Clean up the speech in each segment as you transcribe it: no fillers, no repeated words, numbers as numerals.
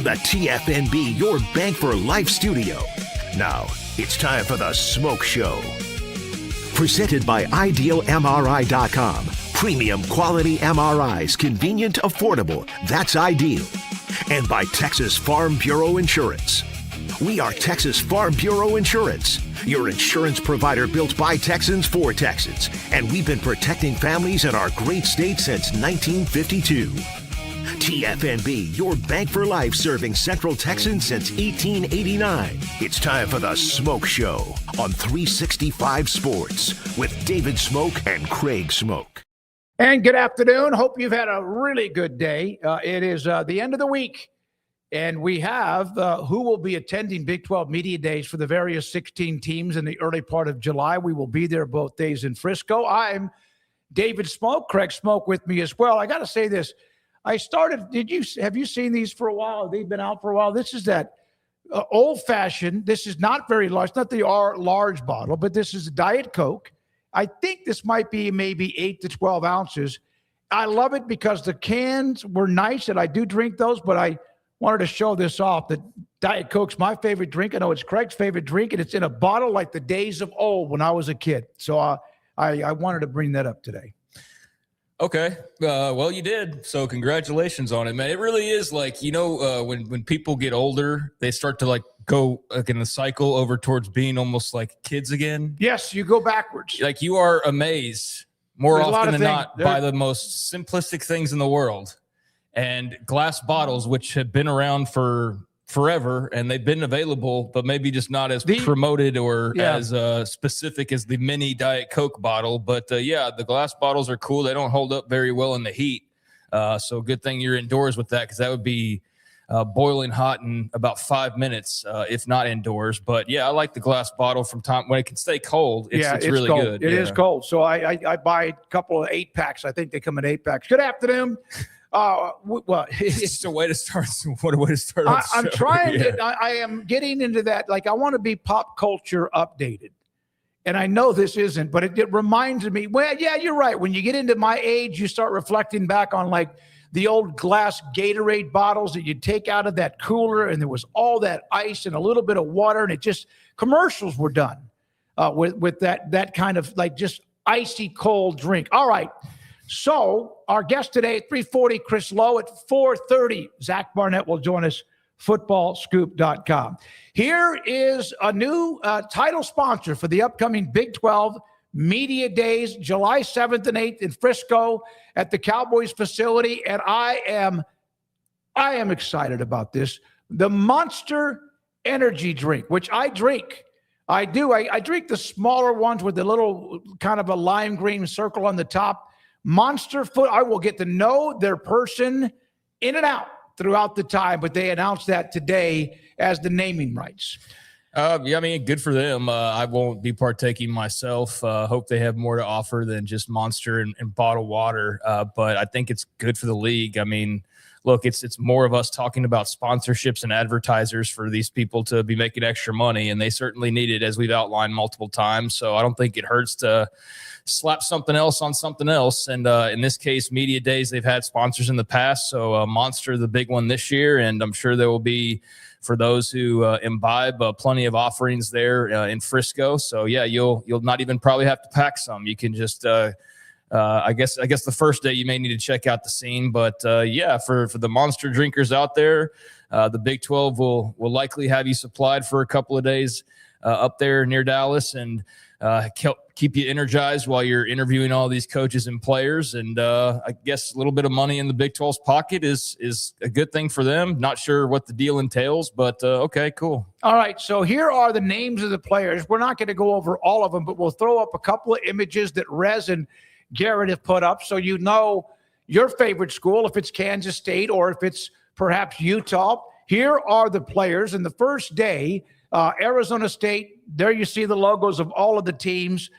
the TFNB Your Bank for Life studio. Now, it's time for the SMOAK Show. Presented by IdealMRI.com. Premium quality MRIs, convenient, affordable. That's ideal. And by Texas Farm Bureau Insurance. We are Texas Farm Bureau Insurance, your insurance provider built by Texans for Texans. And we've been protecting families in our great state since 1952. TFNB, your bank for life, serving Central Texans since 1889. It's time for the SMOAK Show on 365 Sports with David SMOAK and Craig SMOAK. And good afternoon. Hope you've had a really good day. It is the end of the week, and we have who will be attending Big 12 Media Days for the various 16 teams in the early part of July. We will be there both days in Frisco. I'm David SMOAK, Craig SMOAK with me as well. I got to say this. Have you seen these for a while? They've been out for a while. This is that old-fashioned. This is not very large, not the large bottle, but this is a Diet Coke. I think this might be maybe 8 to 12 ounces. I love it because the cans were nice, and I do drink those, but I wanted to show this off. That Diet Coke's my favorite drink. I know it's Craig's favorite drink, and it's in a bottle like the days of old when I was a kid. So I wanted to bring that up today. Okay. Well, you did. So congratulations on it, man. It really is like, when people get older, they start to go in the cycle over towards being almost like kids again. Yes, you go backwards. Like you are amazed more often than not by the most simplistic things in the world. And glass bottles, which have been around for forever, and they've been available, but maybe just not as promoted or as specific as the mini Diet Coke bottle. But the glass bottles are cool. They don't hold up very well in the heat. So good thing you're indoors with that, because that would be boiling hot in about 5 minutes, if not indoors. But I like the glass bottle from time when it can stay cold. It's really cold. good. It is cold. So I buy a couple of 8-packs. I think they come in 8-packs. Good afternoon. It's a way to start. What a way to start. I'm trying to. I am getting into that. Like, I want to be pop culture updated, and I know this isn't, but it reminds me. Well, yeah, you're right. When you get into my age, you start reflecting back on like the old glass Gatorade bottles that you'd take out of that cooler, and there was all that ice and a little bit of water, and it just commercials were done with that kind of like just icy cold drink. All right. So our guest today at 3:40, Chris Lowe. At 4:30, Zach Barnett will join us, footballscoop.com. Here is a new title sponsor for the upcoming Big 12 Media Days, July 7th and 8th in Frisco at the Cowboys facility. And I am excited about this. The Monster Energy drink, which I drink. I do. I drink the smaller ones with the little kind of a lime green circle on the top. Monster Foot, I will get to know their person in and out throughout the time, but they announced that today as the naming rights. Good for them. I won't be partaking myself. Hope they have more to offer than just Monster and bottled water. But I think it's good for the league. I mean, look, it's more of us talking about sponsorships and advertisers for these people to be making extra money, and they certainly need it, as we've outlined multiple times. So I don't think it hurts to slap something else on something else. And in this case, Media Days, they've had sponsors in the past. So Monster, the big one this year, and I'm sure there will be, for those who imbibe, plenty of offerings there in Frisco. So you'll not even probably have to pack some. You can just I guess the first day you may need to check out the scene, but for the Monster drinkers out there, the Big 12 will likely have you supplied for a couple of days up there near Dallas, and keep you energized while you're interviewing all these coaches and players. And I guess a little bit of money in the Big 12's pocket is a good thing for them. Not sure what the deal entails, but okay, cool. All right, so here are the names of the players. We're not going to go over all of them, but we'll throw up a couple of images that Rez and Garrett have put up, so you know your favorite school, if it's Kansas State or if it's perhaps Utah. Here are the players. In the first day, Arizona State, there you see the logos of all of the teams.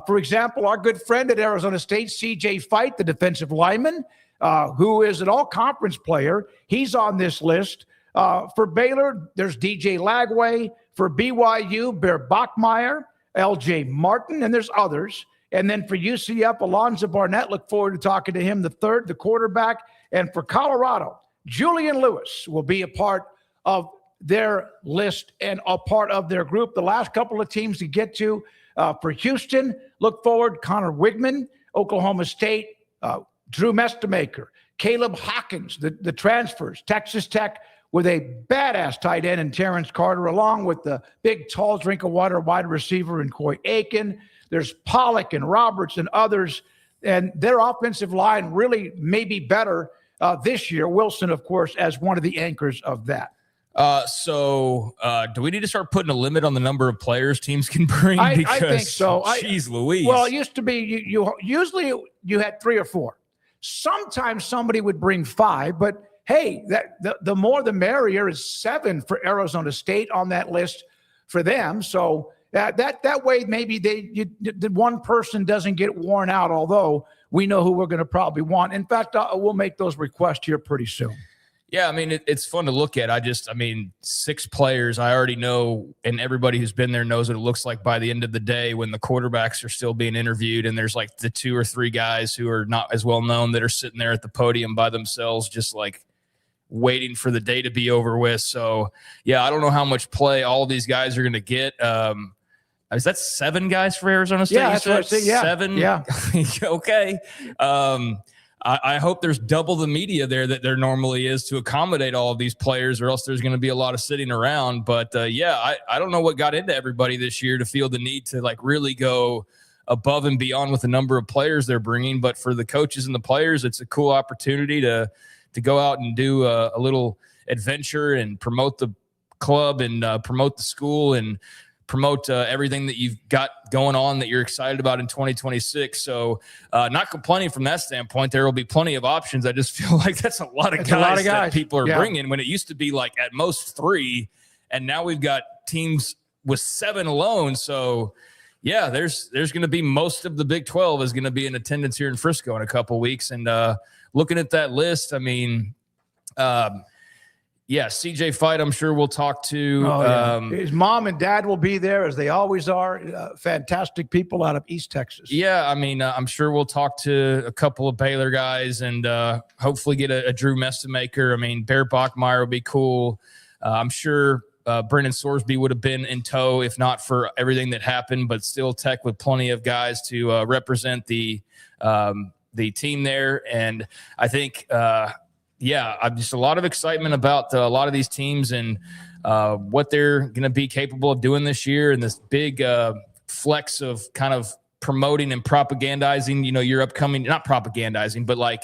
For example, our good friend at Arizona State, C.J. Fight, the defensive lineman, who is an all-conference player. He's on this list. For Baylor, there's DJ Lagway. For BYU, Bear Bachmeier, L.J. Martin, and there's others. And then for UCF, Alonzo Barnett, look forward to talking to him, the quarterback. And for Colorado, Julian Lewis will be a part of their list and a part of their group. The last couple of teams to get to for Houston, look forward, Connor Wigman, Oklahoma State, Drew Mestemaker, Caleb Hawkins, the transfers, Texas Tech with a badass tight end in Terrence Carter, along with the big, tall drink of water wide receiver in Coy Aiken. There's Pollock and Roberts and others, and their offensive line really may be better this year. Wilson, of course, as one of the anchors of that. So do we need to start putting a limit on the number of players teams can bring? I think so. Jeez Louise. Well, it used to be usually you had 3 or 4. Sometimes somebody would bring 5, but hey, the more the merrier. Is 7 for Arizona State on that list for them. So that way maybe the one person doesn't get worn out, although we know who we're going to probably want. In fact, we'll make those requests here pretty soon. Yeah, I mean, it's fun to look at. 6 players I already know, and everybody who's been there knows what it looks like by the end of the day when the quarterbacks are still being interviewed, and there's like the 2 or 3 guys who are not as well known that are sitting there at the podium by themselves, just like waiting for the day to be over with. So, yeah, I don't know how much play all these guys are going to get. Is that 7 guys for Arizona State? Yeah, that's what I said. Yeah. 7? Yeah. Okay. I hope there's double the media there that there normally is to accommodate all of these players, or else there's going to be a lot of sitting around. But, I don't know what got into everybody this year to feel the need to, like, really go above and beyond with the number of players they're bringing. But for the coaches and the players, it's a cool opportunity to go out and do a little adventure and promote the club and promote the school and promote everything that you've got going on that you're excited about in 2026. So not complaining from that standpoint. There will be plenty of options. I just feel like that's a lot of guys that people are bringing, when it used to be like at most 3, and now we've got teams with 7 alone. So yeah, there's going to be most of the Big 12 is going to be in attendance here in Frisco in a couple weeks. And looking at that list, I mean, CJ Fight, I'm sure we'll talk to. His mom and dad will be there, as they always are. Fantastic people out of East Texas. Yeah, I mean, I'm sure we'll talk to a couple of Baylor guys and hopefully get a Drew Mestemaker. I mean, Bear Bachmeyer will be cool. I'm sure Brendan Sorsby would have been in tow if not for everything that happened, but still Tech with plenty of guys to represent the team there. And I think I'm just a lot of excitement about a lot of these teams and what they're going to be capable of doing this year, and this big flex of kind of promoting and propagandizing, your upcoming, not propagandizing, but like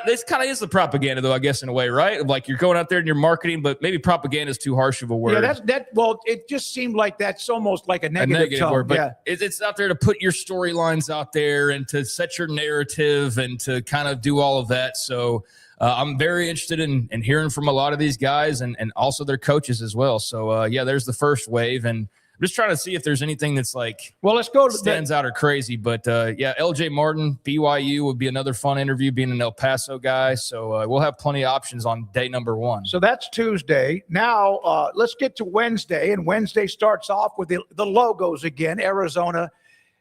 this kind of is the propaganda, though, I guess, in a way, right? Like you're going out there and you're marketing, but maybe propaganda is too harsh of a word. Yeah, well, it just seemed like that's almost like a negative tone. Word, but it's out there to put your storylines out there and to set your narrative and to kind of do all of that. So I'm very interested in hearing from a lot of these guys and also their coaches as well. So, there's the first wave. And I'm just trying to see if there's anything that's like, well, let's go to stands out or crazy. But, LJ Martin, BYU would be another fun interview, being an El Paso guy. So we'll have plenty of options on day number 1. So that's Tuesday. Now let's get to Wednesday. And Wednesday starts off with the logos again. Arizona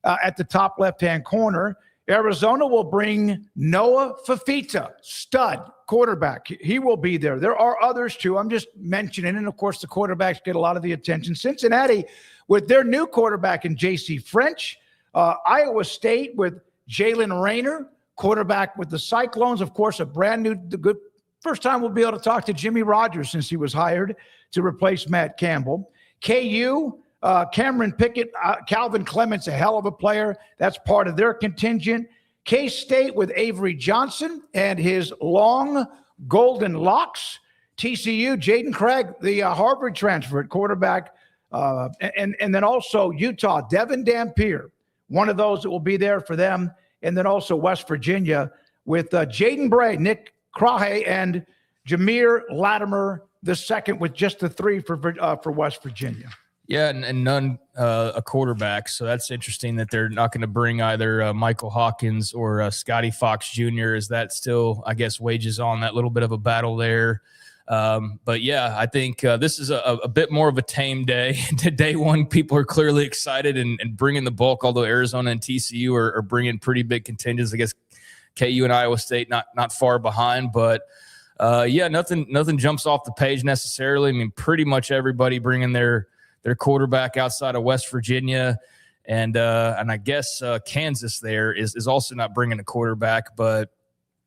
at the top left-hand corner. Arizona will bring Noah Fafita, stud quarterback. He will be there. There are others too. I'm just mentioning, and of course the quarterbacks get a lot of the attention. Cincinnati with their new quarterback in J.C. French. Iowa State with Jalen Rayner, quarterback with the Cyclones. Of course, a brand new, good first time we'll be able to talk to Jimmy Rogers since he was hired to replace Matt Campbell. KU. Cameron Pickett, Calvin Clements, a hell of a player. That's part of their contingent. K-State with Avery Johnson and his long golden locks. TCU, Jaden Craig, the Harvard transfer at quarterback. And then also Utah, Devin Dampier, one of those that will be there for them. And then also West Virginia with Jaden Bray, Nick Krahe, and Jameer Latimer II with just the 3 for West Virginia. Yeah, and none a quarterback. So that's interesting that they're not going to bring either Michael Hawkins or Scotty Fox Jr. Is that still, I guess, wages on that little bit of a battle there? But yeah, I think this is a bit more of a tame day. Day 1, people are clearly excited and bringing the bulk, although Arizona and TCU are bringing pretty big contingents. I guess KU and Iowa State not far behind, but Yeah, nothing jumps off the page necessarily. I mean, pretty much everybody bringing their quarterback outside of West Virginia. And I guess Kansas there is also not bringing a quarterback. But,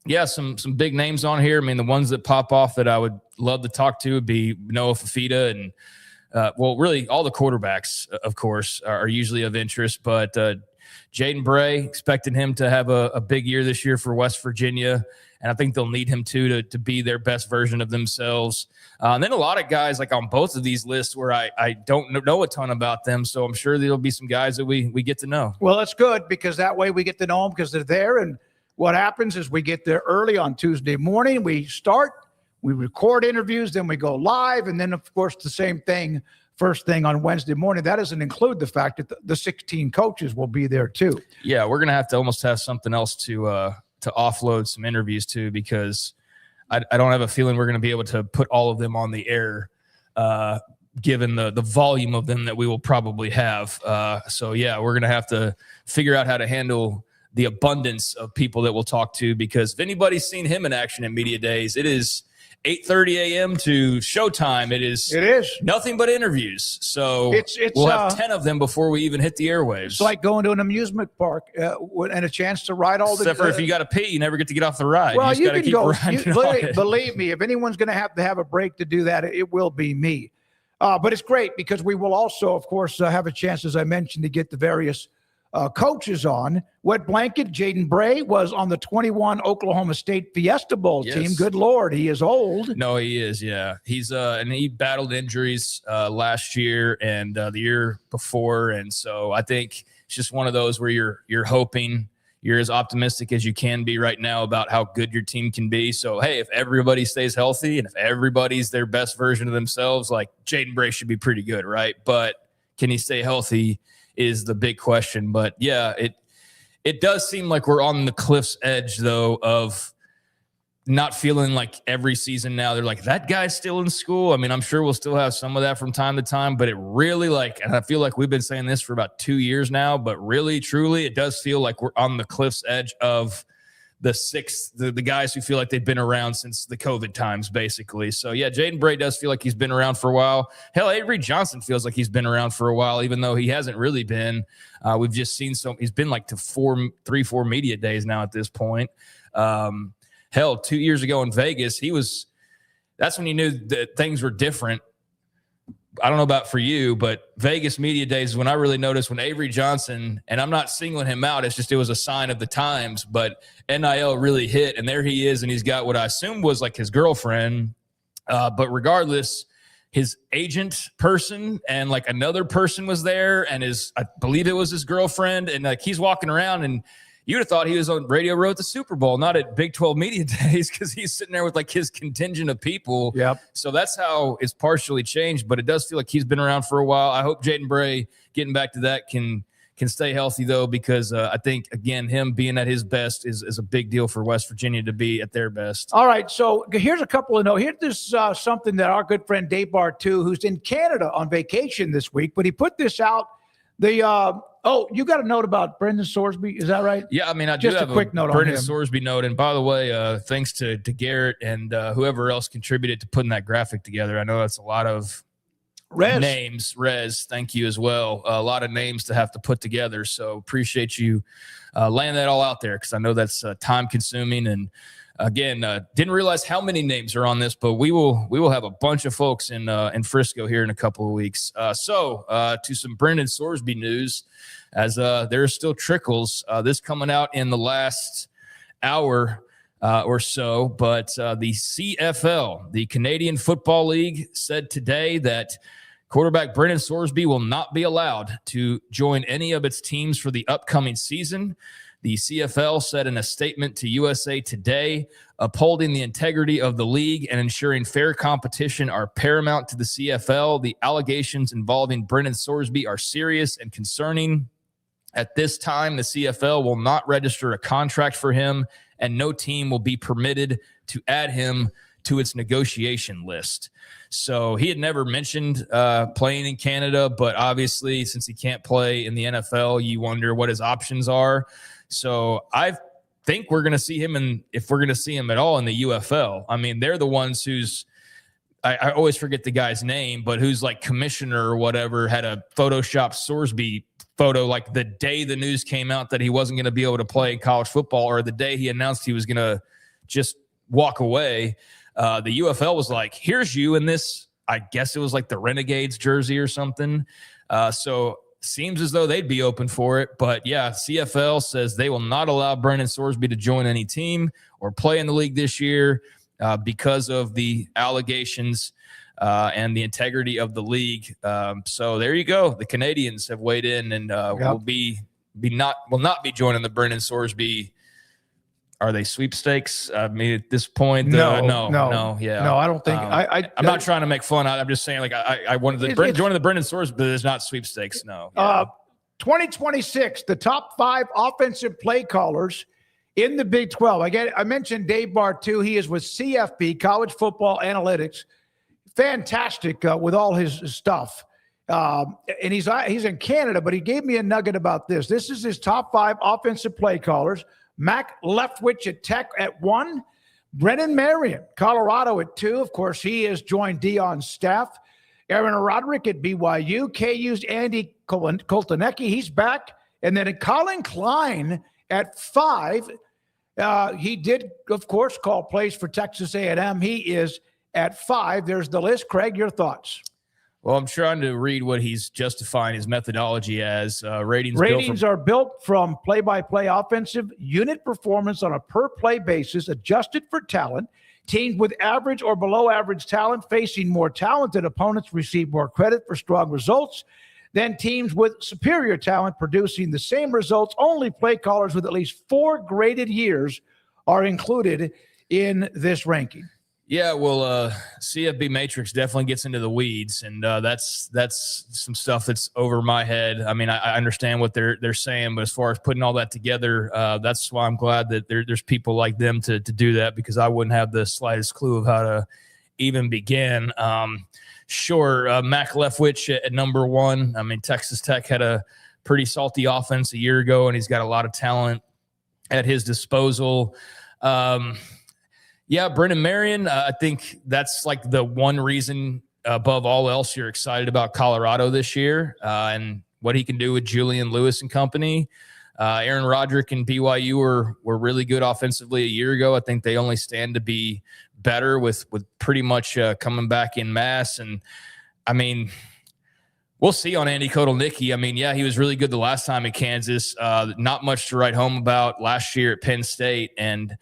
yeah, some big names on here. I mean, the ones that pop off that I would love to talk to would be Noah Fafita and, really all the quarterbacks, of course, are usually of interest. But Jaden Bray, expecting him to have a big year this year for West Virginia. And I think they'll need him to be their best version of themselves. And then a lot of guys like on both of these lists where I don't know a ton about them. So I'm sure there'll be some guys that we get to know. Well, that's good because that way we get to know them because they're there. And what happens is we get there early on Tuesday morning. We record interviews, then we go live. And then, of course, the same thing first thing on Wednesday morning. That doesn't include the fact that the 16 coaches will be there too. Yeah, we're going to have to almost have something else to offload some interviews to because I don't have a feeling we're going to be able to put all of them on the air given the volume of them that we will probably have. So, yeah, we're going to have to figure out how to handle the abundance of people that we'll talk to because if anybody's seen him in action at Media Days, it is 8:30 a.m. to showtime. It is nothing but interviews. So we'll have 10 of them before we even hit the airwaves. It's like going to an amusement park and a chance to ride all the. Except for if you got to pee, you never get to get off the ride. Well, you can go. Believe me, if anyone's going to have a break to do that, it will be me. But it's great because we will also, of course, have a chance, as I mentioned, to get the various coaches on. Wet Blanket, Jaden Bray was on the 21 Oklahoma State Fiesta Bowl team. Good Lord, he is old. No, he is, yeah. He's and he battled injuries last year and the year before, and so I think it's just one of those where you're hoping you're as optimistic as you can be right now about how good your team can be. So, hey, if everybody stays healthy and if everybody's their best version of themselves, like Jaden Bray should be pretty good, right? But can he stay healthy is the big question. But yeah, it does seem like we're on the cliff's edge though of not feeling like every season now they're like that guy's still in school. I mean, I'm sure we'll still have some of that from time to time, but it really and I feel like we've been saying this for about 2 years now, but really truly it does feel like we're on the cliff's edge of the guys who feel like they've been around since the COVID times, basically. So, yeah, Jaden Bray does feel like he's been around for a while. Hell, Avery Johnson feels like he's been around for a while, even though he hasn't really been. We've just seen he's been like to 4 media days now at this point. Hell, 2 years ago in Vegas, that's when you knew that things were different. I don't know about for you, but Vegas media days is when I really noticed when Avery Johnson, and I'm not singling him out, it was a sign of the times, but NIL really hit, and there he is, and he's got what I assumed was like his girlfriend, but regardless, his agent person and like another person was there, and I believe it was his girlfriend, and like he's walking around, and you would have thought he was on Radio Row at the Super Bowl, not at Big 12 Media Days, because he's sitting there with like his contingent of people. Yep. So that's how it's partially changed, but it does feel like he's been around for a while. I hope Jaden Bray, getting back to that, can stay healthy, though, because I think, again, him being at his best is a big deal for West Virginia to be at their best. All right, so here's a couple of notes. Here's something that our good friend Dave Bartu, who's in Canada on vacation this week, but he put this out. You got a note about Brendan Sorsby, is that right? Yeah, I mean, I just do have a quick note Brendan on him. Sorsby note. And by the way, thanks to Garrett and whoever else contributed to putting that graphic together. I know that's a lot of names. Rez, thank you as well. A lot of names to have to put together. So appreciate you laying that all out there because I know that's time consuming. And again, didn't realize how many names are on this, but we will have a bunch of folks in Frisco here in a couple of weeks. So to some Brendan Sorsby news, as there are still trickles. This coming out in the last hour or so, but the CFL, the Canadian Football League, said today that quarterback Brendan Sorsby will not be allowed to join any of its teams for the upcoming season. The CFL said in a statement to USA Today, upholding the integrity of the league and ensuring fair competition are paramount to the CFL. The allegations involving Brendan Sorsby are serious and concerning. At this time, the CFL will not register a contract for him, and no team will be permitted to add him to its negotiation list. So he had never mentioned playing in Canada, but obviously since he can't play in the NFL, you wonder what his options are. So I think we're going to see him, and if we're going to see him at all, in the UFL. I mean, they're the ones who's, I always forget the guy's name, but who's like commissioner or whatever, had a Photoshop Sorsby photo like the day the news came out that he wasn't going to be able to play college football, or the day he announced he was going to just walk away. The UFL was like, here's you in this, I guess it was like the Renegades jersey or something. So seems as though they'd be open for it. But yeah, CFL says they will not allow Brennan Sorsby to join any team or play in the league this year because of the allegations and the integrity of the league. So there you go. The Canadians have weighed in and will not be joining the Brennan Sorsby. Are they sweepstakes? I mean, at this point, no. Yeah, no. I don't think. I'm not trying to make fun. I'm just saying, like, I wanted to join the Brennan Sorsby, but it's not sweepstakes. No. 2026, the top 5 offensive play callers in the Big 12. I mentioned Dave Bartu. He is with CFB, College Football Analytics. Fantastic with all his stuff. And he's in Canada, but he gave me a nugget about this. This is his top 5 offensive play callers. Mac Leftwich at Tech at 1. Brennan Marion, Colorado at 2. Of course, he has joined Dion's staff. Aaron Roderick at BYU. KU's Andy Koltanecki, he's back. And then Colin Klein at 5. He did, of course, call plays for Texas A&M. He is at 5. There's the list. Craig, your thoughts? Well, I'm trying to read what he's justifying his methodology as. Ratings are built from play-by-play offensive unit performance on a per-play basis, adjusted for talent. Teams with average or below-average talent facing more talented opponents receive more credit for strong results than teams with superior talent producing the same results. Only play callers with at least 4 graded years are included in this ranking. Yeah, well, CFB Matrix definitely gets into the weeds, and that's some stuff that's over my head. I mean, I understand what they're saying, but as far as putting all that together, that's why I'm glad that there's people like them to do that, because I wouldn't have the slightest clue of how to even begin. Sure, Mac Leftwich at number 1. I mean, Texas Tech had a pretty salty offense a year ago, and he's got a lot of talent at his disposal. Yeah, Brennan Marion, I think that's like the one reason above all else you're excited about Colorado this year and what he can do with Julian Lewis and company. Aaron Roderick and BYU were really good offensively a year ago. I think they only stand to be better with pretty much coming back in mass. And, I mean, we'll see on Andy Kotelnicki. I mean, yeah, he was really good the last time in Kansas. Not much to write home about last year at Penn State. And,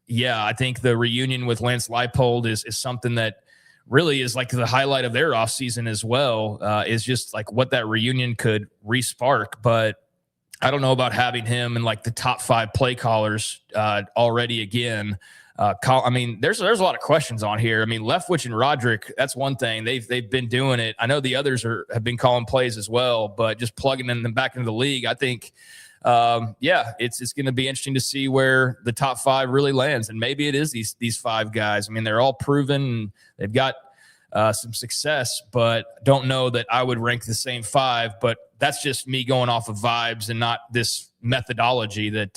yeah, I think the reunion with Lance Leipold is something that really is like the highlight of their offseason as well, is just like what that reunion could re-spark. But I don't know about having him in like the top 5 play callers already again. I mean, there's a lot of questions on here. I mean, Leftwich and Roderick, that's one thing. They've been doing it. I know the others have been calling plays as well, but just plugging them back into the league, I think – it's going to be interesting to see where the top 5 really lands. And maybe it is these 5 guys. I mean, they're all proven. They've got some success, but don't know that I would rank the same 5. But that's just me going off of vibes and not this methodology that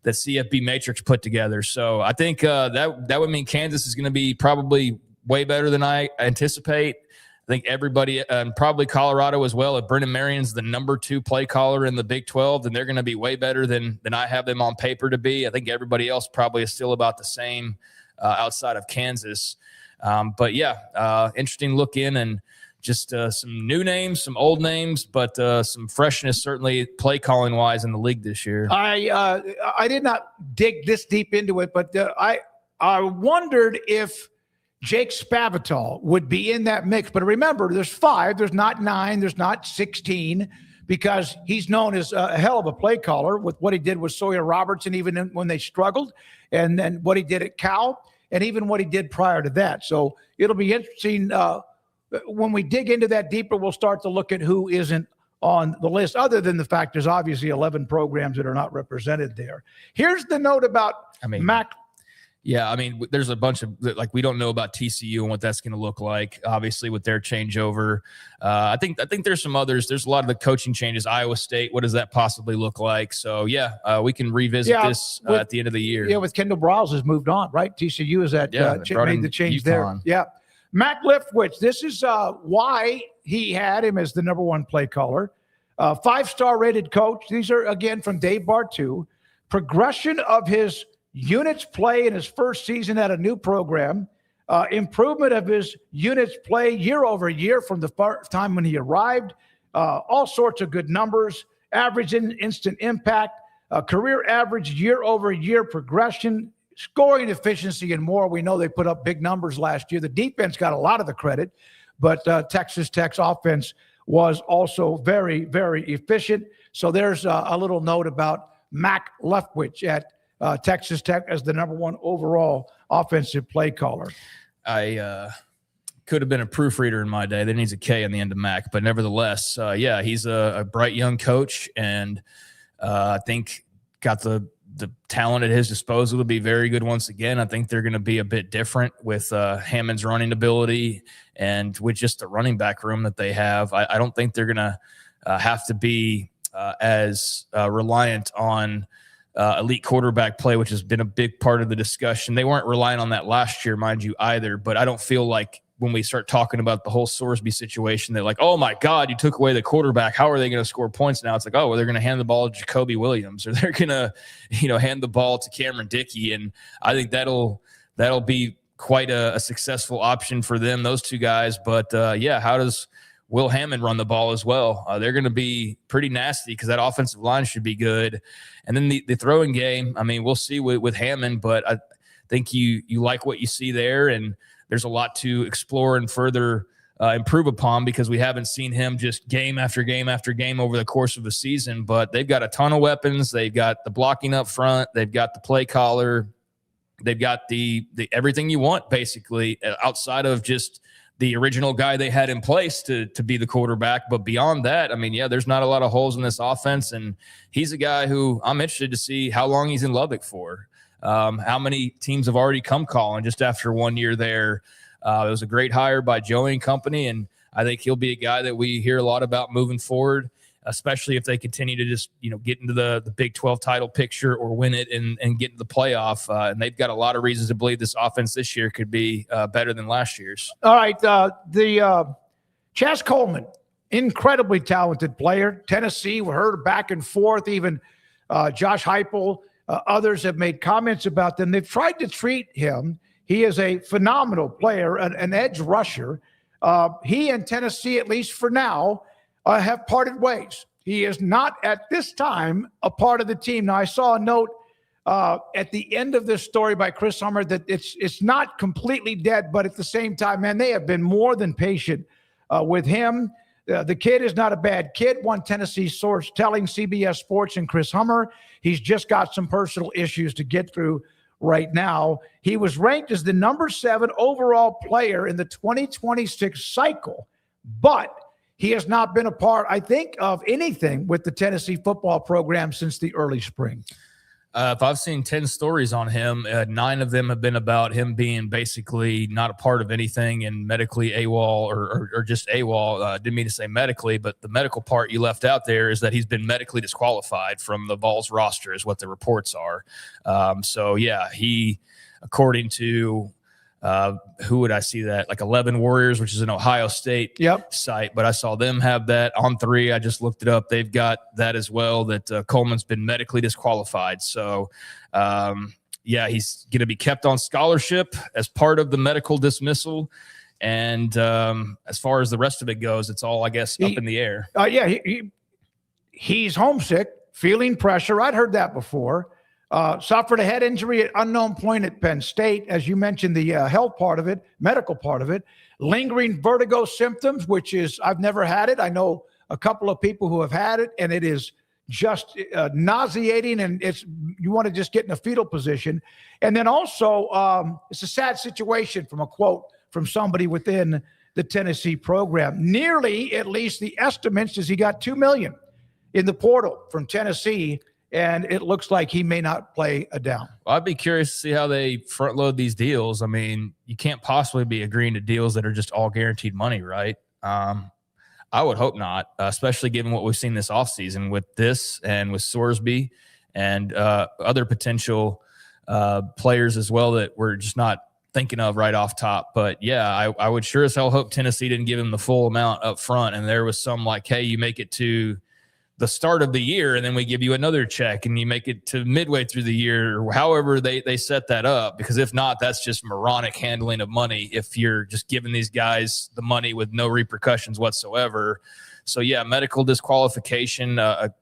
CFB Matrix put together. So I think that would mean Kansas is going to be probably way better than I anticipate. I think everybody, and probably Colorado as well, if Brennan Marion's the number 2 play caller in the Big 12, then they're going to be way better than I have them on paper to be. I think everybody else probably is still about the same outside of Kansas. But yeah, interesting look in, and just some new names, some old names, but some freshness certainly play calling wise in the league this year. I did not dig this deep into it, but I wondered if Jake Spavital would be in that mix. But remember, there's 5, there's not 9, there's not 16, because he's known as a hell of a play caller with what he did with Sawyer Robertson, even when they struggled, and then what he did at Cal, and even what he did prior to that. So it'll be interesting. When we dig into that deeper, we'll start to look at who isn't on the list, other than the fact there's obviously 11 programs that are not represented there. Here's the note about Mac. Yeah, I mean, there's a bunch of like we don't know about TCU and what that's going to look like. Obviously, with their changeover, I think there's some others. There's a lot of the coaching changes. Iowa State, what does that possibly look like? So yeah, we can revisit this at the end of the year. Yeah, with Kendall Browse has moved on, right? TCU is at made the change there. Yeah, Mac Leftwich. This is why he had him as the number one play caller. 5-star rated coach. These are again from Dave Bartu. Progression of his units play in his first season at a new program, improvement of his units play year over year from the time when he arrived, all sorts of good numbers, average instant impact, career average year over year progression, scoring efficiency, and more. We know they put up big numbers last year. The defense got a lot of the credit, but Texas Tech's offense was also very, very efficient. So there's a little note about Mac Leftwich at Texas Tech as the number one overall offensive play caller. I could have been a proofreader in my day. There needs a K on the end of Mac, but nevertheless, yeah, he's a bright young coach, and I think got the talent at his disposal to be very good once again. I think they're going to be a bit different with Hammond's running ability and with just the running back room that they have. I don't think they're going to have to be as reliant on elite quarterback play, which has been a big part of the discussion. They weren't relying on that last year, mind you, either. But I don't feel like when we start talking about the whole Sorsby situation, they're like, oh, my God, you took away the quarterback. How are they going to score points now? It's like, oh, well, they're going to hand the ball to Jacoby Williams, or they're going to, hand the ball to Cameron Dickey. And I think that'll be quite a successful option for them, those two guys. But, yeah, how does Will Hammond run the ball as well? They're going to be pretty nasty because that offensive line should be good. And then the throwing game, I mean, we'll see with Hammond, but I think you like what you see there, and there's a lot to explore and further improve upon because we haven't seen him just game after game after game over the course of the season. But they've got a ton of weapons. They've got the blocking up front. They've got the play caller. They've got the everything you want, basically, outside of just the original guy they had in place to be the quarterback. But beyond that, I mean, yeah, there's not a lot of holes in this offense. And he's a guy who I'm interested to see how long he's in Lubbock for. How many teams have already come calling just after 1 year there. It was a great hire by Joey and company, and I think he'll be a guy that we hear a lot about moving forward, especially if they continue to just, get into the Big 12 title picture or win it and get into the playoff. And they've got a lot of reasons to believe this offense this year could be better than last year's. All right. Chaz Coleman, incredibly talented player. Tennessee, we heard back and forth. Even Josh Heupel, others have made comments about them. They've tried to treat him. He is a phenomenal player, an edge rusher. He and Tennessee, at least for now, have parted ways. He is not at this time a part of the team. Now, I saw a note at the end of this story by Chris Hummer that it's not completely dead, but at the same time, man, they have been more than patient with him. The kid is not a bad kid. One Tennessee source telling CBS Sports and Chris Hummer he's just got some personal issues to get through right now. He was ranked as the number 7 overall player in the 2026 cycle, but he has not been a part, I think, of anything with the Tennessee football program since the early spring. If I've seen 10 stories on him, 9 of them have been about him being basically not a part of anything and medically AWOL or just AWOL. Didn't mean to say medically, but the medical part you left out there is that he's been medically disqualified from the Vols roster is what the reports are. So, yeah, he, according to who would I see that? Like 11 Warriors, which is an Ohio State site, but I saw them have that on 3. I just looked it up. They've got that as well, that Coleman's been medically disqualified. So, yeah, he's going to be kept on scholarship as part of the medical dismissal. And as far as the rest of it goes, it's all, I guess, up in the air. Yeah, he's homesick, feeling pressure. I'd heard that before. Suffered a head injury at unknown point at Penn State. As you mentioned, the health part of it, medical part of it, lingering vertigo symptoms, which is, I've never had it. I know a couple of people who have had it, and it is just nauseating, and you want to just get in a fetal position. And then also, it's a sad situation from a quote from somebody within the Tennessee program. Nearly, at least the estimates, is he got $2 million in the portal from Tennessee. and it looks like he may not play a down. Well, I'd be curious to see how they front load these deals. I mean, you can't possibly be agreeing to deals that are just all guaranteed money, right? I would hope not, especially given what we've seen this offseason with this and with Sorsby and other potential players as well that we're just not thinking of right off top. But yeah, I would sure as hell hope Tennessee didn't give him the full amount up front. And there was some like, hey, you make it to the start of the year and then we give you another check and you make it to midway through the year, or however they set that up. Because if not, that's just moronic handling of money if you're just giving these guys the money with no repercussions whatsoever. So yeah, medical disqualification, a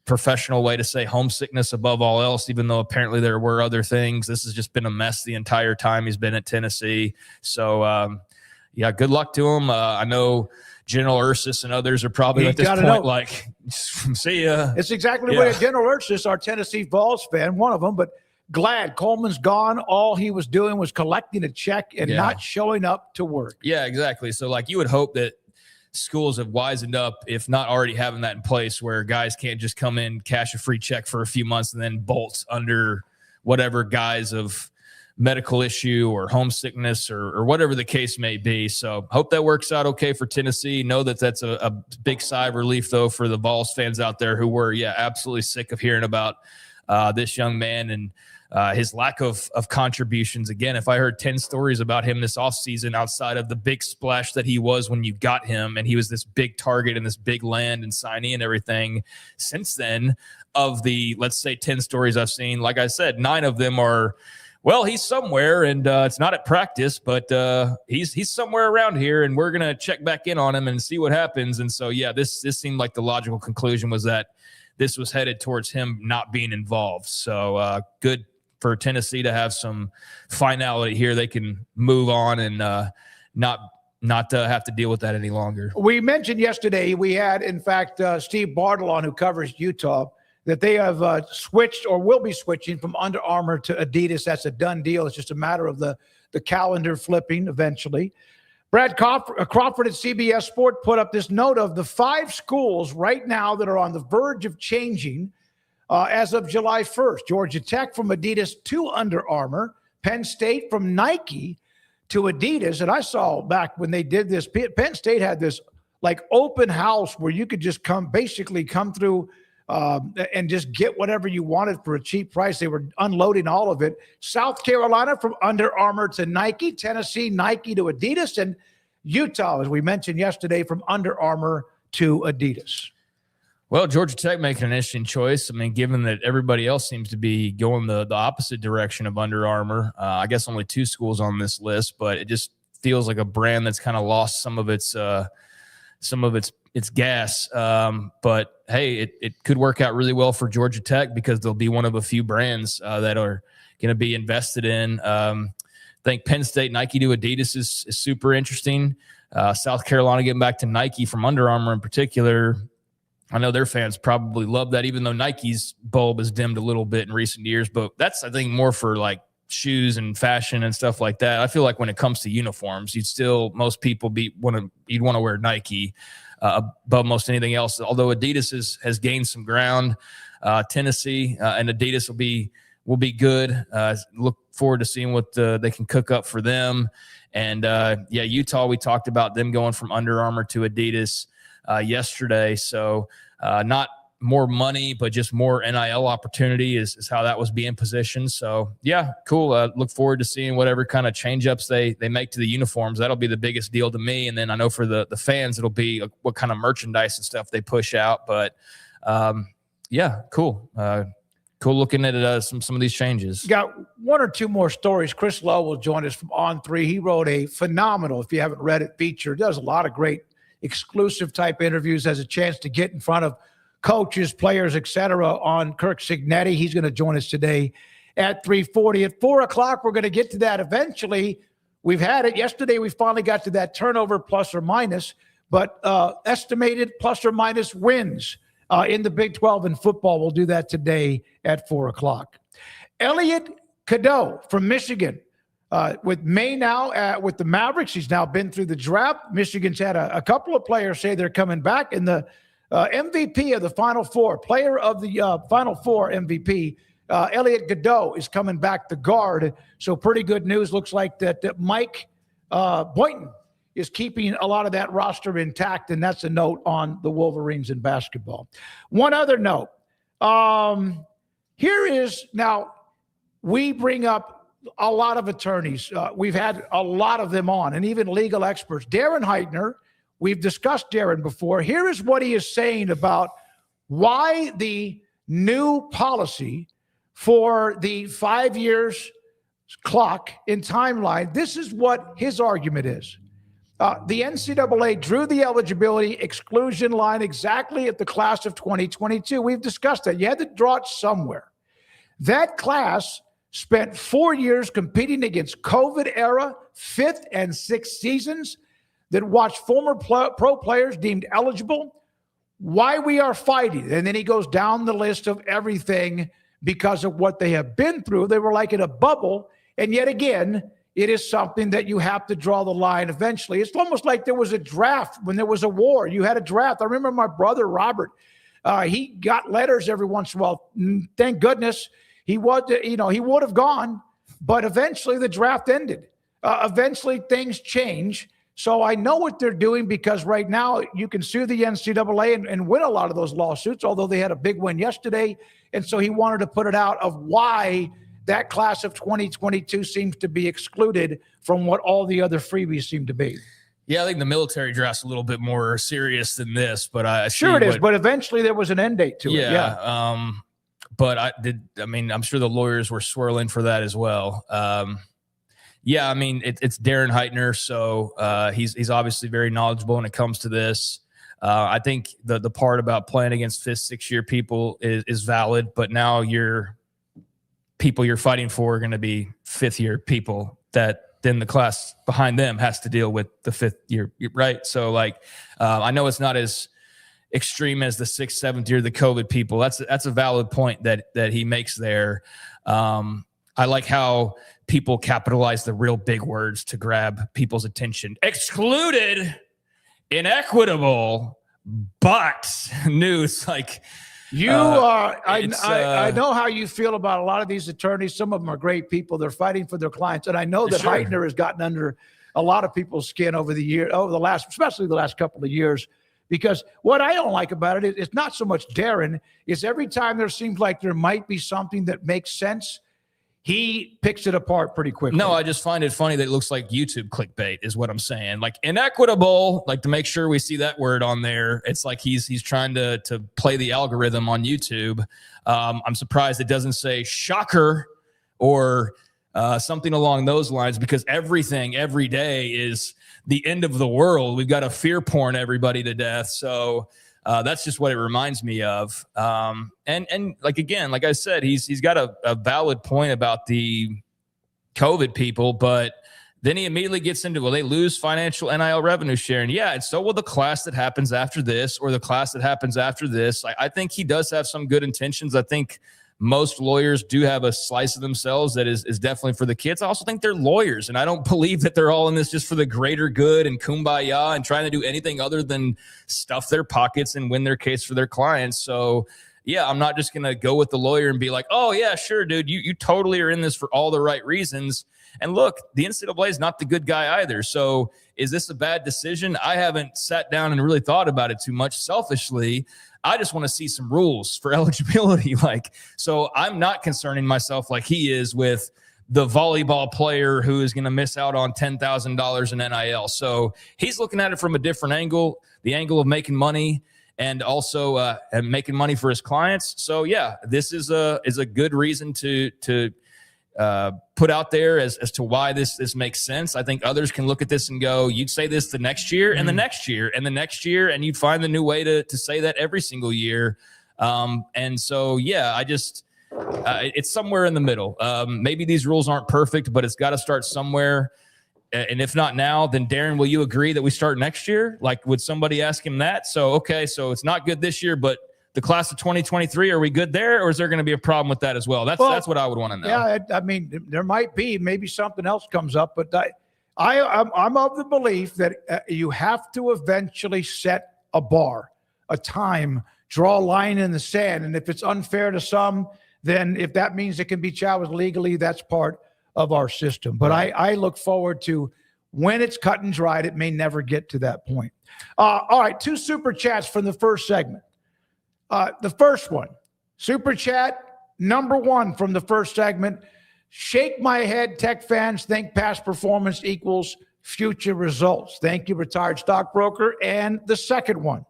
professional way to say homesickness above all else, even though apparently there were other things. This has just been a mess the entire time he's been at Tennessee. So yeah, good luck to him. I know General Ursus and others are probably at this point like, see ya. It's exactly what General Ursus, our Tennessee Vols fan, one of them, but glad Coleman's gone. All he was doing was collecting a check and not showing up to work. Yeah, exactly. So like you would hope that schools have wisened up, if not already having that in place, where guys can't just come in, cash a free check for a few months and then bolt under whatever guise of medical issue or homesickness or whatever the case may be. So hope that works out okay for Tennessee. Know that that's a big sigh of relief, though, for the Vols fans out there who were, absolutely sick of hearing about this young man and his lack of contributions. Again, if I heard 10 stories about him this offseason outside of the big splash that he was when you got him and he was this big target and this big land and signee and everything, since then, of the, let's say, 10 stories I've seen, like I said, 9 of them are, well, he's somewhere, and it's not at practice, but he's somewhere around here, and we're going to check back in on him and see what happens. And so, yeah, this seemed like the logical conclusion was that this was headed towards him not being involved. So good for Tennessee to have some finality here. They can move on and not have to deal with that any longer. We mentioned yesterday we had, in fact, Steve Bartle on, who covers Utah, that they have switched or will be switching from Under Armour to Adidas. That's a done deal. It's just a matter of the calendar flipping eventually. Brad Crawford at CBS Sport put up this note of the 5 schools right now that are on the verge of changing as of July 1st. Georgia Tech from Adidas to Under Armour. Penn State from Nike to Adidas. And I saw back when they did this, Penn State had this like open house where you could just come through and just get whatever you wanted for a cheap price. They were unloading all of it. South Carolina from Under Armour to Nike, Tennessee, Nike to Adidas, and Utah, as we mentioned yesterday, from Under Armour to Adidas. Well, Georgia Tech making an interesting choice. I mean, given that everybody else seems to be going the opposite direction of Under Armour, I guess only 2 schools on this list, but it just feels like a brand that's kind of lost some of its gas. But hey, it could work out really well for Georgia Tech because they'll be one of a few brands that are going to be invested in. I think Penn State, Nike to Adidas is super interesting. South Carolina getting back to Nike from Under Armour in particular. I know their fans probably love that, even though Nike's bulb has dimmed a little bit in recent years, but that's, I think, more for like shoes and fashion and stuff like that. I feel like when it comes to uniforms, most people you'd want to wear Nike above most anything else. Although Adidas has gained some ground, Tennessee and Adidas will be good. Look forward to seeing what they can cook up for them. And Utah, we talked about them going from Under Armour to Adidas yesterday. So not more money, but just more NIL opportunity is how that was being positioned. So yeah, cool. Look forward to seeing whatever kind of change-ups they make to the uniforms. That'll be the biggest deal to me. And then I know for the fans, it'll be what kind of merchandise and stuff they push out. But cool. Cool looking at some of these changes. Got 1 or 2 more stories. Chris Lowe will join us from On3. He wrote a phenomenal, if you haven't read it, feature. Does a lot of great exclusive type interviews, has a chance to get in front of coaches, players, etc. on Kirk Cignetti. He's going to join us today at 3:40. At 4 o'clock, we're going to get to that eventually. We've had it. Yesterday, we finally got to that turnover plus or minus, but estimated plus or minus wins in the Big 12 in football. We'll do that today at 4 o'clock. Elliot Cadeau from Michigan. With May now with the Mavericks, he's now been through the draft. Michigan's had a couple of players say they're coming back, and the MVP of the Final Four, player of the Final Four MVP, Elliot Godot is coming back to guard. So pretty good news. Looks like that Mike Boynton is keeping a lot of that roster intact, and that's a note on the Wolverines in basketball. One other note. Here is, now, we bring up a lot of attorneys. We've had a lot of them on, and even legal experts. Darren Heitner, we've discussed Darren before. Here is what he is saying about why the new policy for the 5 years clock in timeline. This is what his argument is. The NCAA drew the eligibility exclusion line exactly at the class of 2022. We've discussed that. You had to draw it somewhere. That class spent 4 years competing against COVID-era 5th and 6th seasons that watched former pro players deemed eligible. Why we are fighting. And then he goes down the list of everything because of what they have been through. They were like in a bubble. And yet again, it is something that you have to draw the line eventually. It's almost like there was a draft when there was a war. You had a draft. I remember my brother, Robert, he got letters every once in a while. Thank goodness he would have gone, but eventually the draft ended. Eventually things change. So I know what they're doing because right now you can sue the NCAA and win a lot of those lawsuits, although they had a big win yesterday. And so he wanted to put it out of why that class of 2022 seems to be excluded from what all the other freebies seem to be. Yeah, I think the military draft's a little bit more serious than this, but I sure it is. But eventually there was an end date to it. Yeah. But I'm sure the lawyers were swirling for that as well. Yeah, I mean, it's Darren Heitner, so he's obviously very knowledgeable when it comes to this. I think the part about playing against 5th, 6-year people is valid, but now people you're fighting for are going to be 5th-year people that then the class behind them has to deal with the 5th year, right? So, I know it's not as extreme as the 6th, 7th year, the COVID people. That's a valid point that he makes there. I like how people capitalize the real big words to grab people's attention. Excluded, inequitable, but news. I know how you feel about a lot of these attorneys. Some of them are great people. They're fighting for their clients. And I know that Heitner has gotten under a lot of people's skin especially the last couple of years. Because what I don't like about it is it's not so much Darren, is every time there seems like there might be something that makes sense, he picks it apart pretty quickly. No, I just find it funny that it looks like YouTube clickbait is what I'm saying. Like inequitable, to make sure we see that word on there. It's like he's trying to play the algorithm on YouTube. I'm surprised it doesn't say shocker or something along those lines, because everything every day is the end of the world. We've got to fear porn everybody to death. So that's just what it reminds me of. And like I said, he's got a valid point about the COVID people, but then he immediately gets into, they lose financial NIL revenue sharing. Yeah. And so will the class that happens after this or the class that happens after this. I think he does have some good intentions. I think most lawyers do have a slice of themselves that is definitely for the kids. I also think they're lawyers, and I don't believe that they're all in this just for the greater good and kumbaya and trying to do anything other than stuff their pockets and win their case for their clients. So, yeah, I'm not just going to go with the lawyer and be like, oh, yeah, sure, dude, you totally are in this for all the right reasons. And look, the NCAA is not the good guy either. So is this a bad decision? I haven't sat down and really thought about it too much selfishly. I just want to see some rules for eligibility. So I'm not concerning myself like he is with the volleyball player who is going to miss out on $10,000 in NIL. So he's looking at it from a different angle, the angle of making money and also making money for his clients. So yeah, this is a good reason to put out there as to why this makes sense. I think others can look at this and go, you'd say this the next year and the next year and the next year, and you'd find the new way to say that every single year. And so, yeah, it's somewhere in the middle. Maybe these rules aren't perfect, but it's got to start somewhere. And if not now, then Darren, will you agree that we start next year? Would somebody ask him that? So, okay, so it's not good this year, but the class of 2023, are we good there, or is there going to be a problem with that as well? That's what I would want to know. Yeah, I mean, there might be. Maybe something else comes up, but I'm of the belief that you have to eventually set a bar. a time, draw a line in the sand. And if it's unfair to some, then if that means it can be challenged legally, that's part of our system. But I look forward to when it's cut and dried. It may never get to that point. All right, 2 super chats from the first segment. The first one, super chat number 1 from the first segment. Shake my head, Tech fans think past performance equals future results. Thank you, retired stockbroker. And the second one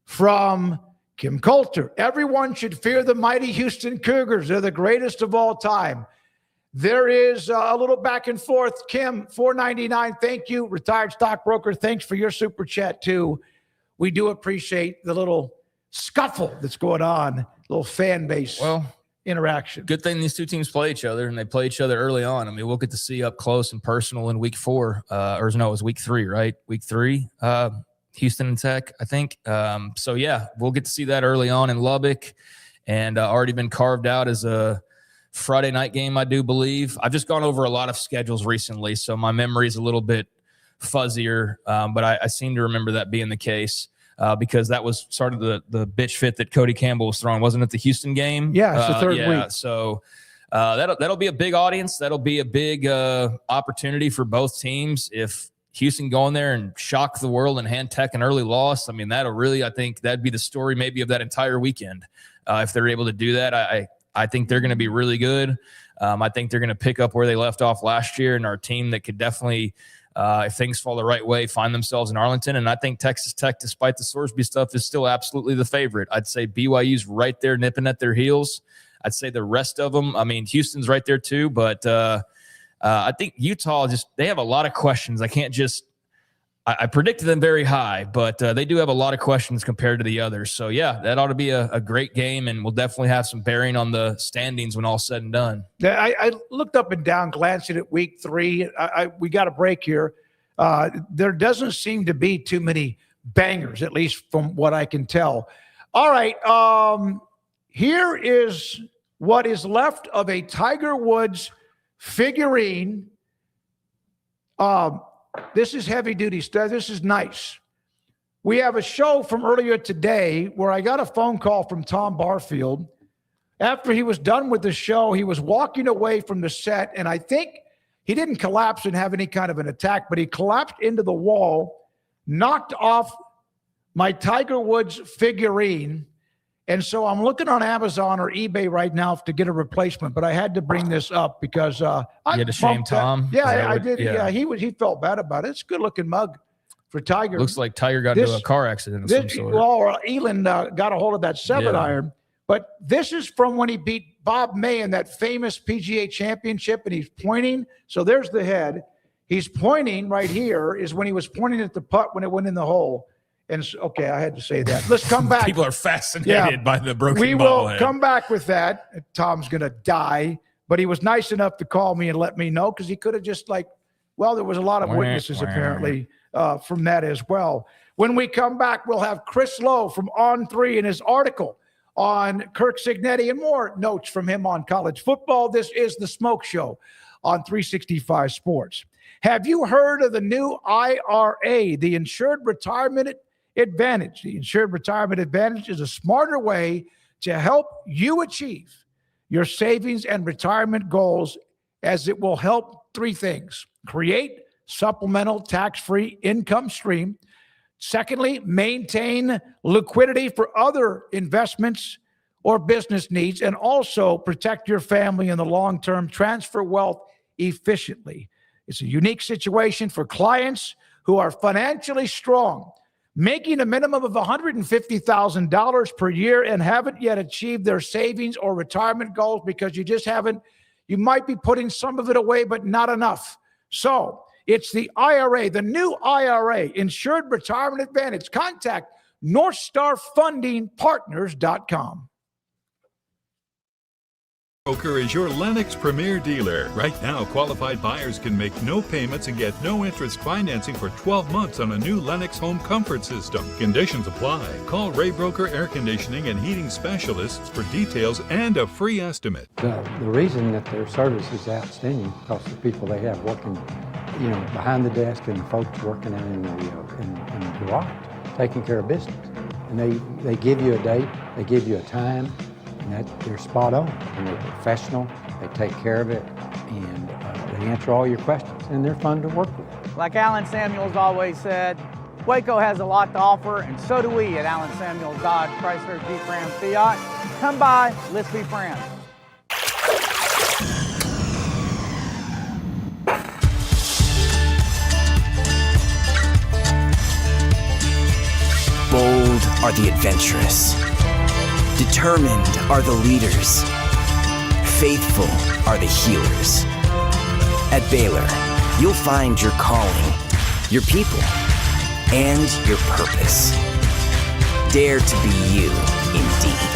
from Kim Coulter. Everyone should fear the mighty Houston Cougars. They're the greatest of all time. There is a little back and forth. Kim, $4.99. Thank you, retired stockbroker. Thanks for your super chat, too. We do appreciate the little scuffle that's going on, little fan base interaction. Good thing these two teams play each other, and they play each other early on. I mean, we'll get to see up close and personal in week 4. Or no, it was week 3, right? Week 3, Houston and Tech, I think. So, yeah, we'll get to see that early on in Lubbock, and already been carved out as a Friday night game, I do believe. I've just gone over a lot of schedules recently, so my memory is a little bit fuzzier, but I seem to remember that being the case. Because that was sort of the bitch fit that Cody Campbell was throwing. Wasn't it the Houston game? Yeah, it's the third week. So that'll be a big audience. That'll be a big opportunity for both teams. If Houston go in there and shock the world and hand Tech an early loss, I mean, I think that'd be the story maybe of that entire weekend. If they're able to do that, I think they're going to be really good. I think they're going to pick up where they left off last year, and our team that could definitely – if things fall the right way, find themselves in Arlington. And I think Texas Tech, despite the Sorsby stuff, is still absolutely the favorite. I'd say BYU's right there nipping at their heels. I'd say the rest of them, I mean, Houston's right there too. But I think Utah they have a lot of questions. I predicted them very high, but they do have a lot of questions compared to the others. So, yeah, that ought to be a great game, and we'll definitely have some bearing on the standings when all's said and done. Yeah, I looked up and down, glancing at week 3. We got a break here. There doesn't seem to be too many bangers, at least from what I can tell. All right, here is what is left of a Tiger Woods figurine. This is heavy duty stuff. This is nice. We have a show from earlier today where I got a phone call from Tom Barfield. After he was done with the show, he was walking away from the set, and I think he didn't collapse and have any kind of an attack, but he collapsed into the wall, knocked off my Tiger Woods figurine. And so I'm looking on Amazon or eBay right now to get a replacement, but I had to bring this up because I had to shame Tom. Yeah, I did. Yeah, he felt bad about it. It's a good looking mug for Tiger. Looks like Tiger got into a car accident of some sort. Well, Elin got a hold of that 7-iron, but this is from when he beat Bob May in that famous PGA championship, and he's pointing. So there's the head. He's pointing right here is when he was pointing at the putt when it went in the hole. And okay, I had to say that. Let's come back. People are fascinated by the broken ball. We will come back with that. Tom's going to die, but he was nice enough to call me and let me know because he could have just there was a lot of witnesses apparently from that as well. When we come back, we'll have Chris Lowe from On3 in his article on Kirk Cignetti and more notes from him on college football. This is the SMOAK Show on 365 Sports. Have you heard of the new IRA, the Insured Retirement Advantage? The Insured Retirement Advantage is a smarter way to help you achieve your savings and retirement goals, as it will help 3 things: create supplemental tax-free income stream. Secondly, maintain liquidity for other investments or business needs, and also protect your family in the long term, transfer wealth efficiently. It's a unique situation for clients who are financially strong, making a minimum of $150,000 per year and haven't yet achieved their savings or retirement goals because you might be putting some of it away, but not enough. So it's the IRA, the new IRA, Insured Retirement Advantage. Contact NorthstarFundingPartners.com. Broker is your Lennox Premier dealer. Right now, qualified buyers can make no payments and get no interest financing for 12 months on a new Lennox home comfort system. Conditions apply. Call Ray Broker Air Conditioning and Heating Specialists for details and a free estimate. The reason that their service is outstanding because the people they have working, behind the desk and the folks working out in the garage, taking care of business. And they give you a date, they give you a time, and they're spot on. And they're professional, they take care of it, and they answer all your questions, and they're fun to work with. Like Alan Samuels always said, Waco has a lot to offer, and so do we at Alan Samuels Dodge, Chrysler, Jeep, Ram, Fiat. Come by, let's be friends. Bold are the adventurous. Determined are the leaders. Faithful are the healers. At Baylor, you'll find your calling, your people, and your purpose. Dare to be you, indeed.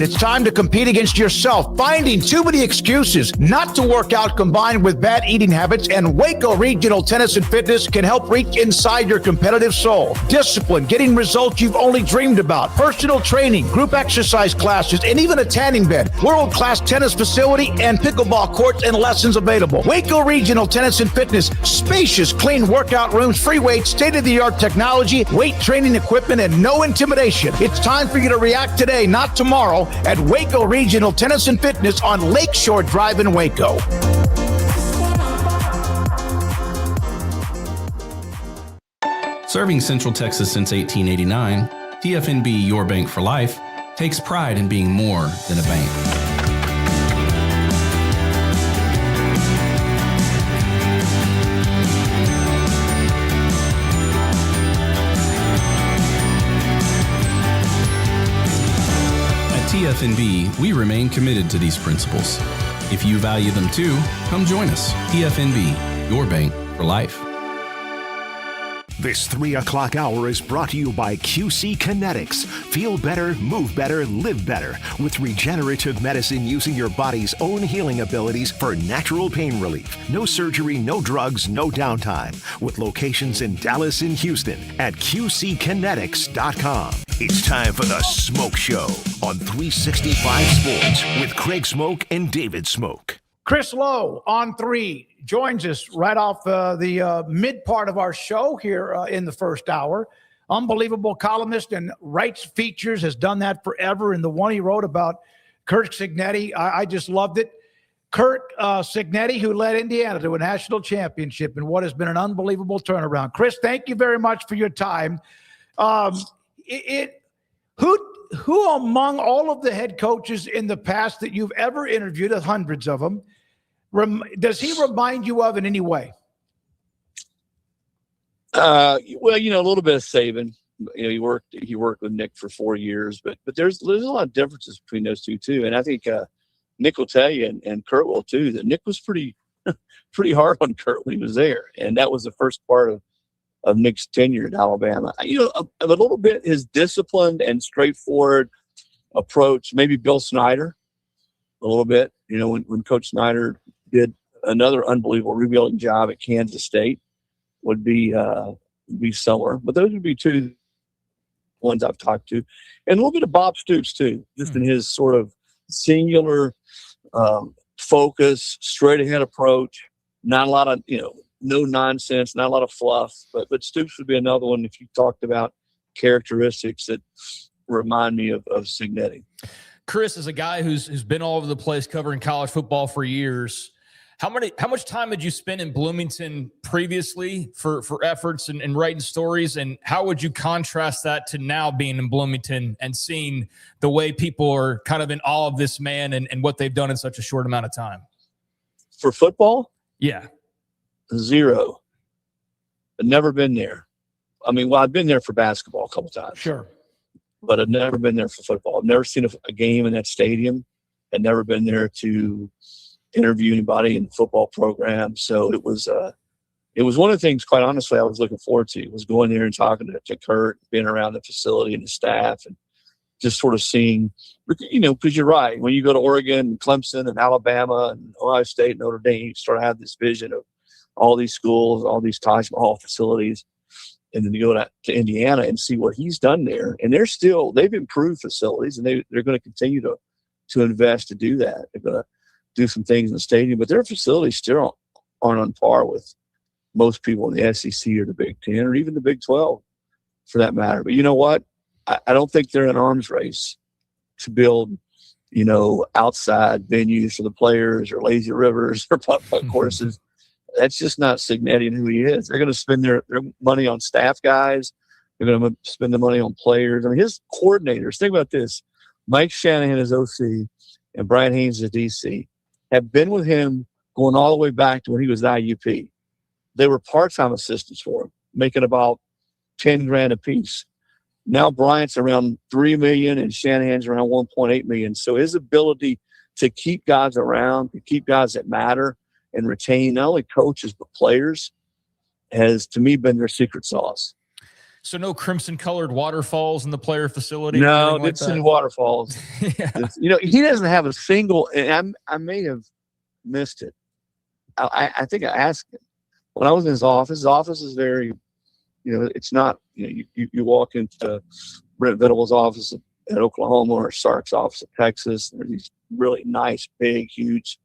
It's time to compete against yourself, finding too many excuses not to work out combined with bad eating habits, and Waco Regional Tennis and Fitness can help reach inside your competitive soul. Discipline, getting results you've only dreamed about, personal training, group exercise classes, and even a tanning bed, world-class tennis facility, and pickleball courts and lessons available. Waco Regional Tennis and Fitness, spacious, clean workout rooms, free weights, state-of-the-art technology, weight training equipment, and no intimidation. It's time for you to react today, not tomorrow, at Waco Regional Tennis and Fitness on Lakeshore Drive in Waco. Serving Central Texas since 1889, TFNB Your Bank for Life takes pride in being more than a bank. TFNB, we remain committed to these principles. If you value them too, come join us. TFNB, your bank for life. This 3 o'clock hour is brought to you by QC Kinetics. Feel better, move better, live better with regenerative medicine using your body's own healing abilities for natural pain relief. No surgery, no drugs, no downtime. With locations in Dallas and Houston at QCkinetics.com. It's time for the Smoke Show on 365 Sports with Craig Smoke and David Smoke. Chris Lowe on 3 joins us right off the mid part of our show here in the first hour. Unbelievable columnist and writes features, has done that forever. And the one he wrote about Kurt Cignetti, I just loved it. Kurt Cignetti, who led Indiana to a national championship in what has been an unbelievable turnaround. Chris, thank you very much for your time. Who among all of the head coaches in the past that you've ever interviewed, hundreds of them, does he remind you of in any way? Well, a little bit of Saban. He worked with Nick for 4 years, but there's a lot of differences between those two too. And I think Nick will tell you, and Kurt will too, that Nick was pretty hard on Kurt when he was there, and that was the first part of Nick's tenure at Alabama. A little bit his disciplined and straightforward approach, maybe Bill Snyder a little bit, when Coach Snyder did another unbelievable rebuilding job at Kansas State would be similar. But those would be two ones I've talked to. And a little bit of Bob Stoops too, just in his sort of singular focus, straight ahead approach, not a lot of, no nonsense, not a lot of fluff, but Stoops would be another one if you talked about characteristics that remind me of Cignetti. Chris is a guy who's been all over the place covering college football for years. How much time did you spend in Bloomington previously for efforts and writing stories? And how would you contrast that to now being in Bloomington and seeing the way people are kind of in awe of this man and what they've done in such a short amount of time? For football? Yeah. 0. I've never been there. I've been there for basketball a couple times. Sure. But I've never been there for football. I've never seen a game in that stadium. I've never been there to interview anybody in the football program. So it was one of the things, quite honestly, I was looking forward to, was going there and talking to Kurt, being around the facility and the staff, and just sort of seeing, because you're right. When you go to Oregon and Clemson and Alabama and Ohio State and Notre Dame, you start to have this vision of all these schools, all these Taj Mahal facilities. And then you go to Indiana and see what he's done there. And they've improved facilities, and they're going to continue to invest to do that. They're going to do some things in the stadium, but their facilities still aren't on par with most people in the SEC or the Big Ten or even the Big 12 for that matter. But you know what? I don't think they're in an arms race to build, outside venues for the players or lazy rivers or putt-putt courses. That's just not Signetti and who he is. They're going to spend their money on staff guys. They're going to spend the money on players. I mean, his coordinators, think about this. Mike Shanahan as OC and Brian Haynes as DC have been with him going all the way back to when he was the IUP. They were part-time assistants for him, making about $10,000 a piece. Now Bryant's around $3 million and Shanahan's around $1.8 million. So his ability to keep guys around, to keep guys that matter, and retain not only coaches but players has, to me, been their secret sauce. So no crimson-colored waterfalls in the player facility? No, didn't see any waterfalls. Yeah. He doesn't have a single, and I may have missed it. I think I asked him. When I was in his office is very, it's not, you walk into Brent Venables' office at Oklahoma or Sark's office at Texas, and there's these really nice, big, huge,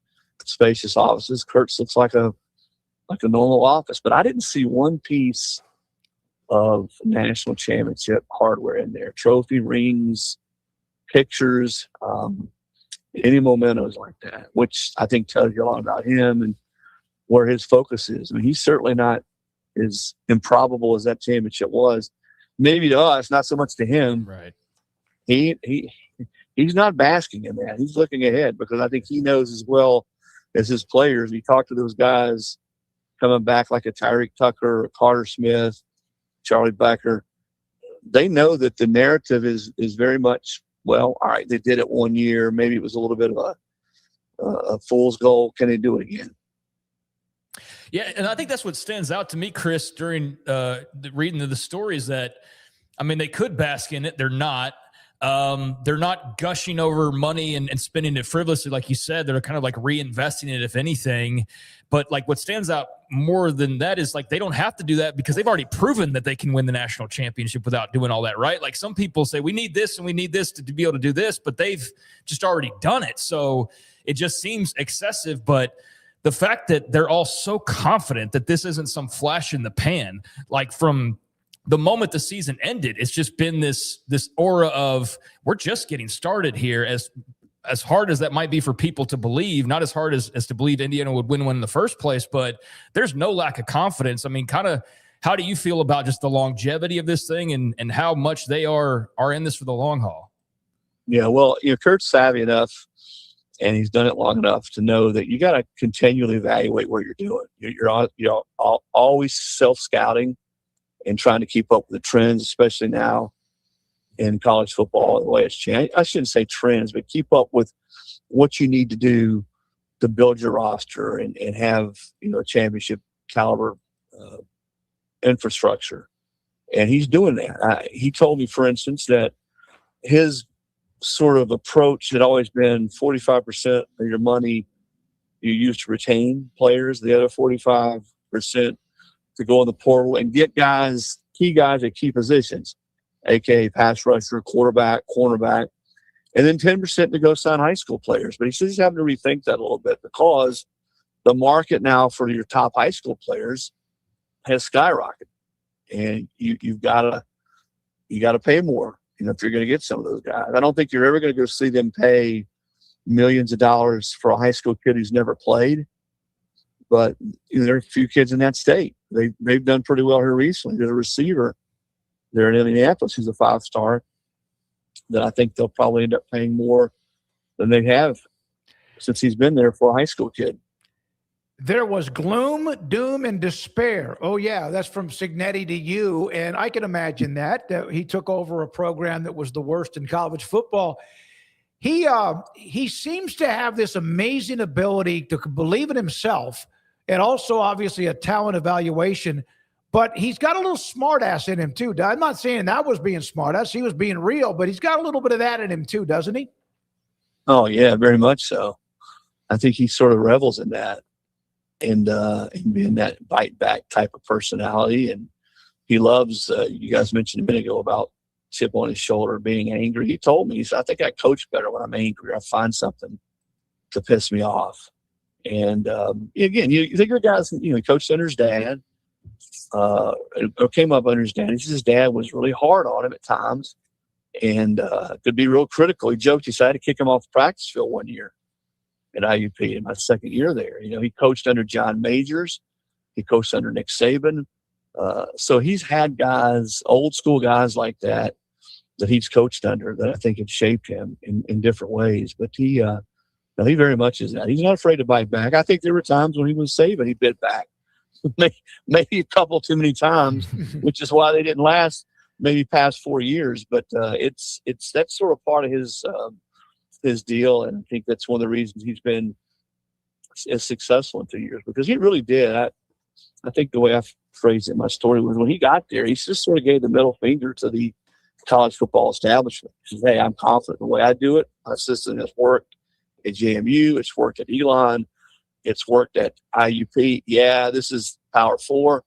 spacious offices. Kurt's looks like a normal office, but I didn't see one piece of national championship hardware in there. Trophy, rings, pictures, any mementos like that, which I think tells you a lot about him and where his focus is. I mean, he's certainly not as improbable as that championship was. Maybe to us, not so much to him. Right. He's not basking in that. He's looking ahead because I think he knows as well as his players. You talk to those guys coming back like a Tyreek Tucker, or Carter Smith, Charlie Becker. They know that the narrative is very much, well, all right, they did it one year. Maybe it was a little bit of a fool's gold. Can they do it again? Yeah, and I think that's what stands out to me, Chris, during the reading of the stories that, I mean, they could bask in it. They're not. They're not gushing over money and spending it frivolously, like you said. They're kind of like reinvesting it, if anything. But like what stands out more than that is like they don't have to do that because they've already proven that they can win the national championship without doing all that, right? Like some people say we need this and we need this to be able to do this, but they've just already done it. So it just seems excessive. But the fact that they're all so confident that this isn't some flash in the pan, like from the moment the season ended, it's just been this aura of we're just getting started here. As hard as that might be for people to believe, not as hard as to believe Indiana would win one in the first place, but there's no lack of confidence. I mean, kind of how do you feel about just the longevity of this thing and how much they are in this for the long haul? Yeah, well, Kurt's savvy enough and he's done it long enough to know that you got to continually evaluate what you're doing. You're always self-scouting and trying to keep up with the trends, especially now in college football, the way it's changed. I shouldn't say trends, but keep up with what you need to do to build your roster and have, a championship caliber infrastructure. And he's doing that. He told me, for instance, that his sort of approach had always been 45% of your money you use to retain players, the other 45% to go in the portal and get key guys at key positions, aka pass rusher, quarterback, cornerback, and then 10% to go sign high school players. But he says he's having to rethink that a little bit because the market now for your top high school players has skyrocketed, and you got to pay more. If you're going to get some of those guys, I don't think you're ever going to go see them pay millions of dollars for a high school kid who's never played. But there are a few kids in that state. They've done pretty well here recently. There's a receiver there in Indianapolis who's a 5-star that I think they'll probably end up paying more than they have since he's been there for a high school kid. There was gloom, doom, and despair. Oh, yeah, that's from Signetti to you. And I can imagine that he took over a program that was the worst in college football. He seems to have this amazing ability to believe in himself and also obviously a talent evaluation. But he's got a little smart ass in him, too. I'm not saying that was being smart ass. He was being real, but he's got a little bit of that in him, too, doesn't he? Oh, yeah, very much so. I think he sort of revels in that and being that bite back type of personality. And he loves, you guys mentioned a minute ago about chip on his shoulder, being angry. He told me, he said, I think I coach better when I'm angry. I find something to piss me off. And again, you think your guys, he coached under his dad. came up understanding. His dad was really hard on him at times and could be real critical. He joked, he said, I had to kick him off the practice field one year at IUP in my second year there. You know, he coached under John Majors. He coached under Nick Saban. So he's had guys, old school guys like that he's coached under that I think have shaped him in different ways. But he very much is that. He's not afraid to bite back. I think there were times when he was Saban, he bit back. Maybe a couple too many times, which is why they didn't last maybe past 4 years. But it's that's sort of part of his deal, and I think that's one of the reasons he's been as successful in 2 years, because he really did. I think the way I phrased it in my story was when he got there, he just sort of gave the middle finger to the college football establishment. He said, hey, I'm confident in the way I do it. My system has worked at JMU. It's worked at Elon. It's worked at IUP. Yeah, this is Power 4,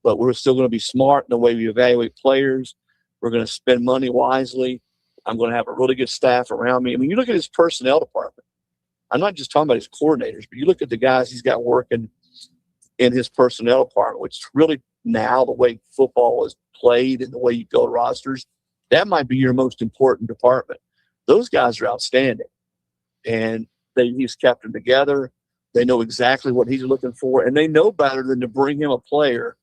but we're still going to be smart in the way we evaluate players. We're going to spend money wisely. I'm going to have a really good staff around me. I mean, you look at his personnel department. I'm not just talking about his coordinators, but you look at the guys he's got working in his personnel department, which really now the way football is played and the way you build rosters, that might be your most important department. Those guys are outstanding, and he's kept them together. They know exactly what he's looking for, and they know better than to bring him a player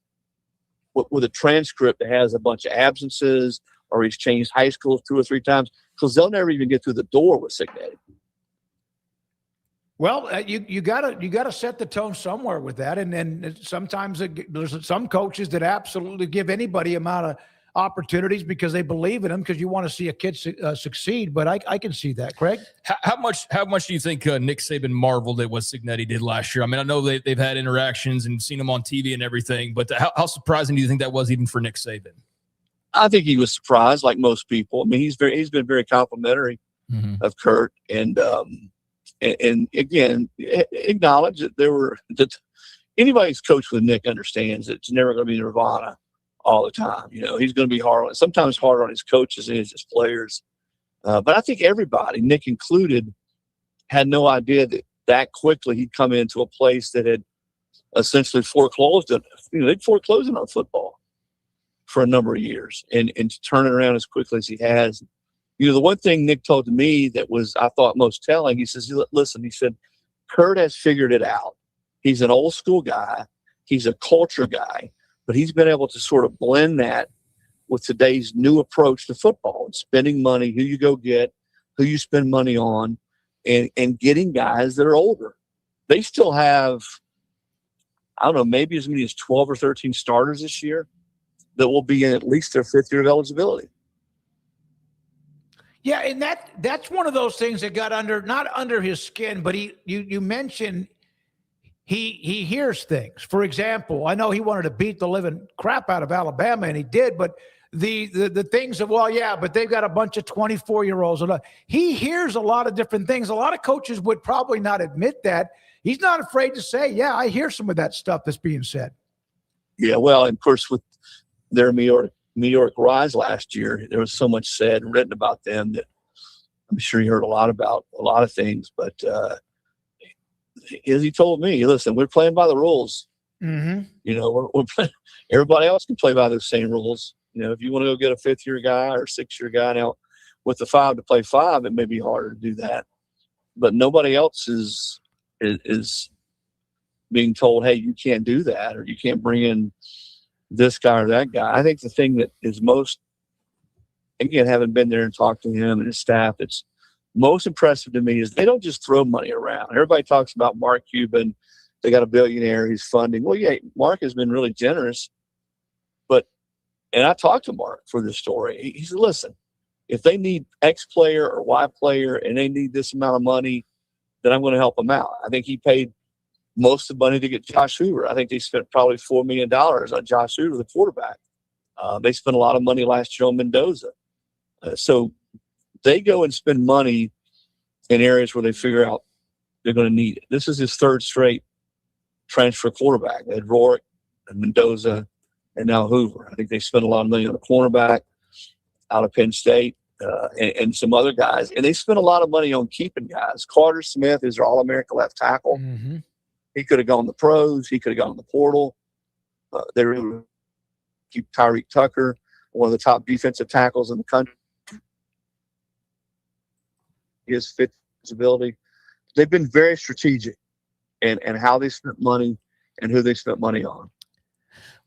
with a transcript that has a bunch of absences or he's changed high schools 2 or 3 times, because they'll never even get through the door with Signetti. Well, you gotta set the tone somewhere with that, and then sometimes there's some coaches that absolutely give anybody amount of opportunities because they believe in them, because you want to see a kid succeed. But I can see that, Craig. How much do you think Nick Saban marveled at what Signetti did last year? I mean, I know they've had interactions and seen him on TV and everything, but how surprising do you think that was even for Nick Saban? I think he was surprised, like most people. I mean, he's been very complimentary of Kurt, and again, acknowledge that anybody who's coached with Nick understands that it's never going to be nirvana all the time. You know, he's going to be sometimes hard on his coaches and his players. But I think everybody, Nick included, had no idea that quickly he'd come into a place that had essentially foreclosed it. You know, they'd foreclosed it on football for a number of years, and to turn it around as quickly as he has. You know, the one thing Nick told to me that was, I thought, most telling, he says, listen, he said, Kurt has figured it out. He's an old school guy. He's a culture guy, but he's been able to sort of blend that with today's new approach to football and spending money, who you go get, who you spend money on, and getting guys that are older. They still have, I don't know, maybe as many as 12 or 13 starters this year that will be in at least their 5th year of eligibility. Yeah, and that's one of those things that got not under his skin, but you mentioned he hears things. For example, I know he wanted to beat the living crap out of Alabama, and he did, but the things of, well, yeah, but they've got a bunch of 24-year-olds. He hears a lot of different things. A lot of coaches would probably not admit that. He's not afraid to say, yeah, I hear some of that stuff that's being said. Yeah, well, and of course, with their Meteoric Rise last year, there was so much said and written about them that I'm sure you heard a lot about a lot of things. But as he told me, listen, we're playing by the rules. Mm-hmm. You know, we're playing, everybody else can play by those same rules. You know, if you want to go get a 5th year guy or 6th year guy now with the 5 to play 5, it may be harder to do that. But nobody else is being told, hey, you can't do that, or you can't bring in this guy or that guy. I think the thing that is most, again, having been there and talked to him and his staff, it's most impressive to me is they don't just throw money around. Everybody talks about Mark Cuban. They got a billionaire he's funding. Well, yeah, Mark has been really generous. And I talked to Mark for this story. He said, listen, if they need X player or Y player and they need this amount of money, then I'm going to help them out. I think he paid most of the money to get Josh Hoover. I think they spent probably $4 million on Josh Hoover, the quarterback. They spent a lot of money last year on Mendoza. So they go and spend money in areas where they figure out they're going to need it. This is his 3rd straight transfer quarterback. They had Rourke and Mendoza and now Hoover. I think they spent a lot of money on a cornerback out of Penn State and some other guys. And they spent a lot of money on keeping guys. Carter Smith is their All-American left tackle. Mm-hmm. He could have gone to the pros. He could have gone to the portal. They're able to keep Tyreek Tucker, one of the top defensive tackles in the country. His fit ability. They've been very strategic and how they spent money and who they spent money on.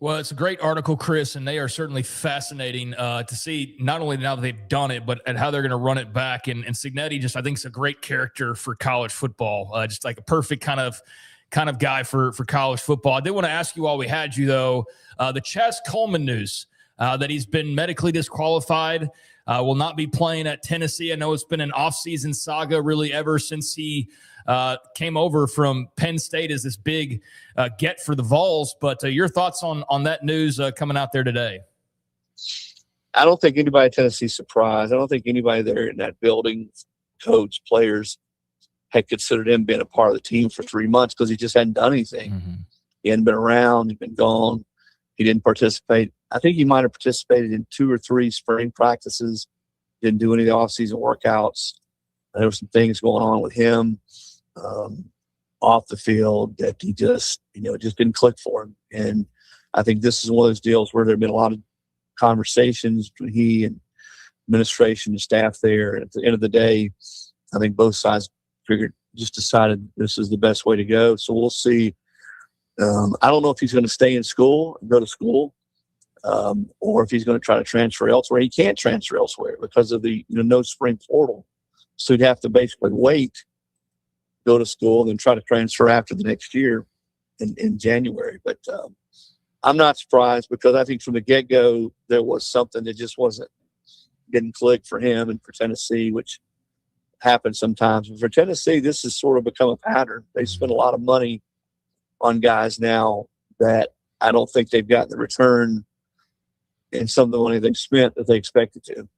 Well, it's a great article, Chris, and they are certainly fascinating to see not only now that they've done it, but at how they're going to run it back. And Cignetti just, I think, is a great character for college football, just like a perfect kind of guy for college football. I did want to ask you while we had you, though, the Chaz Coleman news that he's been medically disqualified, will not be playing at Tennessee. I know it's been an offseason saga really ever since he came over from Penn State as this big get for the Vols. But your thoughts on that news coming out there today? I don't think anybody at Tennessee is surprised. I don't think anybody there in that building, coach, players, had considered him being a part of the team for 3 months because he just hadn't done anything. Mm-hmm. He hadn't been around. He'd been gone. He didn't participate. I think he might have participated in 2 or 3 spring practices, didn't do any of the off-season workouts. There were some things going on with him off the field that he just, it just didn't click for him. And I think this is one of those deals where there have been a lot of conversations between he and administration and staff there. And at the end of the day, I think both sides decided this is the best way to go. So we'll see. I don't know if he's going to stay in school, go to school, or if he's going to try to transfer elsewhere. He can't transfer elsewhere because of the no spring portal. So he'd have to basically wait, go to school, and then try to transfer after the next year in January. But I'm not surprised because I think from the get-go there was something that just didn't click for him and for Tennessee, which happens sometimes. But for Tennessee, this has sort of become a pattern. They spend a lot of money on guys now that I don't think they've gotten the return in some of the money they've spent that they expected to.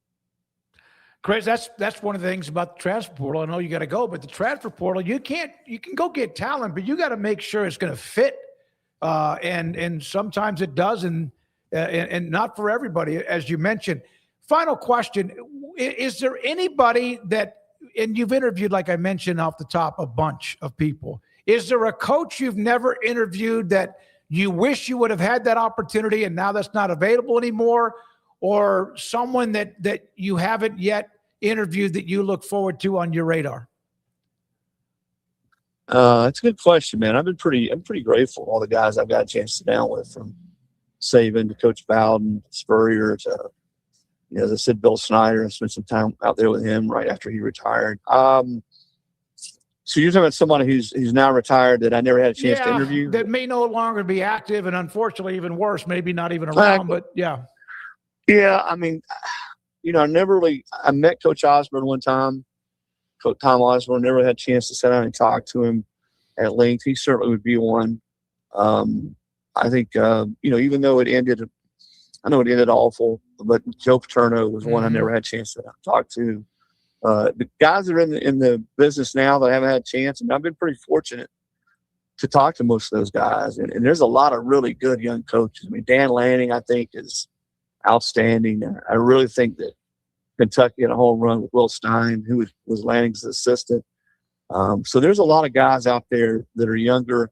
Chris, that's one of the things about the transfer portal. I know you got to go, but the transfer portal, you can go get talent, but you got to make sure it's going to fit. And sometimes it does, and not for everybody, as you mentioned. Final question: is there anybody that, and you've interviewed, like I mentioned off the top, a bunch of people? Is there a coach you've never interviewed that you wish you would have had that opportunity and now that's not available anymore, or someone that you haven't yet interviewed that you look forward to on your radar? That's a good question, man. I'm pretty grateful for all the guys I've got a chance to sit down with, from Saban to Coach Bowden, Spurrier to, as I said, Bill Snyder. I spent some time out there with him right after he retired. So you're talking about somebody who's now retired that I never had a chance to interview? That may no longer be active, and unfortunately even worse, maybe not even around, but yeah. Yeah, I mean, I met Coach Osborne one time, Coach Tom Osborne, never had a chance to sit down and talk to him at length. He certainly would be one. I think, even though it ended, I know it ended awful, but Joe Paterno was one I never had a chance to talk to. The guys that are in the business now that I haven't had a chance, and I've been pretty fortunate to talk to most of those guys. And there's a lot of really good young coaches. I mean, Dan Lanning, I think, is outstanding. I really think that Kentucky had a home run with Will Stein, who was Lanning's assistant. So there's a lot of guys out there that are younger.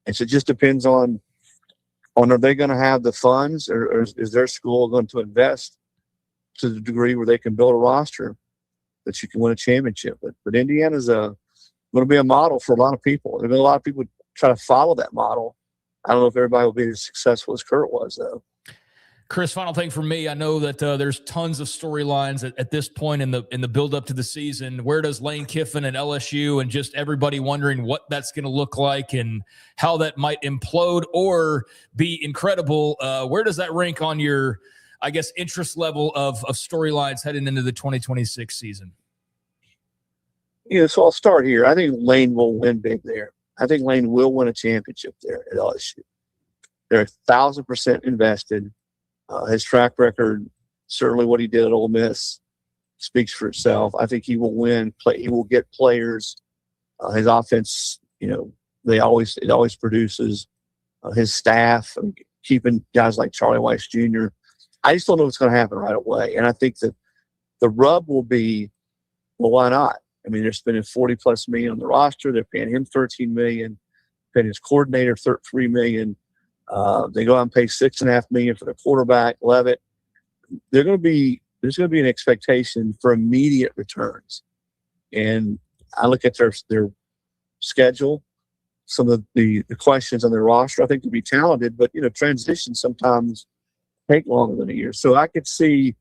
And so it just depends on are they going to have the funds, or is their school going to invest to the degree where they can build a roster that you can win a championship. But Indiana's going to be a model for a lot of people. There have been a lot of people try to follow that model. I don't know if everybody will be as successful as Kurt was, though. Chris, final thing for me. I know that there's tons of storylines at this point in the build up to the season. Where does Lane Kiffin and LSU and just everybody wondering what that's going to look like and how that might implode or be incredible? Where does that rank on your, I guess, interest level of storylines heading into the 2026 season? So I'll start here. I think Lane will win big there. I think Lane will win a championship there at LSU. They're 1,000% invested. His track record, certainly what he did at Ole Miss, speaks for itself. I think he will win. He will get players. His offense, it always produces. His staff, keeping guys like Charlie Weiss Jr. I just don't know what's going to happen right away. And I think that the rub will be, well, why not? I mean, they're spending $40+ million on the roster. They're paying him $13 million. paying his coordinator $3 million. They go out and pay $6.5 million for the quarterback, Levitt. There's going to be an expectation for immediate returns. And I look at their schedule, some of the questions on their roster. I think they'll be talented, but transitions sometimes take longer than a year. So I could see,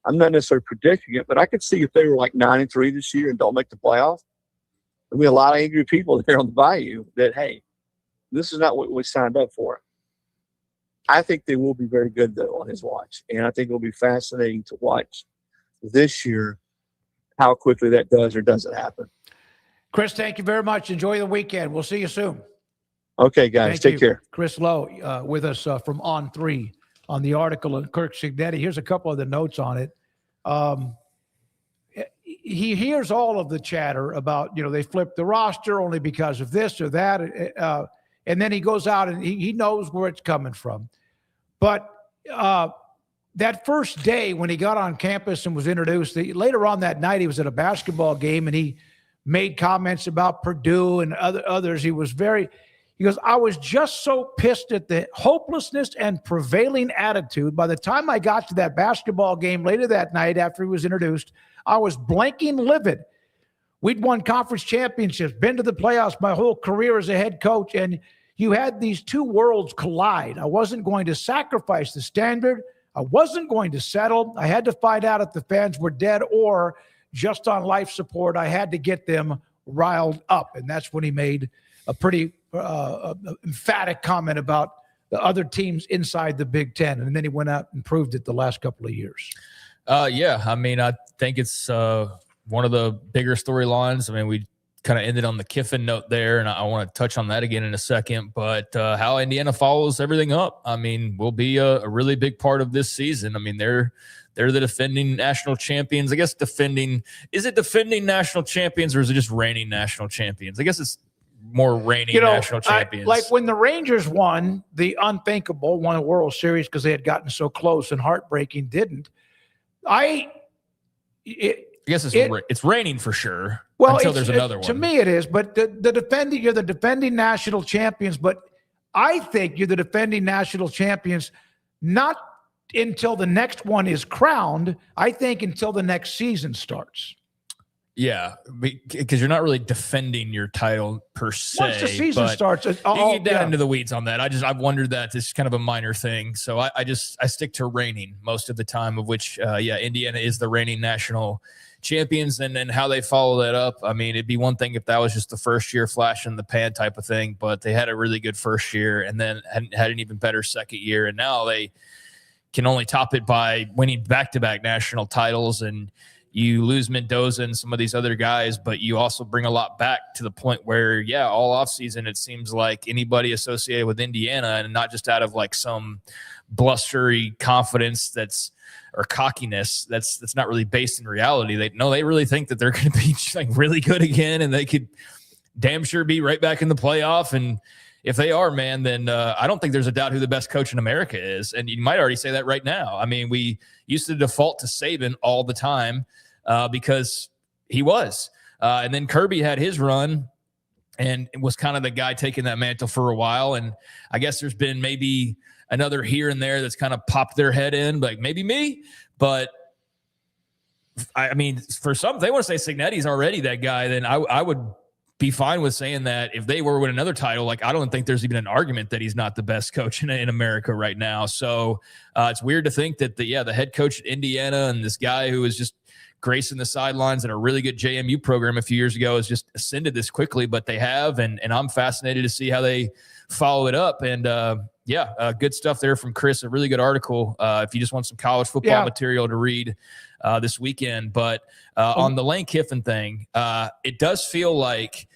I'm not necessarily predicting it, but I could see if they were like 9-3 this year and don't make the playoff, there'll be a lot of angry people there on the Bayou that, hey, this is not what we signed up for. I think they will be very good, though, on his watch. And I think it'll be fascinating to watch this year how quickly that does or doesn't happen. Chris, thank you very much. Enjoy the weekend. We'll see you soon. Okay, guys. Take care. Chris Lowe with us from On3 on the article of Kirk Cignetti. Here's a couple of the notes on it. He hears all of the chatter about, they flipped the roster only because of this or that. And then he goes out and he knows where it's coming from. But that first day when he got on campus and was introduced, later on that night, he was at a basketball game and he made comments about Purdue and others. He goes, I was just so pissed at the hopelessness and prevailing attitude. By the time I got to that basketball game later that night after he was introduced, I was blanking livid. We'd won conference championships, been to the playoffs my whole career as a head coach, and you had these two worlds collide. I wasn't going to sacrifice the standard. I wasn't going to settle. I had to find out if the fans were dead or just on life support. I had to get them riled up, and that's when he made a pretty emphatic comment about the other teams inside the Big Ten, and then he went out and proved it the last couple of years. Yeah, I mean, I think it's one of the bigger storylines. I mean, we kind of ended on the Kiffin note there, and I want to touch on that again in a second. But how Indiana follows everything up, I mean, will be a really big part of this season. I mean, they're the defending national champions. I guess is it defending national champions or is it just reigning national champions? I guess it's more reigning national champions. Like when the Rangers won the unthinkable, won a World Series because they had gotten so close and heartbreaking didn't. I guess it's raining for sure. Well, until there's another one. To me, it is. But you're the defending national champions. But I think you're the defending national champions not until the next one is crowned. I think until the next season starts. Yeah, because you're not really defending your title per se. Once the season starts, you get down into the weeds on that. I've wondered that. This is kind of a minor thing. So I stick to reigning most of the time, of which, Indiana is the reigning national champions, and then how they follow that up. I mean, it'd be one thing if that was just the first year flash in the pan type of thing, but they had a really good first year and then had an even better second year. And now they can only top it by winning back-to-back national titles. And you lose Mendoza and some of these other guys, but you also bring a lot back to the point where, all offseason, it seems like anybody associated with Indiana, and not just out of like some blustery confidence or cockiness that's not really based in reality. They really think that they're going to be like really good again, and they could damn sure be right back in the playoff. And if they are, man, then I don't think there's a doubt who the best coach in America is. And you might already say that right now. I mean, we used to default to Saban all the time because he was. And then Kirby had his run and was kind of the guy taking that mantle for a while. And I guess there's been maybe another here and there that's kind of popped their head in, like maybe me. But I mean, for some, if they want to say Cignetti's already that guy, then I would be fine with saying that if they were with another title. Like, I don't think there's even an argument that he's not the best coach in America right now. So it's weird to think that the head coach at Indiana and this guy who was just gracing the sidelines in a really good JMU program a few years ago has just ascended this quickly, but they have, and I'm fascinated to see how they follow it up. And good stuff there from Chris, a really good article if you just want some college football material to read this weekend. But on the Lane Kiffin thing, it does feel like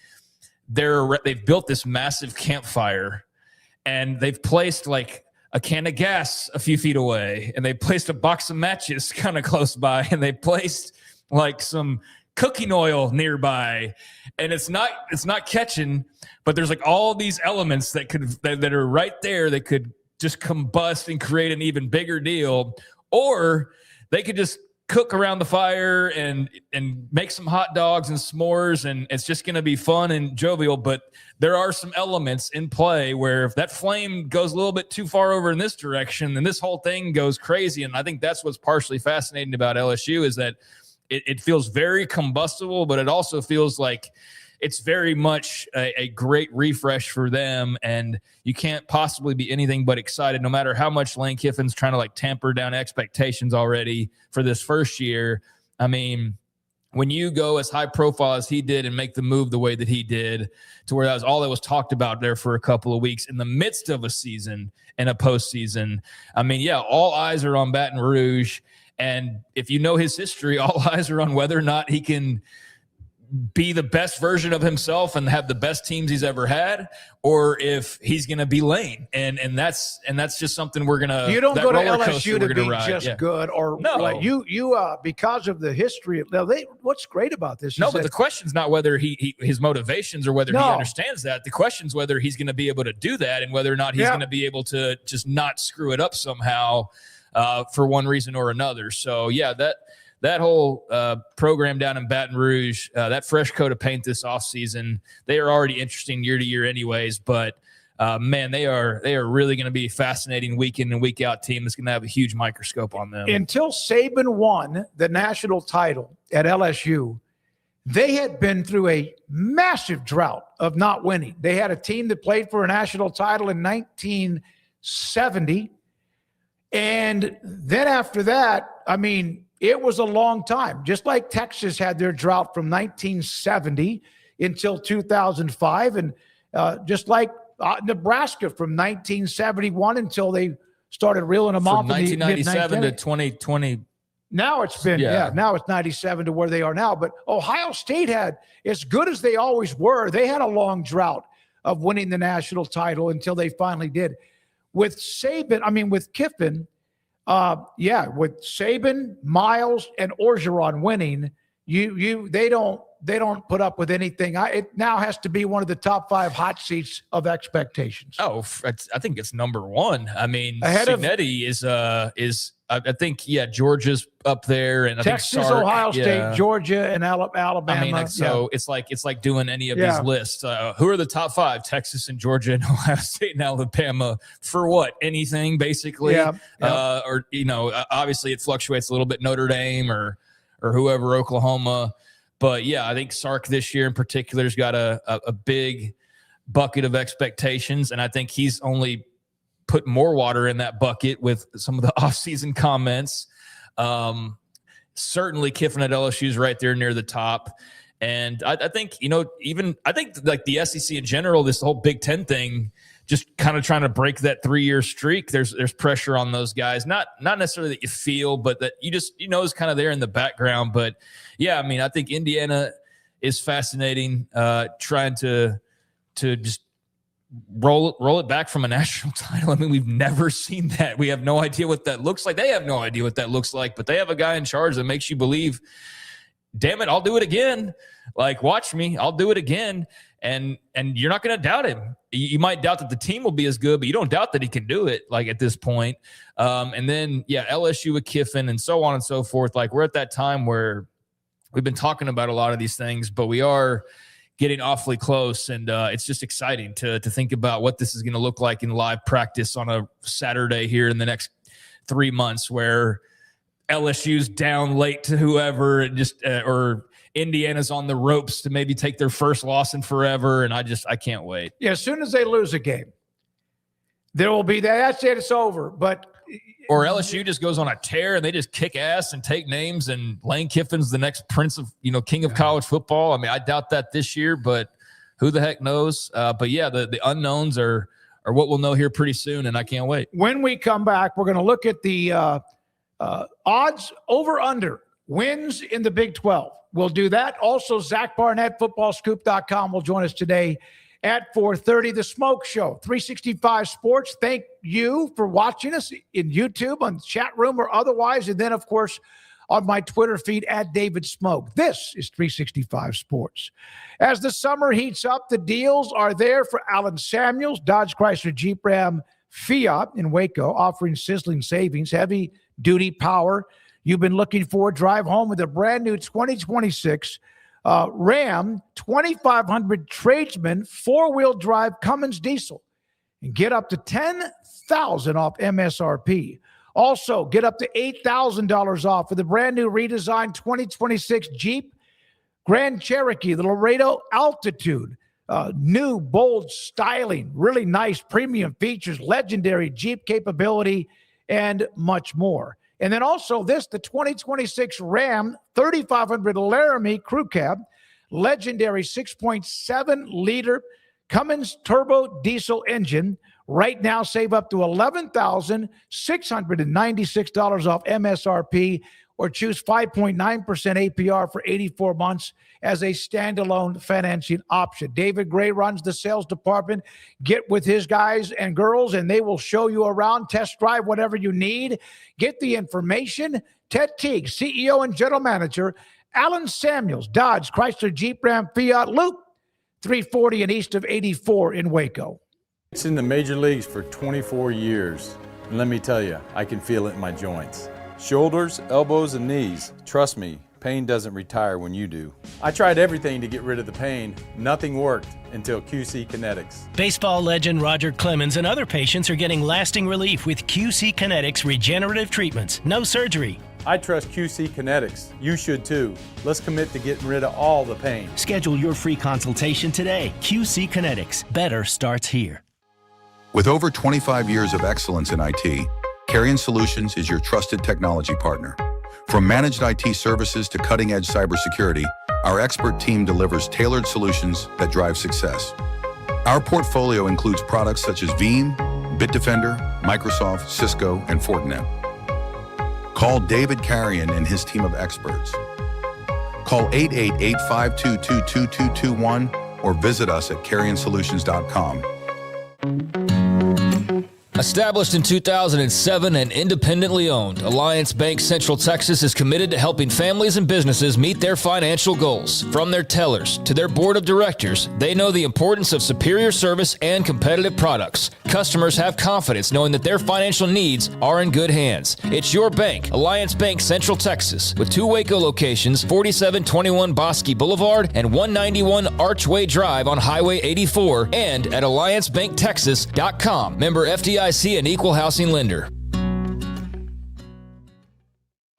they've built this massive campfire, and they've placed like a can of gas a few feet away, and they placed a box of matches kind of close by, and they placed like some cooking oil nearby, and it's not catching, but there's like all these elements that are right there that could just combust and create an even bigger deal. Or they could just cook around the fire and make some hot dogs and s'mores, and it's just going to be fun and jovial. But there are some elements in play where if that flame goes a little bit too far over in this direction, then this whole thing goes crazy. And I think that's what's partially fascinating about LSU is that it feels very combustible, but it also feels like it's very much a great refresh for them, and you can't possibly be anything but excited, no matter how much Lane Kiffin's trying to like tamper down expectations already for this first year. I mean, when you go as high profile as he did and make the move the way that he did, to where that was all that was talked about there for a couple of weeks in the midst of a season and a postseason. I mean, yeah, all eyes are on Baton Rouge, and if you know his history, all eyes are on whether or not he can be the best version of himself and have the best teams he's ever had, or if he's going to be Lane. And that's just something we're going to, you don't go to LSU to be just good, or no, like you because of the history of what's great about this. No, but the question's not whether his motivations or whether he understands that. The question's whether he's going to be able to do that and whether or not he's going to be able to just not screw it up somehow for one reason or another. So yeah, that whole program down in Baton Rouge, that fresh coat of paint this offseason, they are already interesting year to year anyways. But, man, they are really going to be a fascinating week in and week out team that's going to have a huge microscope on them. Until Saban won the national title at LSU, they had been through a massive drought of not winning. They had a team that played for a national title in 1970. And then after that, I mean, it was a long time, just like Texas had their drought from 1970 until 2005, and just like Nebraska from 1971 until they started reeling them off. From 1997 to 2020. Now it's been, now it's 97 to where they are now. But Ohio State had, as good as they always were, they had a long drought of winning the national title until they finally did. With Kiffin, with Saban, Miles, and Orgeron winning, they don't put up with anything. It now has to be one of the top 5 hot seats of expectations. Oh, I think it's number 1. I mean, ahead Cincinnati is I think Georgia's up there, and Texas, I think Ohio State, Georgia, and Alabama. I mean, it's like doing any of these lists. Who are the top 5? Texas and Georgia and Ohio State and Alabama for what? Anything basically. Or obviously it fluctuates a little bit. Notre Dame or whoever, Oklahoma. But I think Sark this year in particular has got a big bucket of expectations, and I think he's only put more water in that bucket with some of the offseason comments. Certainly Kiffin at LSU is right there near the top. And I think, I think like the SEC in general, this whole Big Ten thing, just kind of trying to break that 3-year streak. There's pressure on those guys. Not necessarily that you feel, but that you just, is kind of there in the background. But I think Indiana is fascinating, trying to just roll it back from a national title. I mean, we've never seen that. We have no idea what that looks like. They have no idea what that looks like, but they have a guy in charge that makes you believe, damn it, I'll do it again. Like, watch me, I'll do it again. And you're not going to doubt him. You might doubt that the team will be as good, but you don't doubt that he can do it, like, at this point. And then, LSU with Kiffin and so on and so forth. Like, we're at that time where we've been talking about a lot of these things, but we are getting awfully close, and it's just exciting to think about what this is going to look like in live practice on a Saturday here in the next 3 months, where LSU's down late to whoever, and just or Indiana's on the ropes to maybe take their first loss in forever, and I can't wait. As soon as they lose a game, there will be that. That's it. It's over. Or LSU just goes on a tear and they just kick ass and take names, and Lane Kiffin's the next prince of, king of college football. I mean, I doubt that this year, but who the heck knows? But the unknowns are what we'll know here pretty soon, and I can't wait. When we come back, we're going to look at the odds over under wins in the Big 12. We'll do that. Also, Zach Barnett, footballscoop.com, will join us today at 4:30, the SMOAK Show, 365 Sports. Thank you for watching us in YouTube, on the chat room, or otherwise. And then, of course, on my Twitter feed at David Smoke. This is 365 Sports. As the summer heats up, the deals are there for Allen Samuels, Dodge Chrysler Jeep Ram Fiat in Waco, offering sizzling savings, heavy-duty power. you've been looking for, drive home with a brand new 2026 Ram 2500 Tradesman 4-wheel drive Cummins diesel and get up to $10,000 off MSRP. Also, get up to $8,000 off for the brand new redesigned 2026 Jeep Grand Cherokee, the Laredo Altitude. New, bold styling, really nice premium features, legendary Jeep capability, and much more. And then also the 2026 Ram 3500 Laramie Crew Cab, legendary 6.7-liter Cummins turbo diesel engine. Right now, save up to $11,696 off MSRP, or choose 5.9% APR for 84 months as a standalone financing option. David Gray runs the sales department. Get with his guys and girls, and they will show you around, test drive whatever you need. Get the information. Ted Teague, CEO and General Manager. Alan Samuels, Dodge, Chrysler, Jeep, Ram, Fiat, Loop, 340 and east of 84 in Waco. It's in the major leagues for 24 years. And let me tell you, I can feel it in my joints. Shoulders, elbows, and knees. Trust me, pain doesn't retire when you do. I tried everything to get rid of the pain. Nothing worked until QC Kinetics. Baseball legend Roger Clemens and other patients are getting lasting relief with QC Kinetics regenerative treatments. No surgery. I trust QC Kinetics. You should too. Let's commit to getting rid of all the pain. Schedule your free consultation today. QC Kinetics. Better starts here. With over 25 years of excellence in IT, Carrion Solutions is your trusted technology partner. From managed IT services to cutting-edge cybersecurity, our expert team delivers tailored solutions that drive success. Our portfolio includes products such as Veeam, Bitdefender, Microsoft, Cisco, and Fortinet. Call David Carrion and his team of experts. Call 888-522-2221 or visit us at carrionsolutions.com. Established in 2007 and independently owned, Alliance Bank Central Texas is committed to helping families and businesses meet their financial goals. From their tellers to their board of directors, they know the importance of superior service and competitive products. Customers have confidence knowing that their financial needs are in good hands. It's your bank, Alliance Bank Central Texas, with 2 Waco locations, 4721 Bosque Boulevard and 191 Archway Drive on Highway 84, and at alliancebanktexas.com. Member FDIC and equal housing lender.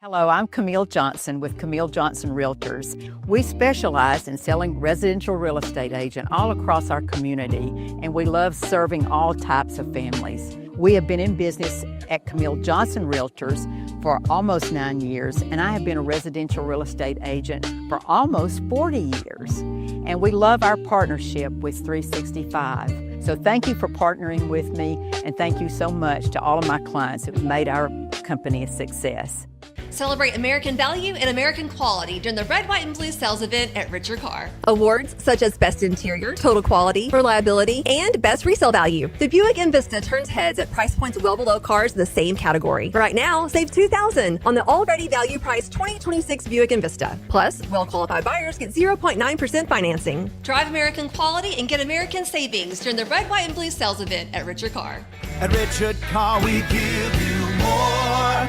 Hello, I'm Camille Johnson with Camille Johnson Realtors. We specialize in selling residential real estate agent all across our community, and we love serving all types of families. We have been in business at Camille Johnson Realtors for almost 9 years, and I have been a residential real estate agent for almost 40 years. And we love our partnership with 365. So thank you for partnering with me, and thank you so much to all of my clients who have made our company a success. Celebrate American value and American quality during the Red, White, and Blue sales event at Richard Carr. Awards such as Best Interior, Total Quality, Reliability, and Best Resale Value. The Buick Envista turns heads at price points well below cars in the same category. Right now, save $2,000 on the already value priced 2026 Buick Envista. Plus, well-qualified buyers get 0.9% financing. Drive American quality and get American savings during the Red, White, and Blue sales event at Richard Carr. At Richard Carr, we give you more.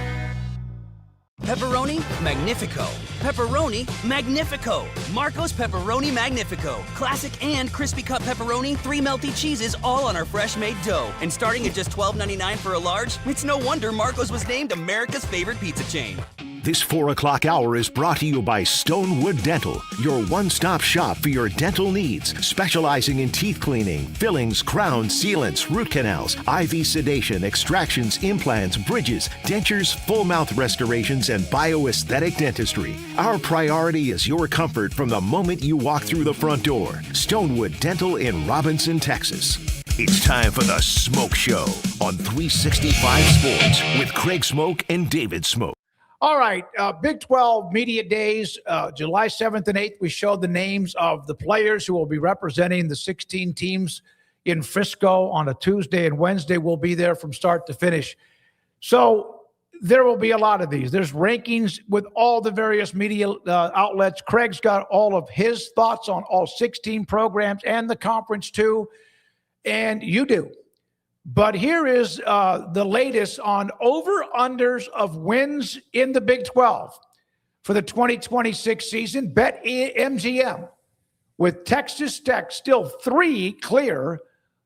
Pepperoni Magnifico. Pepperoni Magnifico. Marco's Pepperoni Magnifico. Classic and crispy cut pepperoni, 3 melty cheeses, all on our fresh made dough. And starting at just $12.99 for a large, it's no wonder Marco's was named America's favorite pizza chain. This 4 o'clock hour is brought to you by Stonewood Dental, your one-stop shop for your dental needs, specializing in teeth cleaning, fillings, crowns, sealants, root canals, IV sedation, extractions, implants, bridges, dentures, full mouth restorations, and bioaesthetic dentistry. Our priority is your comfort from the moment you walk through the front door. Stonewood Dental in Robinson, Texas. It's time for the Smoke Show on 365 Sports with Craig Smoke and David Smoke. All right, Big 12 Media Days, July 7th and 8th, we showed the names of the players who will be representing the 16 teams in Frisco on a Tuesday, and Wednesday we'll be there from start to finish. So there will be a lot of these. There's rankings with all the various media outlets. Craig's got all of his thoughts on all 16 programs and the conference too, and you do. But here is the latest on over-unders of wins in the Big 12 for the 2026 season. Bet MGM with Texas Tech still 3 clear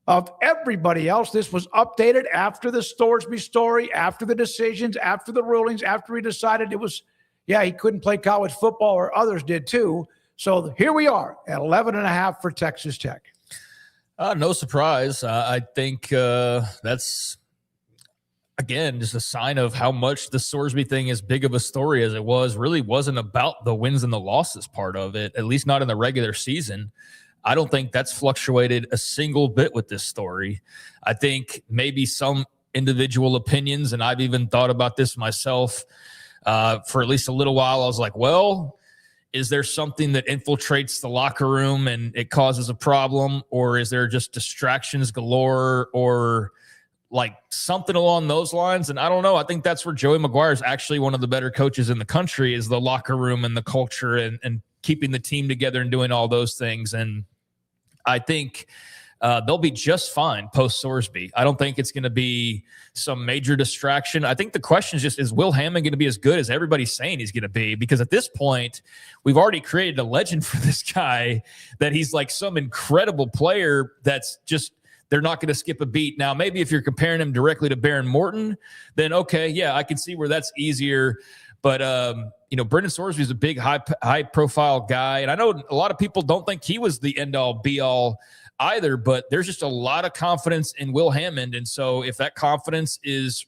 of everybody else. This was updated after the Thorsby story, after the decisions, after the rulings, after he decided it was, he couldn't play college football, or others did too. So here we are at 11.5 for Texas Tech. No surprise. I think that's, again, just a sign of how much the Thorsby thing, as big of a story as it was, really wasn't about the wins and the losses part of it, at least not in the regular season. I don't think that's fluctuated a single bit with this story. I think maybe some individual opinions, and I've even thought about this myself for at least a little while. I was like, well, is there something that infiltrates the locker room and it causes a problem? Or is there just distractions galore, or like something along those lines? And I don't know. I think that's where Joey McGuire is actually one of the better coaches in the country, is the locker room and the culture and keeping the team together and doing all those things. And I think they'll be just fine post Thorsby. I don't think it's going to be some major distraction. I think the question is just, is Will Hammond going to be as good as everybody's saying he's going to be? Because at this point, we've already created a legend for this guy, that he's like some incredible player that's just, they're not going to skip a beat. Now, maybe if you're comparing him directly to Baron Morton, then okay, yeah, I can see where that's easier. But, Brendan Thorsby is a big, high-profile guy. And I know a lot of people don't think he was the end-all, be-all either, but there's just a lot of confidence in Will Hammond. And so if that confidence is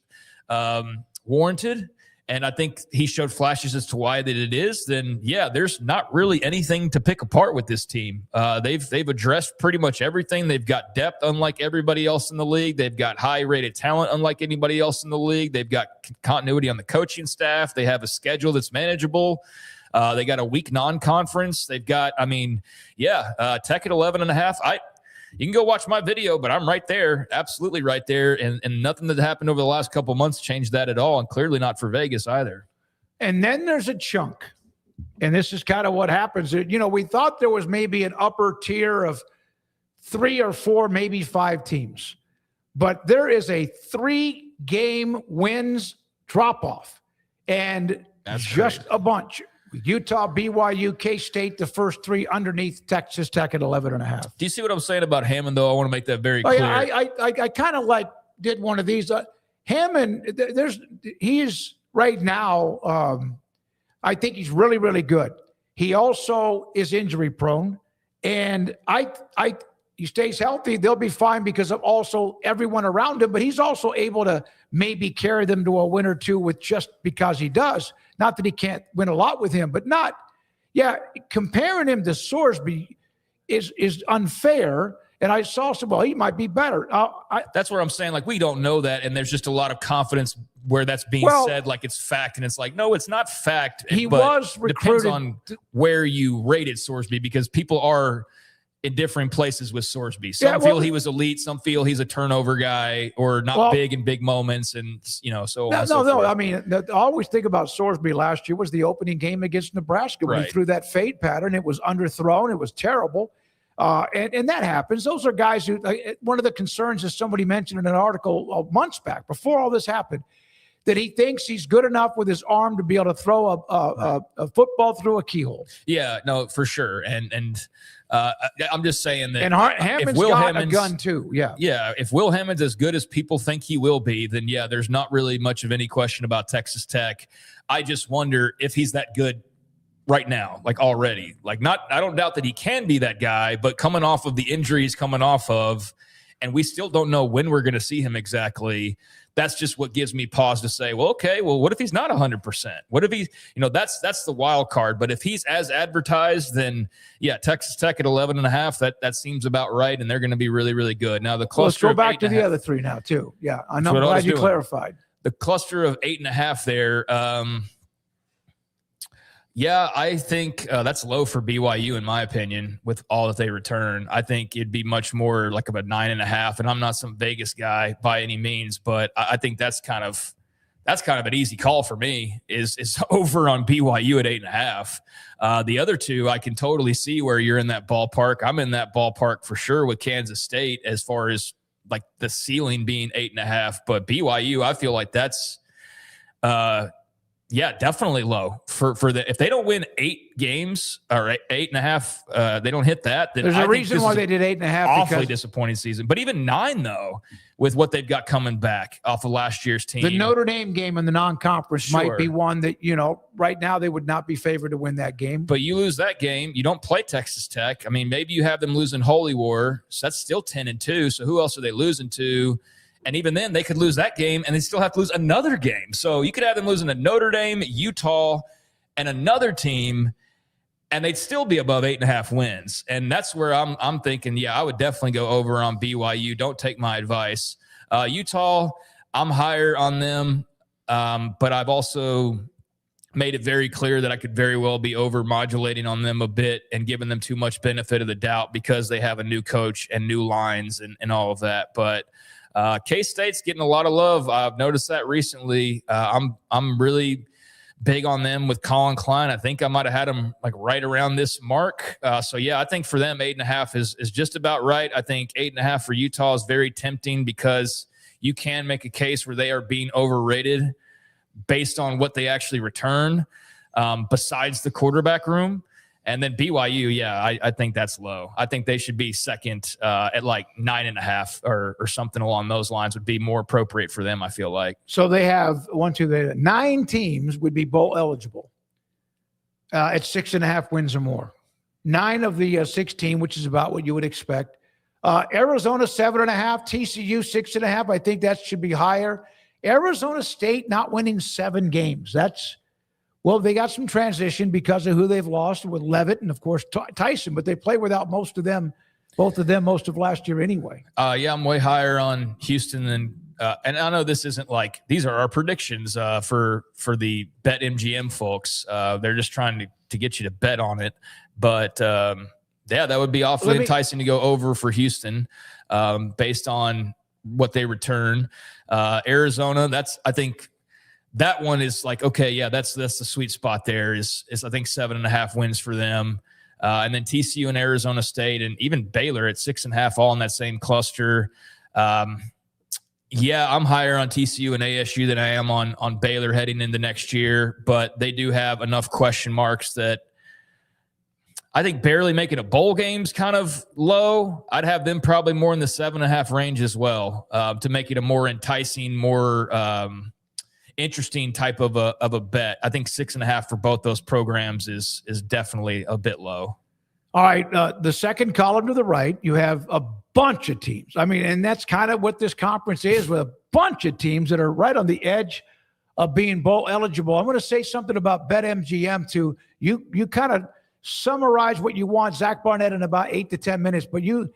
warranted, and I think he showed flashes as to why that it is, then, yeah, there's not really anything to pick apart with this team. They've addressed pretty much everything. They've got depth unlike everybody else in the league. They've got high-rated talent unlike anybody else in the league. They've got continuity on the coaching staff. They have a schedule that's manageable. They got a weak non-conference. They've got, Tech at 11.5. You can go watch my video, but I'm right there, absolutely right there. And nothing that happened over the last couple of months changed that at all, and clearly not for Vegas either. And then there's a chunk, and this is kind of what happens. We thought there was maybe an upper tier of 3 or 4, maybe 5 teams, but there is a 3-game wins drop-off, and that's just crazy. A bunch. Utah, BYU, K-State, the first 3 underneath Texas Tech at 11.5. Do you see what I'm saying about Hammond, though? I want to make that very clear. I kind of did one of these. Hammond, he's right now, I think he's really, really good. He also is injury prone, and he stays healthy, they'll be fine because of also everyone around him, but he's also able to maybe carry them to a win or two with just because he does. Not that he can't win a lot with him, but comparing him to Thorsby is unfair. And I saw he might be better. That's where I'm saying, we don't know that. And there's just a lot of confidence where that's being said like it's fact. And it's like, no, it's not fact. He was recruited. Depends on where you rated Thorsby, because people are in different places with Thorsby. Some feel he was elite. Some feel he's a turnover guy or not big in big moments. And, so on. No. I always think about Thorsby last year was the opening game against Nebraska when he threw that fade pattern. It was underthrown. It was terrible. And that happens. Those are guys who, one of the concerns is somebody mentioned in an article months back before all this happened, that he thinks he's good enough with his arm to be able to throw a football through a keyhole. Yeah, no, for sure. And I'm just saying that. And Hammond's got a gun too. Yeah. Yeah. If Will Hammond's as good as people think he will be, then there's not really much of any question about Texas Tech. I just wonder if he's that good right now, already. I don't doubt that he can be that guy, but coming off of the injuries coming off of, and we still don't know when we're going to see him exactly. That's just what gives me pause to say, what if he's not 100%? What if he, that's the wild card. But if he's as advertised, then Texas Tech at 11.5, that seems about right. And they're going to be really, really good. Now the cluster. Let's go back to the other 3 now too. Yeah. I'm glad you clarified. The cluster of 8.5 there. I think that's low for BYU, in my opinion, with all that they return. I think it'd be much more like of a 9.5, and I'm not some Vegas guy by any means, but I think that's kind of an easy call for me is over on BYU at 8.5. The other 2, I can totally see where you're in that ballpark. I'm in that ballpark for sure with Kansas State as far as like the ceiling being 8.5, but BYU, I feel like that's, definitely low for if they don't win 8 games or 8.5, they don't hit that. Then There's a reason why they did 8.5. Awfully disappointing season, but even 9 though, with what they've got coming back off of last year's team. The Notre Dame game in the non-conference might be one that, right now they would not be favored to win that game. But you lose that game, you don't play Texas Tech. I mean, maybe you have them losing Holy War, so that's still 10-2. So who else are they losing to? And even then, they could lose that game, and they still have to lose another game. So you could have them losing to Notre Dame, Utah, and another team, and they'd still be above 8.5 wins. And that's where I'm thinking, I would definitely go over on BYU. Don't take my advice. Utah, I'm higher on them, but I've also made it very clear that I could very well be over modulating on them a bit and giving them too much benefit of the doubt because they have a new coach and new lines and all of that. But K-State's getting a lot of love. I've noticed that recently. I'm really big on them with Colin Klein. I think I might have had them like right around this mark. I think for them 8.5 is just about right. I think 8.5 for Utah is very tempting because you can make a case where they are being overrated based on what they actually return, besides the quarterback room. And then BYU, I think that's low. I think they should be second at like 9.5 or something along those lines would be more appropriate for them, I feel like. So they have 9 teams would be bowl eligible at 6.5 wins or more. 9 of the 16, which is about what you would expect. Arizona 7.5, TCU 6.5. I think that should be higher. Arizona State not winning 7 games. They got some transition because of who they've lost with Levitt and, of course, Tyson, but they play without both of them most of last year anyway. I'm way higher on Houston than and I know this isn't like these are our predictions for the BetMGM folks. They're just trying to get you to bet on it. But, that would be awfully enticing to go over for Houston based on what they return. Arizona, I think – that one is like, okay, that's the sweet spot there is I think 7.5 wins for them. And then TCU and Arizona State and even Baylor at 6.5, all in that same cluster. I'm higher on TCU and ASU than I am on Baylor heading into next year, but they do have enough question marks that I think barely making a bowl game's kind of low. I'd have them probably more in the 7.5 range as well to make it a more enticing, more interesting type of a bet. I think 6.5 for both those programs is definitely a bit low. All right. The second column to the right, you have a bunch of teams. I mean, and that's kind of what this conference is, with a bunch of teams that are right on the edge of being bowl eligible. I'm going to say something about BetMGM too. You kind of summarize what you want, Zach Barnett, in about 8 to 10 minutes, but you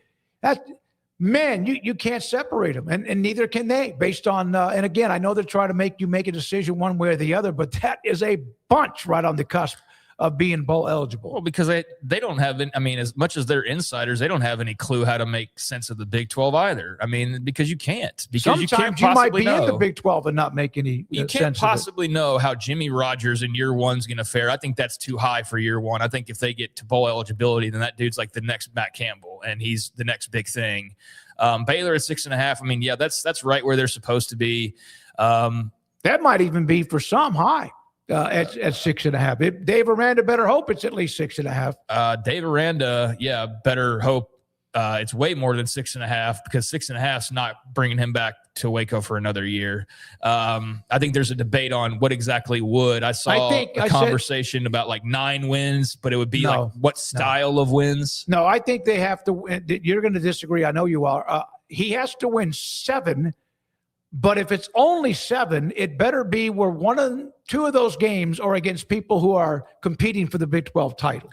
can't separate them, and neither can they based on, and again, I know they're trying to make you make a decision one way or the other, but that is a bunch right on the cusp of being bowl eligible. Well, because they don't have, as much as they're insiders, they don't have any clue how to make sense of the Big 12 either. Because you can't. Because sometimes you might be in the Big 12 and not make any You can't possibly know how Jimmy Rogers in year one's going to fare. I think that's too high for year one. I think if they get to bowl eligibility, then that dude's like the next Matt Campbell, and he's the next big thing. Baylor at 6.5. That's right where they're supposed to be. That might even be for some high. At 6.5. Dave Aranda better hope it's at least 6.5. Dave Aranda, better hope it's way more than 6.5, because 6.5 is not bringing him back to Waco for another year. I think there's a debate on what exactly would. I saw a conversation about like 9 wins, but it would be like what style of wins? No, I think they have to. You're going to disagree. I know you are. He has to win 7. But if it's only 7, it better be where 2 of those games are against people who are competing for the Big 12 title.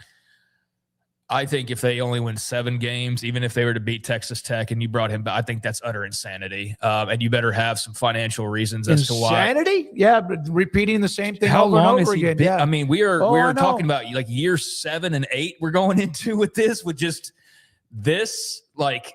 I think if they only win 7 games, even if they were to beat Texas Tech and you brought him back, I think that's utter insanity. And you better have some financial reasons as to why. Insanity? Yeah, but repeating the same thing How over long and over has he again. been? Yeah. We're talking about like year 7 and 8 we're going into with just this, like,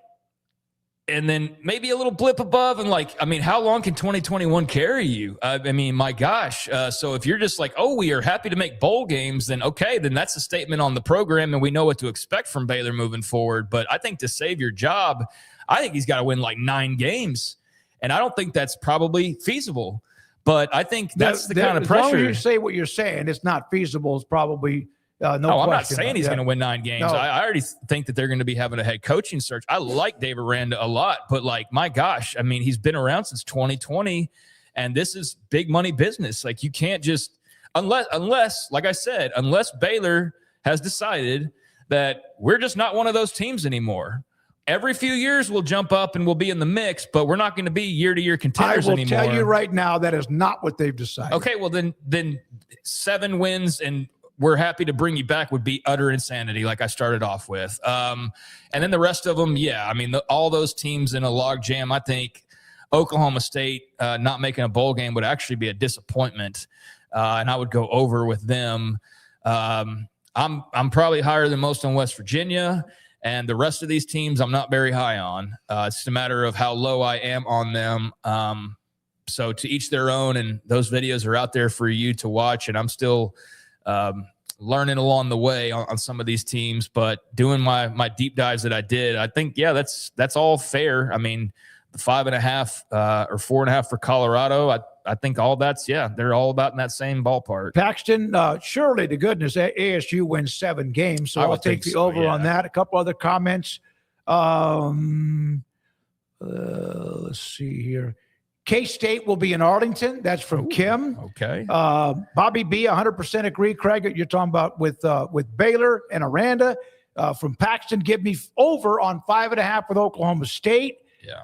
and then maybe a little blip above. And like, I mean, how long can 2021 carry you? I mean, my gosh. So if you're just like, oh, we are happy to make bowl games, then okay, then that's a statement on the program and we know what to expect from Baylor moving forward. But I think to save your job, I think he's got to win like 9 games. And I don't think that's probably feasible. But I think that's the kind of pressure. As long as you say what you're saying, it's not feasible. It's probably no question. I'm not saying he's going to win 9 games. No. I already think that they're going to be having a head coaching search. I like Dave Aranda a lot, but like, my gosh, I mean, he's been around since 2020, and this is big money business. Like, you can't just unless, like I said, unless Baylor has decided that we're just not one of those teams anymore. Every few years we'll jump up and we'll be in the mix, but we're not going to be year-to-year contenders anymore. I will tell you right now, that is not what they've decided. Okay, well then 7 wins and we're happy to bring you back would be utter insanity, like I started off with. And then the rest of them, yeah, I mean, all those teams in a log jam. I think Oklahoma State not making a bowl game would actually be a disappointment, and I would go over with them. I'm probably higher than most on West Virginia. And the rest of these teams, I'm not very high on. It's just a matter of how low I am on them. So to each their own, and those videos are out there for you to watch. And I'm still learning along the way on some of these teams. But doing my deep dives that I did, I think, yeah, that's all fair. I mean, the 5.5 or 4.5 for Colorado, I think all that's, yeah, they're all about in that same ballpark. Paxton, surely to goodness, ASU wins 7 games, so I'll take the over on that. A couple other comments. Let's see here. K-State will be in Arlington. That's from Kim. Okay. Bobby B, 100% agree. Craig, you're talking about with Baylor and Aranda. From Paxton, give me over on 5.5 with Oklahoma State. Yeah.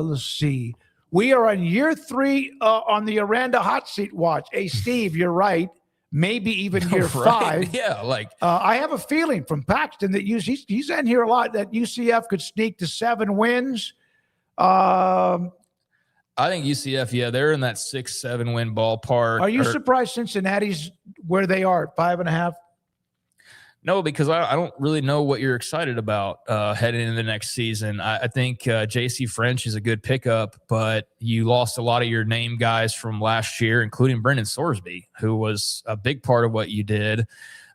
Let's see. We are on year 3 on the Aranda hot seat watch. Hey, Steve, you're right. Maybe even year 5. Yeah, like I have a feeling from Paxton that he's in here a lot that UCF could sneak to 7 wins. I think UCF, yeah, they're in that 6-7 win ballpark. Are you surprised Cincinnati's where they are at 5.5? No, because I don't really know what you're excited about heading into the next season. I think J.C. French is a good pickup, but you lost a lot of your name guys from last year, including Brendan Sorsby, who was a big part of what you did.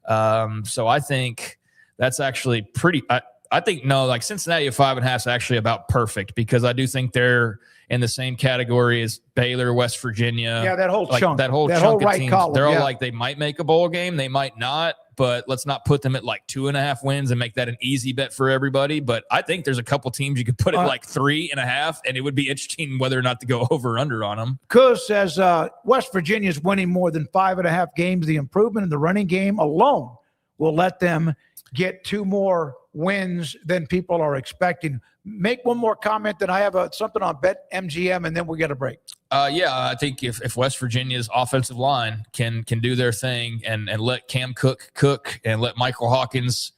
So I think that's actually pretty I think, no, like Cincinnati at 5.5 is actually about perfect, because I do think they're in the same category as Baylor, West Virginia. Yeah, that whole chunk. That whole chunk of right teams. column, they're all like, they might make a bowl game. They might not. But let's not put them at like 2.5 wins and make that an easy bet for everybody. But I think there's a couple teams you could put at like 3.5, and it would be interesting whether or not to go over or under on them. Kuz says West Virginia is winning more than 5.5 games. The improvement in the running game alone will let them get 2 more wins than people are expecting. Make one more comment, then I have something on BetMGM, and then we'll get a break. Yeah, I think if West Virginia's offensive line can do their thing and let Cam cook and let Michael Hawkins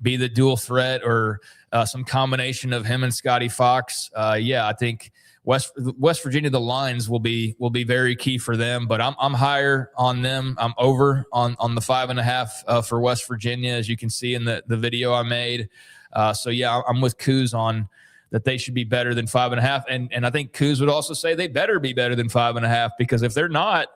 be the dual threat, or some combination of him and Scotty Fox, yeah, I think West Virginia, the lines will be very key for them. But I'm higher on them. I'm over on the 5.5 for West Virginia, as you can see in the video I made. So yeah, I'm with Kuz on that they should be better than 5.5. And I think Kuz would also say they better be better than 5.5, because if they're not,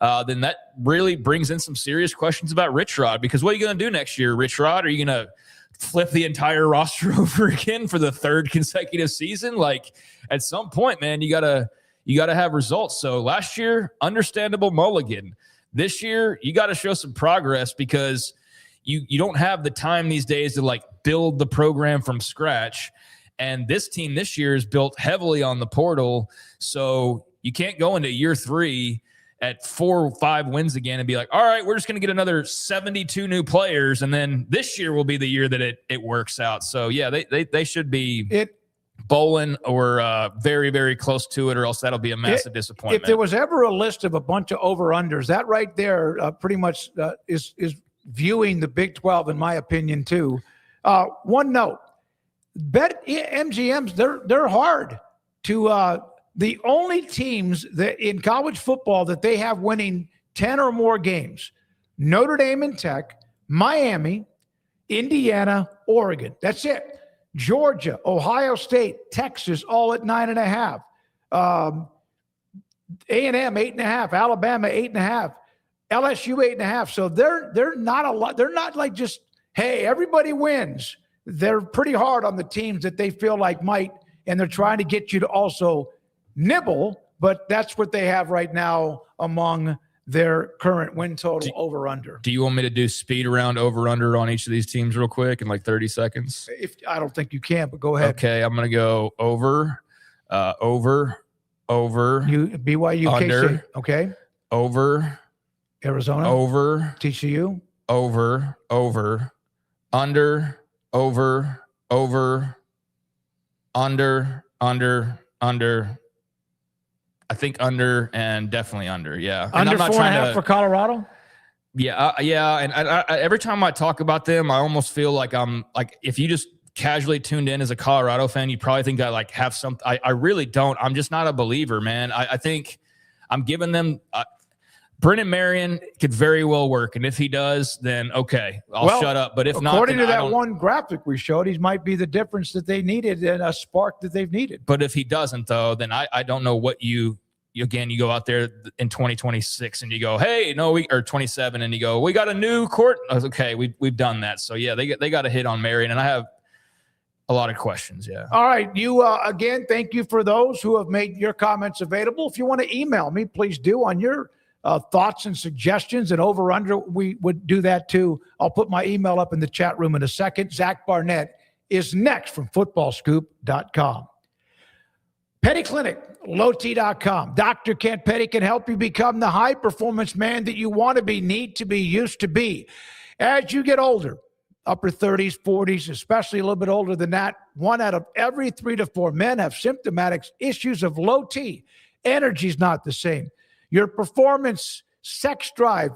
then that really brings in some serious questions about Rich Rod. Because what are you going to do next year, Rich Rod? Are you going to flip the entire roster over again for the 3rd consecutive season? Like, at some point, man, you gotta have results. So last year, understandable mulligan. This year, you got to show some progress, because you don't have the time these days to like build the program from scratch. And this team this year is built heavily on the portal. So you can't go into year 3 at 4 or 5 wins again and be like, all right, we're just going to get another 72 new players, and then this year will be the year that it works out. So yeah, they should be bowling or very, very close to it, or else that'll be a massive disappointment. If there was ever a list of a bunch of over-unders, that right there pretty much is viewing the Big 12, in my opinion, too. One note, BetMGMs, they're hard to the only teams that in college football that they have winning 10 or more games: Notre Dame and Tech, Miami, Indiana, Oregon. That's it. Georgia, Ohio State, Texas, all at 9.5. A&M 8.5, Alabama 8.5, LSU 8.5. So they're not a lot. They're not like just, hey, everybody wins. They're pretty hard on the teams that they feel like might, and they're trying to get you to also nibble. But that's what they have right now among their current win total over under. Do you want me to do speed around over under on each of these teams real quick in like 30 seconds? If I don't think you can, but go ahead. Okay, I'm gonna go over. BYU, under, KC, okay. Over. Arizona. Over. TCU. Over. Under. Under. I think under and definitely under. Yeah. Under I'm not 4.5 for Colorado. Yeah. And I, every time I talk about them, I almost feel like I'm like, if you just casually tuned in as a Colorado fan, you probably think I like have some. I really don't. I'm just not a believer, man. I think I'm giving them. Brennan Marion could very well work, and if he does, then okay, I'll shut up. But if not, according to that one graphic we showed, he might be the difference that they needed and a spark that they've needed. But if he doesn't, though, then I don't know what you go out there in 2026 and you go, hey, no, or 27, and you go, we got a new court. Okay, we've done that. So yeah, they got a hit on Marion, and I have a lot of questions. Yeah. All right. You again, thank you for those who have made your comments available. If you want to email me, please do on your thoughts and suggestions and over under. We would do that too. I'll put my email up in the chat room in a second. Zach Barnett is next from footballscoop.com. Petty Clinic, lowt.com. Dr. Kent Petty can help you become the high performance man that you want to be, need to be, used to be. As you get older, upper 30s, 40s, especially a little bit older than that, 1 out of every 3 to 4 men have symptomatic issues of low T. Energy's not the same. Your performance, sex drive,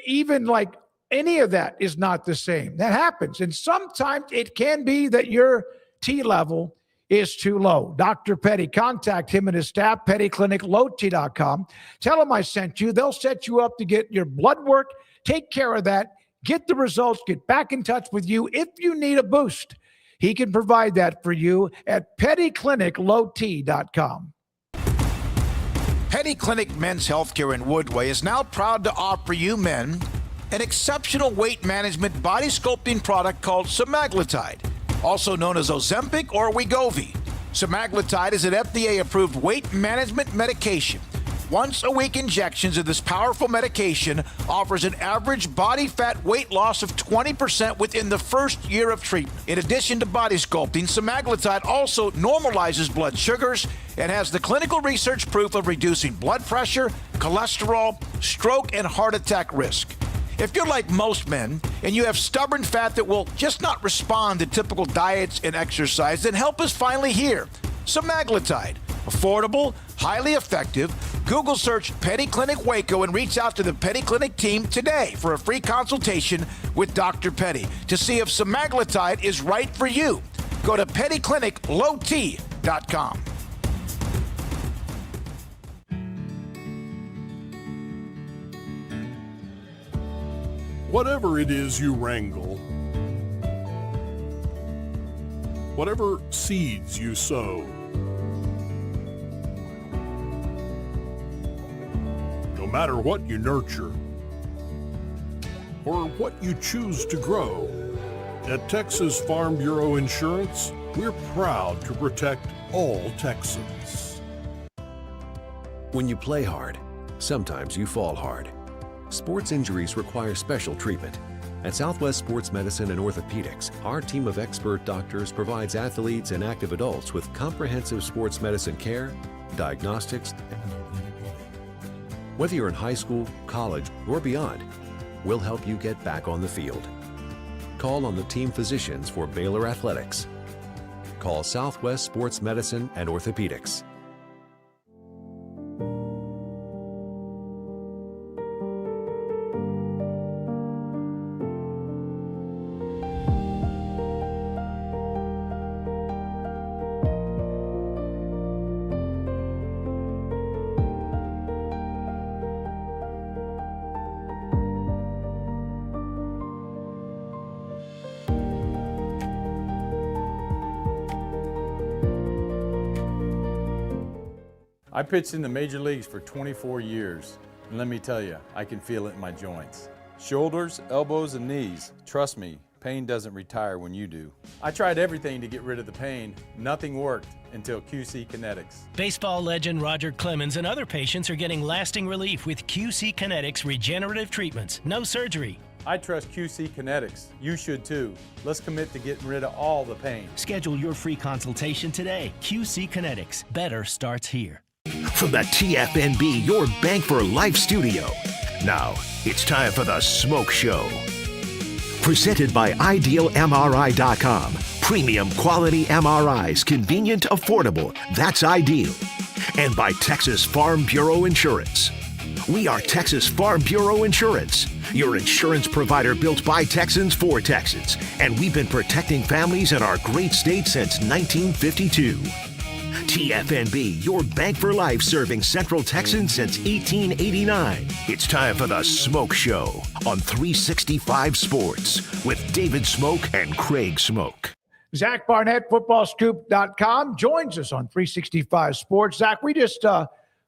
even like any of that is not the same. That happens. And sometimes it can be that your T level is too low. Dr. Petty, contact him and his staff, pettycliniclowt.com. Tell them I sent you. They'll set you up to get your blood work, take care of that, get the results, get back in touch with you if you need a boost. He can provide that for you at pettycliniclowt.com. Petty Clinic Men's Healthcare in Woodway is now proud to offer you men an exceptional weight management body sculpting product called semaglutide, also known as Ozempic or Wegovy. Semaglutide is an FDA-approved weight management medication. Once-a-week injections of this powerful medication offers an average body fat weight loss of 20% within the first year of treatment. In addition to body sculpting, semaglutide also normalizes blood sugars and has the clinical research proof of reducing blood pressure, cholesterol, stroke, and heart attack risk. If you're like most men and you have stubborn fat that will just not respond to typical diets and exercise, then help is finally here. Semaglutide. Affordable, highly effective. Google search Petty Clinic Waco and reach out to the Petty Clinic team today for a free consultation with Dr. Petty to see if semaglutide is right for you. Go to pettycliniclowt.com. Whatever it is you wrangle, whatever seeds you sow, no matter what you nurture or what you choose to grow, at Texas Farm Bureau Insurance, we're proud to protect all Texans. When you play hard, sometimes you fall hard. Sports injuries require special treatment. At Southwest Sports Medicine and Orthopedics, our team of expert doctors provides athletes and active adults with comprehensive sports medicine care, diagnostics. Whether you're in high school, college, or beyond, we'll help you get back on the field. Call on the team physicians for Baylor Athletics. Call Southwest Sports Medicine and Orthopedics. I pitched in the major leagues for 24 years, and let me tell you, I can feel it in my joints. Shoulders, elbows, and knees. Trust me, pain doesn't retire when you do. I tried everything to get rid of the pain. Nothing worked until QC Kinetics. Baseball legend Roger Clemens and other patients are getting lasting relief with QC Kinetics regenerative treatments. No surgery. I trust QC Kinetics. You should too. Let's commit to getting rid of all the pain. Schedule your free consultation today. QC Kinetics. Better starts here. From the TFNB Your Bank for Life studio. Now, it's time for the SMOAK Show. Presented by IdealMRI.com. Premium quality MRIs, convenient, affordable. That's ideal. And by Texas Farm Bureau Insurance. We are Texas Farm Bureau Insurance, your insurance provider built by Texans for Texans. And we've been protecting families in our great state since 1952. TFNB, your bank for life, serving Central Texans since 1889. It's time for the SMOAK Show on 365 Sports with David Smoke and Craig Smoke. Zach Barnett, footballscoop.com, joins us on 365 Sports. Zach, we just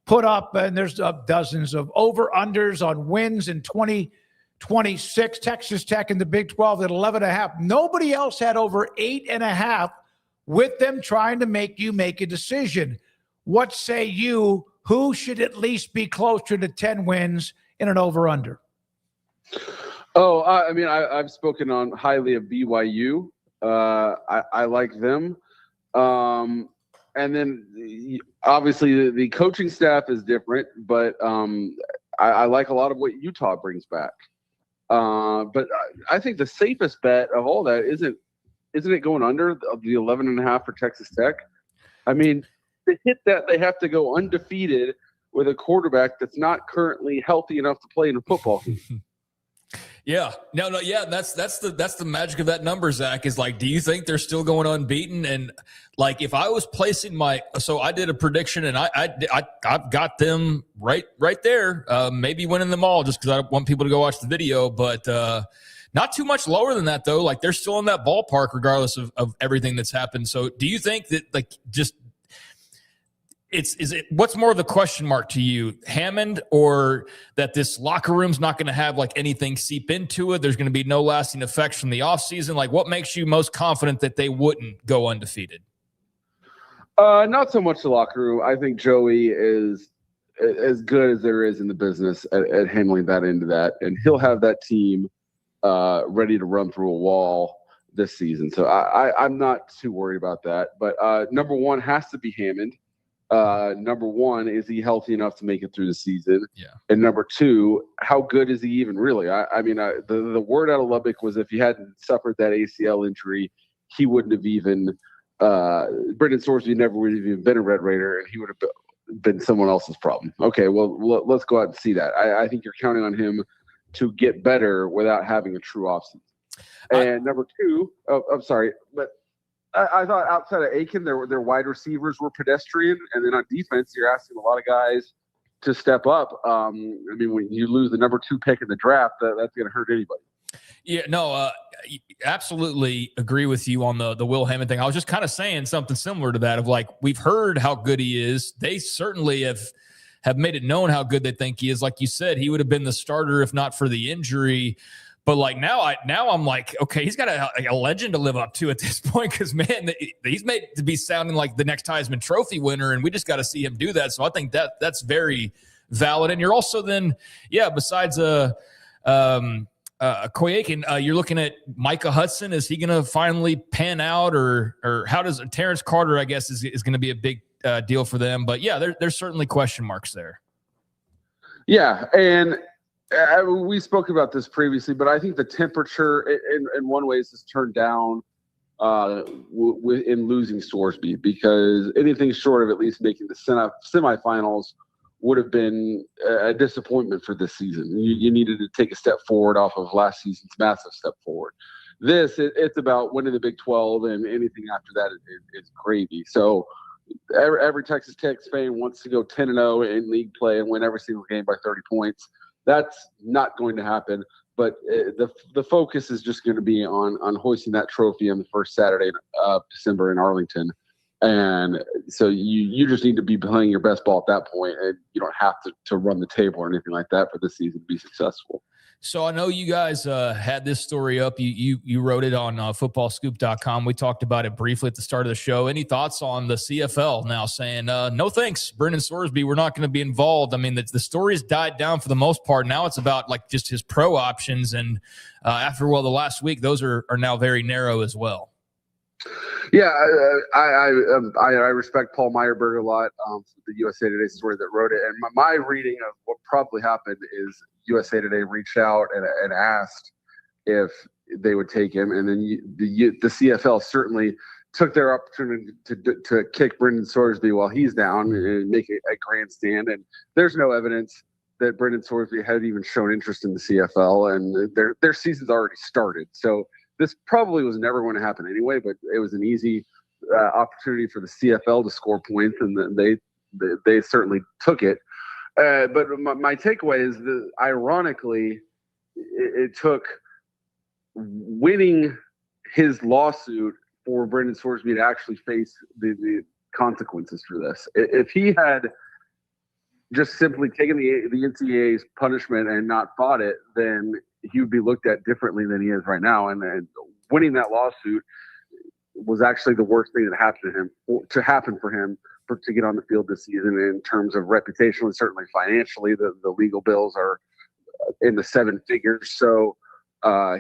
put up, and there's dozens of over-unders on wins in 2026. Texas Tech in the Big 12 at 11.5. Nobody else had over 8.5 with them trying to make you make a decision. What say you? Who should at least be closer to 10 wins in an over-under? Oh, I mean, I've spoken on highly of BYU. I like them. And then obviously the coaching staff is different, but I like a lot of what Utah brings back. But I think the safest bet of all that isn't it going under the 11.5 for Texas Tech? I mean, to hit that, they have to go undefeated with a quarterback that's not currently healthy enough to play in a football game. Yeah, yeah. That's the magic of that number, Zach, is like, do you think they're still going unbeaten? And like, if I was placing so I did a prediction and I've got them right there, maybe winning them all just because I want people to go watch the video, but not too much lower than that though. Like, they're still in that ballpark regardless of everything that's happened. So do you think that, like, just what's more of the question mark to you, Hammond, or that this locker room's not going to have like anything seep into it? There's going to be no lasting effects from the offseason. Like, what makes you most confident that they wouldn't go undefeated? Not so much the locker room. I think Joey is as good as there is in the business at handling that end of that, and he'll have that team ready to run through a wall this season. So I'm not too worried about that. But number one has to be Hammond. Number one, is he healthy enough to make it through the season? Yeah. And number two, how good is he even really? I mean, the word out of Lubbock was if he hadn't suffered that ACL injury, he wouldn't have even Brendan Sorsby never would have even been a Red Raider, and he would have been someone else's problem. Okay, well, let's go out and see that. I think you're counting on him to get better without having a true offseason. And number two, I'm sorry, but I thought outside of Aiken, their wide receivers were pedestrian, and then on defense, you're asking a lot of guys to step up. I mean, when you lose the number 2 pick in the draft, that's going to hurt anybody. Yeah, no, absolutely agree with you on the Will Hammond thing. I was just kind of saying something similar to that of like, we've heard how good he is. They certainly have made it known how good they think he is. Like you said, he would have been the starter if not for the injury. But like now I'm like, okay, he's got a legend to live up to at this point, because man, he's made to be sounding like the next Heisman Trophy winner, and we just got to see him do that. So I think that's very valid. And you're also then, yeah, besides Koyakin, you're looking at Micah Hudson. Is he going to finally pan out, or how does Terrence Carter? I guess is going to be a big deal for them. But yeah, there's certainly question marks there. Yeah, and we spoke about this previously, but I think the temperature in one way has turned down in losing Sorsby, because anything short of at least making the semifinals would have been a disappointment for this season. You needed to take a step forward off of last season's massive step forward. It's about winning the Big 12, and anything after that is gravy. So every Texas Tech fan wants to go 10-0 in league play and win every single game by 30 points. That's not going to happen. But the focus is just going to be on hoisting that trophy on the first Saturday of December in Arlington. And so you just need to be playing your best ball at that point, and you don't have to run the table or anything like that for this season to be successful. So I know you guys had this story up. You wrote it on footballscoop.com. We talked about it briefly at the start of the show. Any thoughts on the CFL now saying, no thanks, Brendan Sorsby, we're not going to be involved? I mean, the story's died down for the most part. Now it's about like just his pro options. And after, the last week, those are now very narrow as well. Yeah, I respect Paul Meyerberg a lot, the USA Today story that wrote it. And my reading of what probably happened is USA Today reached out and asked if they would take him. And then the CFL certainly took their opportunity to kick Brendan Sorsby while he's down and make a grandstand. And there's no evidence that Brendan Sorsby had even shown interest in the CFL, and their season's already started. So this probably was never going to happen anyway, but it was an easy opportunity for the CFL to score points, and they certainly took it. But my takeaway is that, ironically, it took winning his lawsuit for Brendan Sorsby to actually face the consequences for this. If he had just simply taken the NCAA's punishment and not fought it, then he would be looked at differently than he is right now. And winning that lawsuit was actually the worst thing that happened to happen for him to get on the field this season in terms of reputation and certainly financially. The legal bills are in the seven figures. So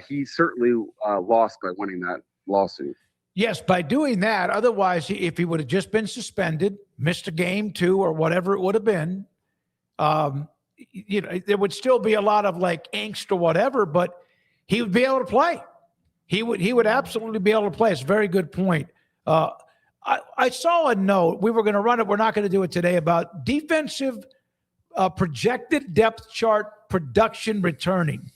he certainly lost by winning that lawsuit. Yes, by doing that. Otherwise, if he would have just been suspended, missed a game, 2, or whatever it would have been, there would still be a lot of like angst or whatever, but he would be able to play. He would absolutely be able to play. It's a very good point. I saw a note. We were going to run it. We're not going to do it today, about defensive projected depth chart production returning.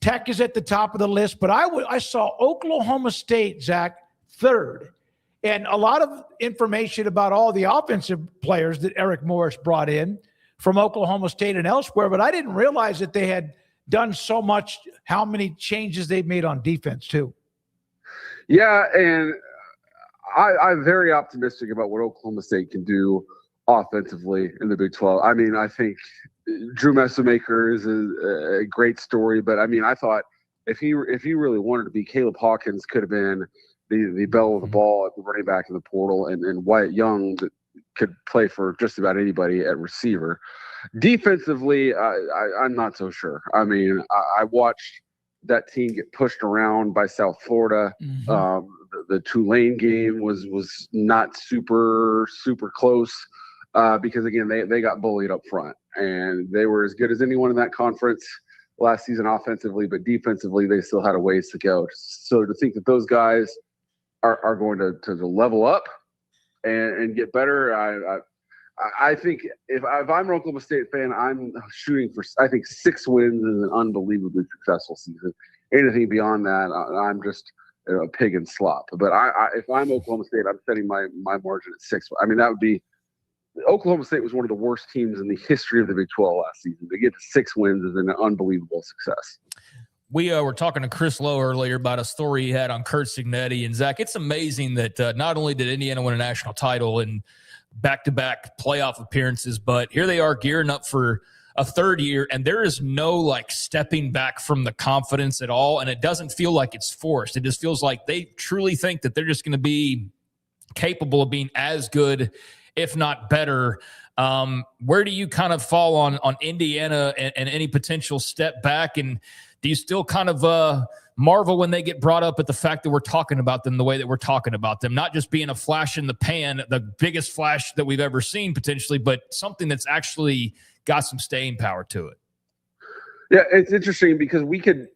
Tech is at the top of the list, but I saw Oklahoma State, Zach, 3rd. And a lot of information about all the offensive players that Eric Morris brought in from Oklahoma State and elsewhere, but I didn't realize that they had done so much, how many changes they've made on defense too. Yeah, and I'm very optimistic about what Oklahoma State can do offensively in the Big 12. I mean, I think Drew Messamaker is a great story, but I mean, I thought if he really wanted to be, Caleb Hawkins could have been the belle of the ball at the running back in the portal, and Wyatt Young that could play for just about anybody at receiver. Defensively, I'm not so sure. I mean, I watched that team get pushed around by South Florida. Mm-hmm. The Tulane game was not super close because, again, they got bullied up front, and they were as good as anyone in that conference last season offensively, but defensively they still had a ways to go. So to think that those guys are going to level up and get better, I think if I'm an Oklahoma State fan, I'm shooting for, I think, 6 wins is an unbelievably successful season. Anything beyond that, I'm just a pig in slop. But if I'm Oklahoma State, I'm setting my margin at 6. I mean, that would be, Oklahoma State was one of the worst teams in the history of the Big 12 last season. To get to 6 wins is an unbelievable success. We were talking to Chris Lowe earlier about a story he had on Curt Cignetti. And, Zach, it's amazing that not only did Indiana win a national title and back-to-back playoff appearances, but here they are gearing up for a 3rd year, and there is no like stepping back from the confidence at all, and it doesn't feel like it's forced. It just feels like they truly think that they're just going to be capable of being as good, if not better. Where do you kind of fall on Indiana and any potential step back, and do you still kind of marvel when they get brought up at the fact that we're talking about them the way that we're talking about them, not just being a flash in the pan, the biggest flash that we've ever seen potentially, but something that's actually got some staying power to it? Yeah, it's interesting because we could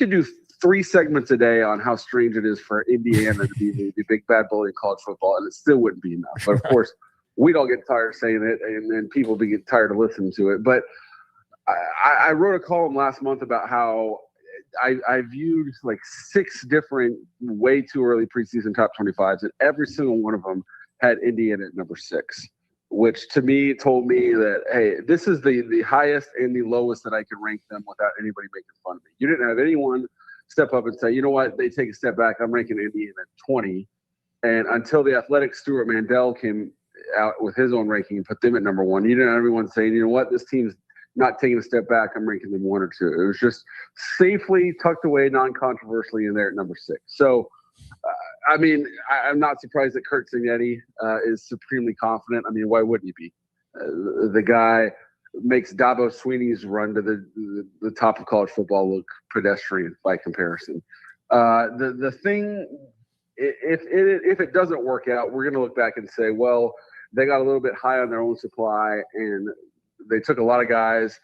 do 3 segments a day on how strange it is for Indiana to be the big bad bully in college football, and it still wouldn't be enough. But of course, we don't get tired of saying it, and then people get tired of listening to it. But I wrote a column last month about how I viewed like 6 different way too early preseason top 25s, and every single one of them had Indiana at number 6, which to me told me that, hey, this is the highest and the lowest that I can rank them without anybody making fun of me. You didn't have anyone step up and say, you know what, they take a step back, I'm ranking Indiana at 20. And until the Athletic Stuart Mandel came out with his own ranking and put them at number 1, you didn't have everyone saying, you know what, this team's not taking a step back. I'm ranking them 1 or 2. It was just safely tucked away, non-controversially in there at number 6. So, I mean, I'm not surprised that Kurt Signetti is supremely confident. I mean, why wouldn't he be? The guy makes Dabo Sweeney's run to the top of college football look pedestrian by comparison. The thing, if it doesn't work out, we're going to look back and say, well, they got a little bit high on their own supply, and they took a lot of guys,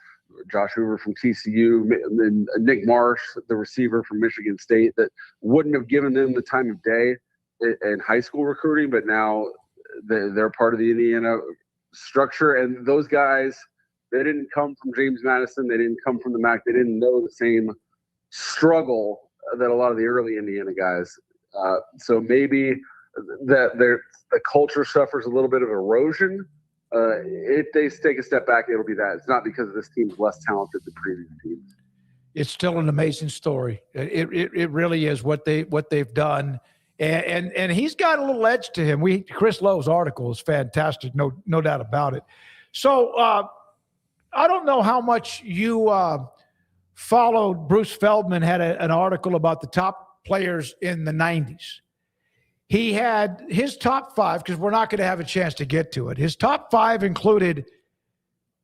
Josh Hoover from TCU, and Nick Marsh, the receiver from Michigan State, that wouldn't have given them the time of day in high school recruiting, but now they're part of the Indiana structure. And those guys, they didn't come from James Madison. They didn't come from the MAC. They didn't know the same struggle that a lot of the early Indiana guys. So maybe that the culture suffers a little bit of erosion. If they take a step back, it'll be that. It's not because this team's less talented than previous teams. It's still an amazing story. It really is what they've done. And he's got a little edge to him. Chris Lowe's article is fantastic, no doubt about it. So I don't know how much you followed. Bruce Feldman had an article about the top players in the 90s. He had his top 5, because we're not going to have a chance to get to it. His top 5 included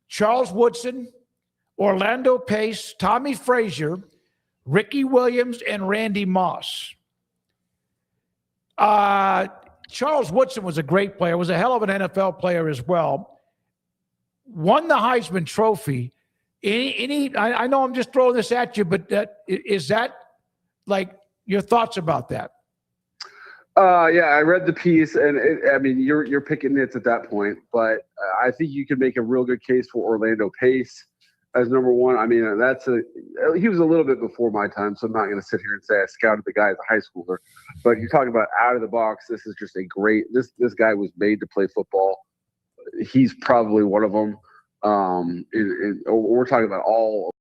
Charles Woodson, Orlando Pace, Tommy Frazier, Ricky Williams, and Randy Moss. Charles Woodson was a great player, was a hell of an NFL player as well. Won the Heisman Trophy. I know I'm just throwing this at you, but is that like your thoughts about that? Yeah, I read the piece, and I mean, you're picking nits at that point, but I think you could make a real good case for Orlando Pace as number 1. I mean, he was a little bit before my time, so I'm not going to sit here and say I scouted the guy as a high schooler. But you're talking about out of the box. This is just this guy was made to play football. He's probably one of them. We're talking about all.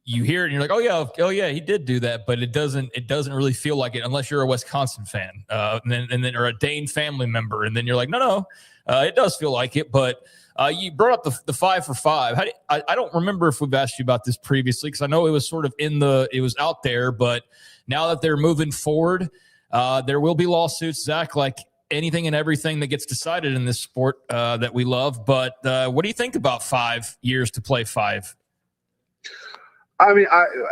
You hear it and you're like, oh yeah, he did do that, but it doesn't really feel like it unless you're a Wisconsin fan, and then or a Dane family member, and then you're like, no, it does feel like it. But you brought up the 5 for 5. I don't remember if we've asked you about this previously, because I know it was sort of it was out there, but now that they're moving forward, there will be lawsuits, Zach, like anything and everything that gets decided in this sport that we love. But what do you think about 5 years to play 5? I mean,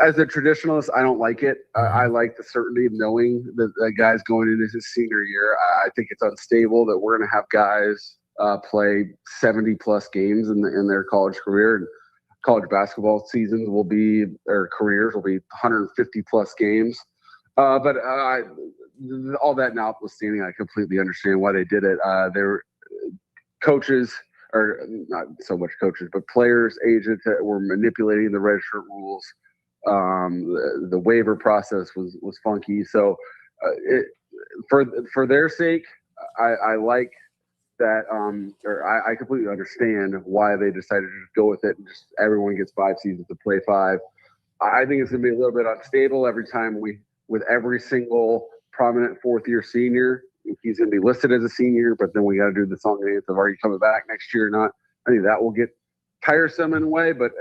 as a traditionalist, I don't like it. I like the certainty of knowing that the guy's going into his senior year. I think it's unstable that we're going to have guys play 70-plus games in their college career. And college basketball seasons careers will be 150-plus games. But all that notwithstanding, I completely understand why they did it. Their coaches – or not so much coaches, but players, agents that were manipulating the red shirt rules. The waiver process was funky. So for their sake, I like that, I completely understand why they decided to just go with it and just everyone gets 5 seasons to play 5. I think it's going to be a little bit unstable every time with every single prominent 4th-year senior. He's going to be listed as a senior, but then we got to do the song and dance of are you coming back next year or not? I think that will get tiresome in a way, but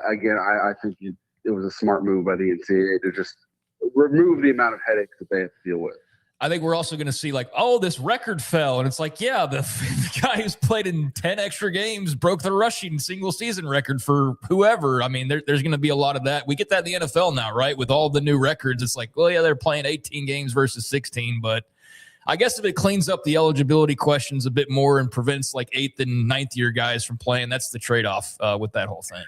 again, I think it was a smart move by the NCAA to just remove the amount of headaches that they have to deal with. I think we're also going to see like, oh, this record fell. And it's like, yeah, the guy who's played in 10 extra games broke the rushing single season record for whoever. I mean, there's going to be a lot of that. We get that in the NFL now, right? With all the new records, it's like, well, yeah, they're playing 18 games versus 16. But I guess if it cleans up the eligibility questions a bit more and prevents like 8th and 9th year guys from playing, that's the trade-off with that whole thing.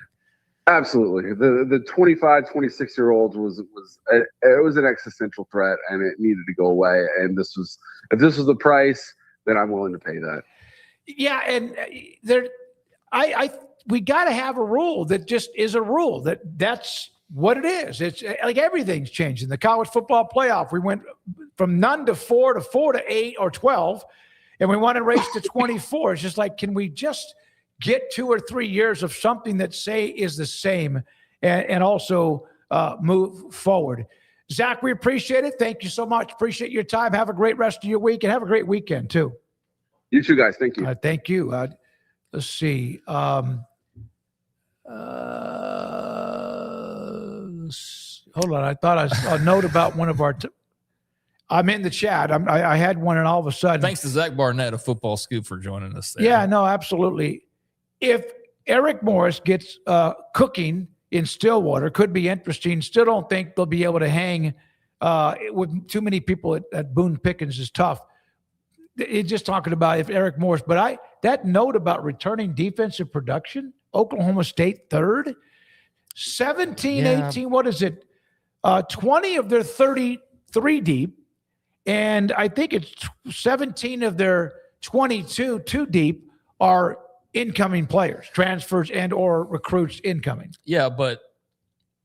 Absolutely. The 25, 26-year-olds it was an existential threat, and it needed to go away. And if this was the price, then I'm willing to pay that. Yeah, and we got to have a rule that just is a rule that's what it is. It's like everything's changing. The college football playoff, we went from none to 4 to 4 to 8 or 12, and we want to race to 24. It's just like, can we just get 2 or 3 years of something that is the same and also move forward? Zach, we appreciate it. Thank you so much. Appreciate your time. Have a great rest of your week and have a great weekend too. You too, guys. Thank you. Thank you. Let's see. Hold on. I thought I saw a note about one of our I'm in the chat. I had one and all of a sudden. Thanks to Zach Barnett of Football Scoop for joining us there. Yeah, no, absolutely. If Eric Morris gets cooking in Stillwater, could be interesting. Still don't think they'll be able to hang with too many people at Boone Pickens is tough. It's just talking about if Eric Morris, but that note about returning defensive production, Oklahoma State third, 17, 18, what is it? 20 of their 33 deep, and I think it's 17 of their 22 two deep are incoming players, transfers and or recruits incoming. Yeah, but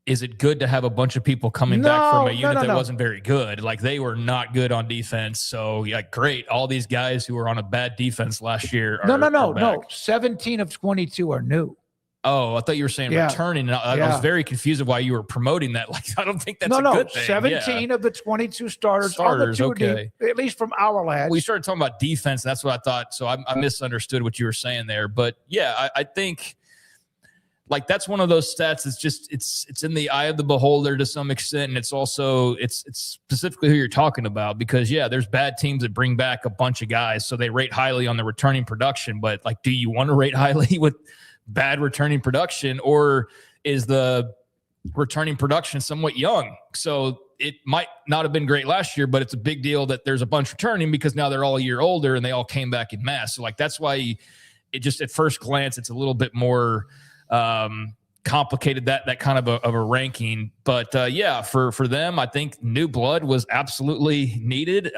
is it good to have a bunch of people coming back from a unit that wasn't very good? Like, they were not good on defense. So, yeah, great. All these guys who were on a bad defense last year are No. 17 of 22 are new. Oh, I thought you were saying returning. I was very confused of why you were promoting that. Like, I don't think that's a good thing. 17 of the 22 starters are the two deep, at least from our lads. We started talking about defense, and that's what I thought. So I misunderstood what you were saying there. But yeah, I think like that's one of those stats. It's just it's in the eye of the beholder to some extent, and it's also it's specifically who you're talking about, because there's bad teams that bring back a bunch of guys, so they rate highly on the returning production. But like, do you want to rate highly with bad returning production, or is the returning production somewhat young? So it might not have been great last year, but it's a big deal that there's a bunch returning because now they're all a year older and they all came back in mass. So like, that's why it just at first glance, it's a little bit more complicated, that kind of a ranking. But for them, I think new blood was absolutely needed,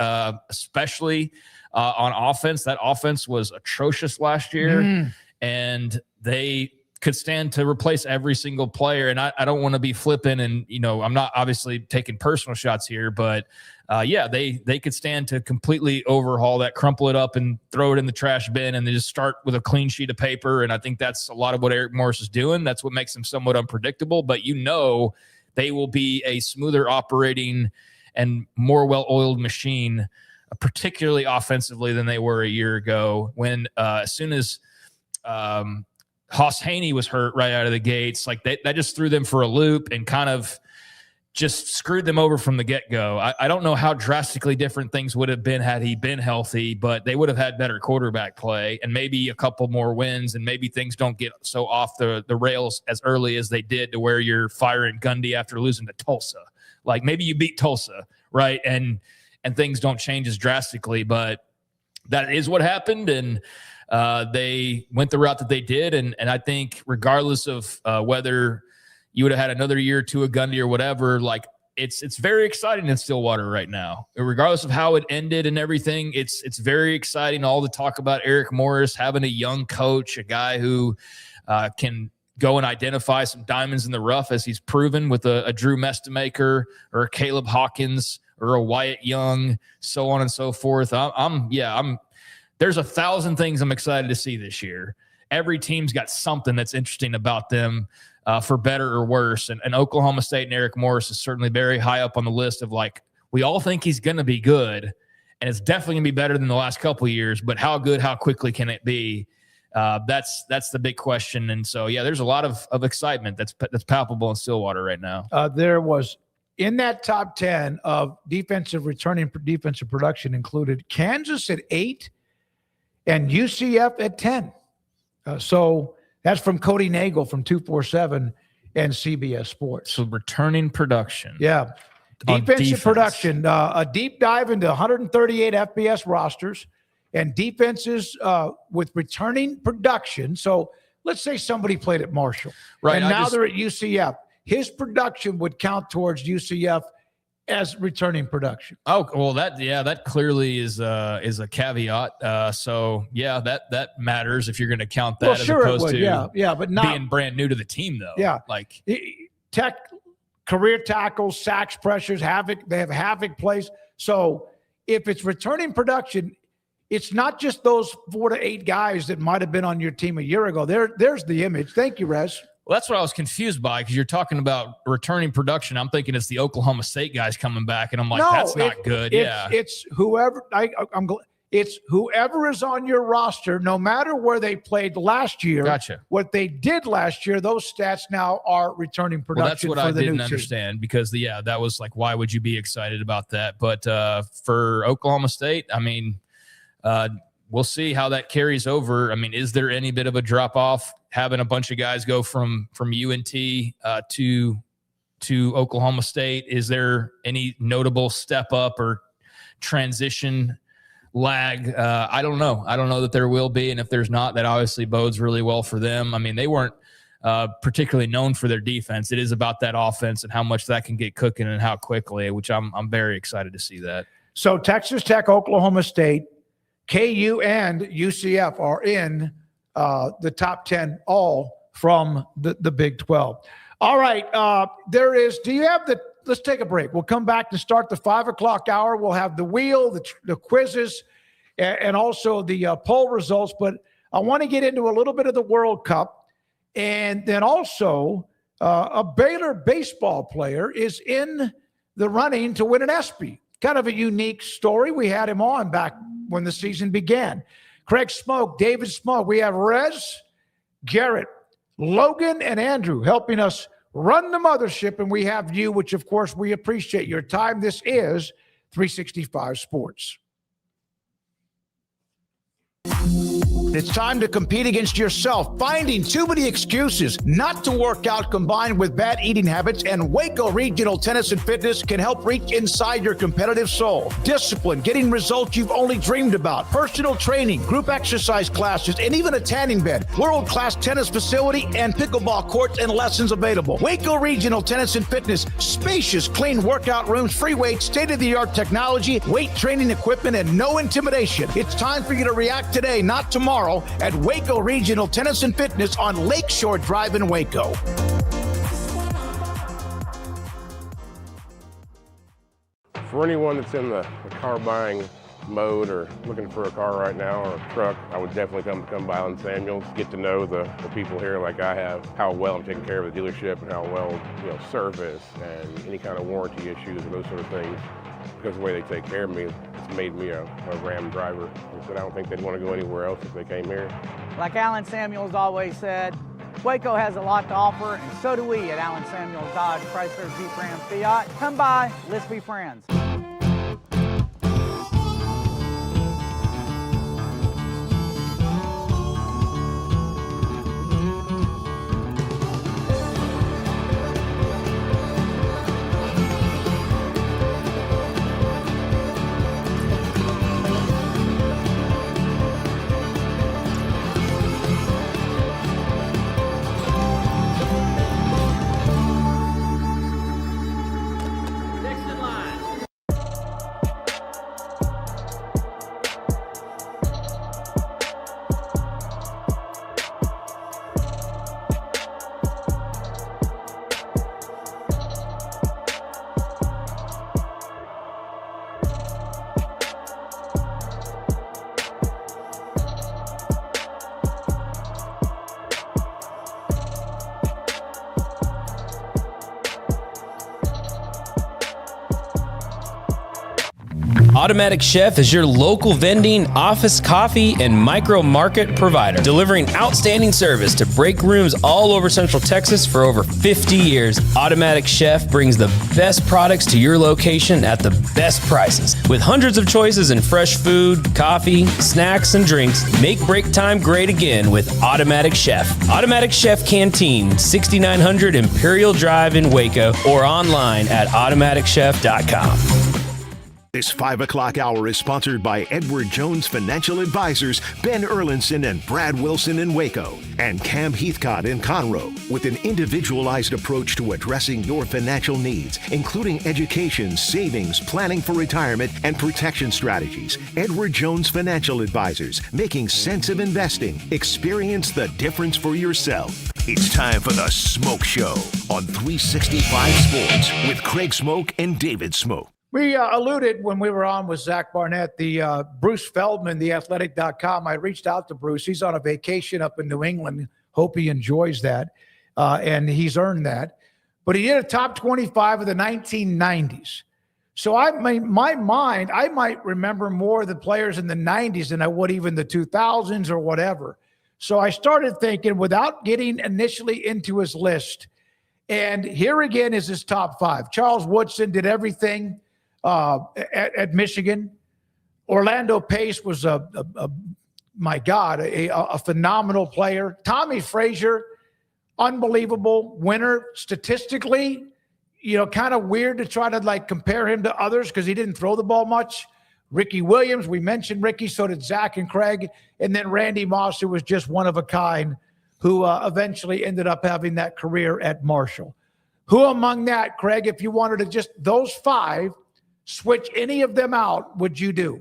especially on offense. That offense was atrocious last year. And they could stand to replace every single player. And I don't want to be flippant, and I'm not obviously taking personal shots here, but they could stand to completely overhaul that, crumple it up and throw it in the trash bin, and then just start with a clean sheet of paper. And I think that's a lot of what Eric Morris is doing. That's what makes him somewhat unpredictable, but they will be a smoother operating and more well-oiled machine, particularly offensively, than they were a year ago, when as soon as Hoss Haney was hurt right out of the gates. Like, that just threw them for a loop and kind of just screwed them over from the get-go. I don't know how drastically different things would have been had he been healthy, but they would have had better quarterback play and maybe a couple more wins, and maybe things don't get so off the rails as early as they did, to where you're firing Gundy after losing to Tulsa. Like, maybe you beat Tulsa, right? And things don't change as drastically, but that is what happened. And they went the route that they did. And I think regardless of whether you would have had another year or two of Gundy or whatever, like, it's very exciting in Stillwater right now. Regardless of how it ended and everything, it's very exciting. All the talk about Eric Morris having a young coach, a guy who can go and identify some diamonds in the rough, as he's proven with a Drew Mestemaker or a Caleb Hawkins or a Wyatt Young, so on and so forth. There's 1,000 things I'm excited to see this year. Every team's got something that's interesting about them, for better or worse. And Oklahoma State and Eric Morris is certainly very high up on the list of, like, we all think he's going to be good, and it's definitely going to be better than the last couple of years, but how good, how quickly can it be? That's the big question. And so, there's a lot of excitement that's palpable in Stillwater right now. There was in that top 10 of returning defensive production included Kansas at 8 and UCF at 10. So that's from Cody Nagel from 247 and CBS Sports. So returning production. Yeah. Defensive production, a deep dive into 138 FBS rosters and defenses with returning production. So let's say somebody played at Marshall, right? And now they're at UCF. His production would count towards UCF as returning production. Oh, well, that clearly is a caveat. So yeah, that matters if you're going to count that. Well, sure, as opposed to but not being brand new to the team, though. Yeah, like career tackles, sacks, pressures, havoc. They have havoc plays. So if it's returning production, it's not just those 4 to 8 guys that might have been on your team a year ago. There's the image. Thank you, Rez. Well, that's what I was confused by, because you're talking about returning production. I'm thinking it's the Oklahoma State guys coming back, and I'm like, that's not good. It's whoever. It's whoever is on your roster, no matter where they played last year. Gotcha. What they did last year, those stats now are returning production. Well, that's what I didn't understand, because that was like, why would you be excited about that? But for Oklahoma State, I mean, we'll see how that carries over. I mean, is there any bit of a drop off having a bunch of guys go from UNT to Oklahoma State? Is there any notable step up or transition lag? I don't know. I don't know that there will be. And if there's not, that obviously bodes really well for them. I mean, they weren't particularly known for their defense. It is about that offense and how much that can get cooking and how quickly, which I'm very excited to see that. So Texas Tech, Oklahoma State, KU, and UCF are in the top 10, all from the Big 12. All right. Let's take a break. We'll come back to start the 5 o'clock hour. We'll have the wheel, the quizzes, and also the poll results. But I want to get into a little bit of the World Cup. And then also a Baylor baseball player is in the running to win an ESPY. Kind of a unique story. We had him on back when the season began. Craig SMOAK, David SMOAK. We have Rez, Garrett, Logan, and Andrew helping us run the mothership, and we have you, which, of course, we appreciate your time. This is 365 Sports. It's time to compete against yourself, finding too many excuses not to work out combined with bad eating habits, and Waco Regional Tennis and Fitness can help reach inside your competitive soul. Discipline, getting results you've only dreamed about, personal training, group exercise classes, and even a tanning bed, world-class tennis facility, and pickleball courts and lessons available. Waco Regional Tennis and Fitness, spacious, clean workout rooms, free weights, state-of-the-art technology, weight training equipment, and no intimidation. It's time for you to react today, not tomorrow, at Waco Regional Tennis and Fitness on Lakeshore Drive in Waco. For anyone that's in the car buying mode or looking for a car right now or a truck, I would definitely come by Allen Samuels, get to know the people here like I have, how well I'm taking care of the dealership and how well, service and any kind of warranty issues and those sort of things. Because of the way they take care of me, it's made me a Ram driver. And so I don't think they'd want to go anywhere else if they came here. Like Allen Samuels always said, Waco has a lot to offer, and so do we at Allen Samuels Dodge, Chrysler, Jeep, Ram, Fiat. Come by, let's be friends. Automatic Chef is your local vending, office coffee, and micro market provider, delivering outstanding service to break rooms all over Central Texas for over 50 years. Automatic Chef brings the best products to your location at the best prices. With hundreds of choices in fresh food, coffee, snacks, and drinks, make break time great again with Automatic Chef. Automatic Chef Canteen, 6900 Imperial Drive in Waco, or online at automaticchef.com. This 5 o'clock hour is sponsored by Edward Jones Financial Advisors, Ben Erlinson and Brad Wilson in Waco, and Cam Heathcott in Conroe, with an individualized approach to addressing your financial needs, including education, savings, planning for retirement, and protection strategies. Edward Jones Financial Advisors, making sense of investing. Experience the difference for yourself. It's time for the Smoke Show on 365 Sports with Craig Smoke and David Smoke. We alluded when we were on with Zach Barnett, the Bruce Feldman, theathletic.com. I reached out to Bruce. He's on a vacation up in New England. Hope he enjoys that. And he's earned that. But he did a top 25 of the 1990s. So my mind, I might remember more of the players in the 90s than I would even the 2000s or whatever. So I started thinking without getting initially into his list. And here again is his top 5. Charles Woodson did everything at Michigan. Orlando Pace was a phenomenal player. Tommy Frazier, unbelievable winner statistically. Kind of weird to try to compare him to others because he didn't throw the ball much. Ricky Williams, we mentioned Ricky, so did Zach and Craig, and then Randy Moss, who was just one of a kind, who eventually ended up having that career at Marshall. Who among that, Craig, if you wanted to just those 5, switch any of them out, would you do?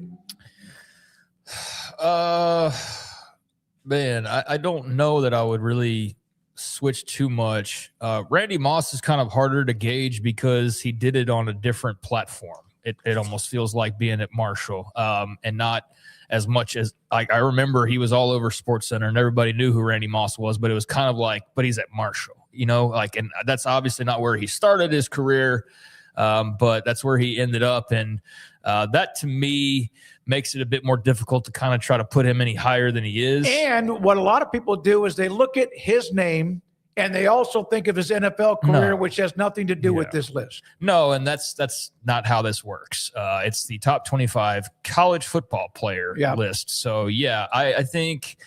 Man, I don't know that I would really switch too much. Randy Moss is kind of harder to gauge because he did it on a different platform. It almost feels like being at Marshall, and not as much as I remember he was all over SportsCenter and everybody knew who Randy Moss was, but it was kind of like, but he's at Marshall, and that's obviously not where he started his career. But that's where he ended up. And that, to me, makes it a bit more difficult to kind of try to put him any higher than he is. And what a lot of people do is they look at his name and they also think of his NFL career, which has nothing to do with this list. No, and that's not how this works. It's the top 25 college football player list. So, I think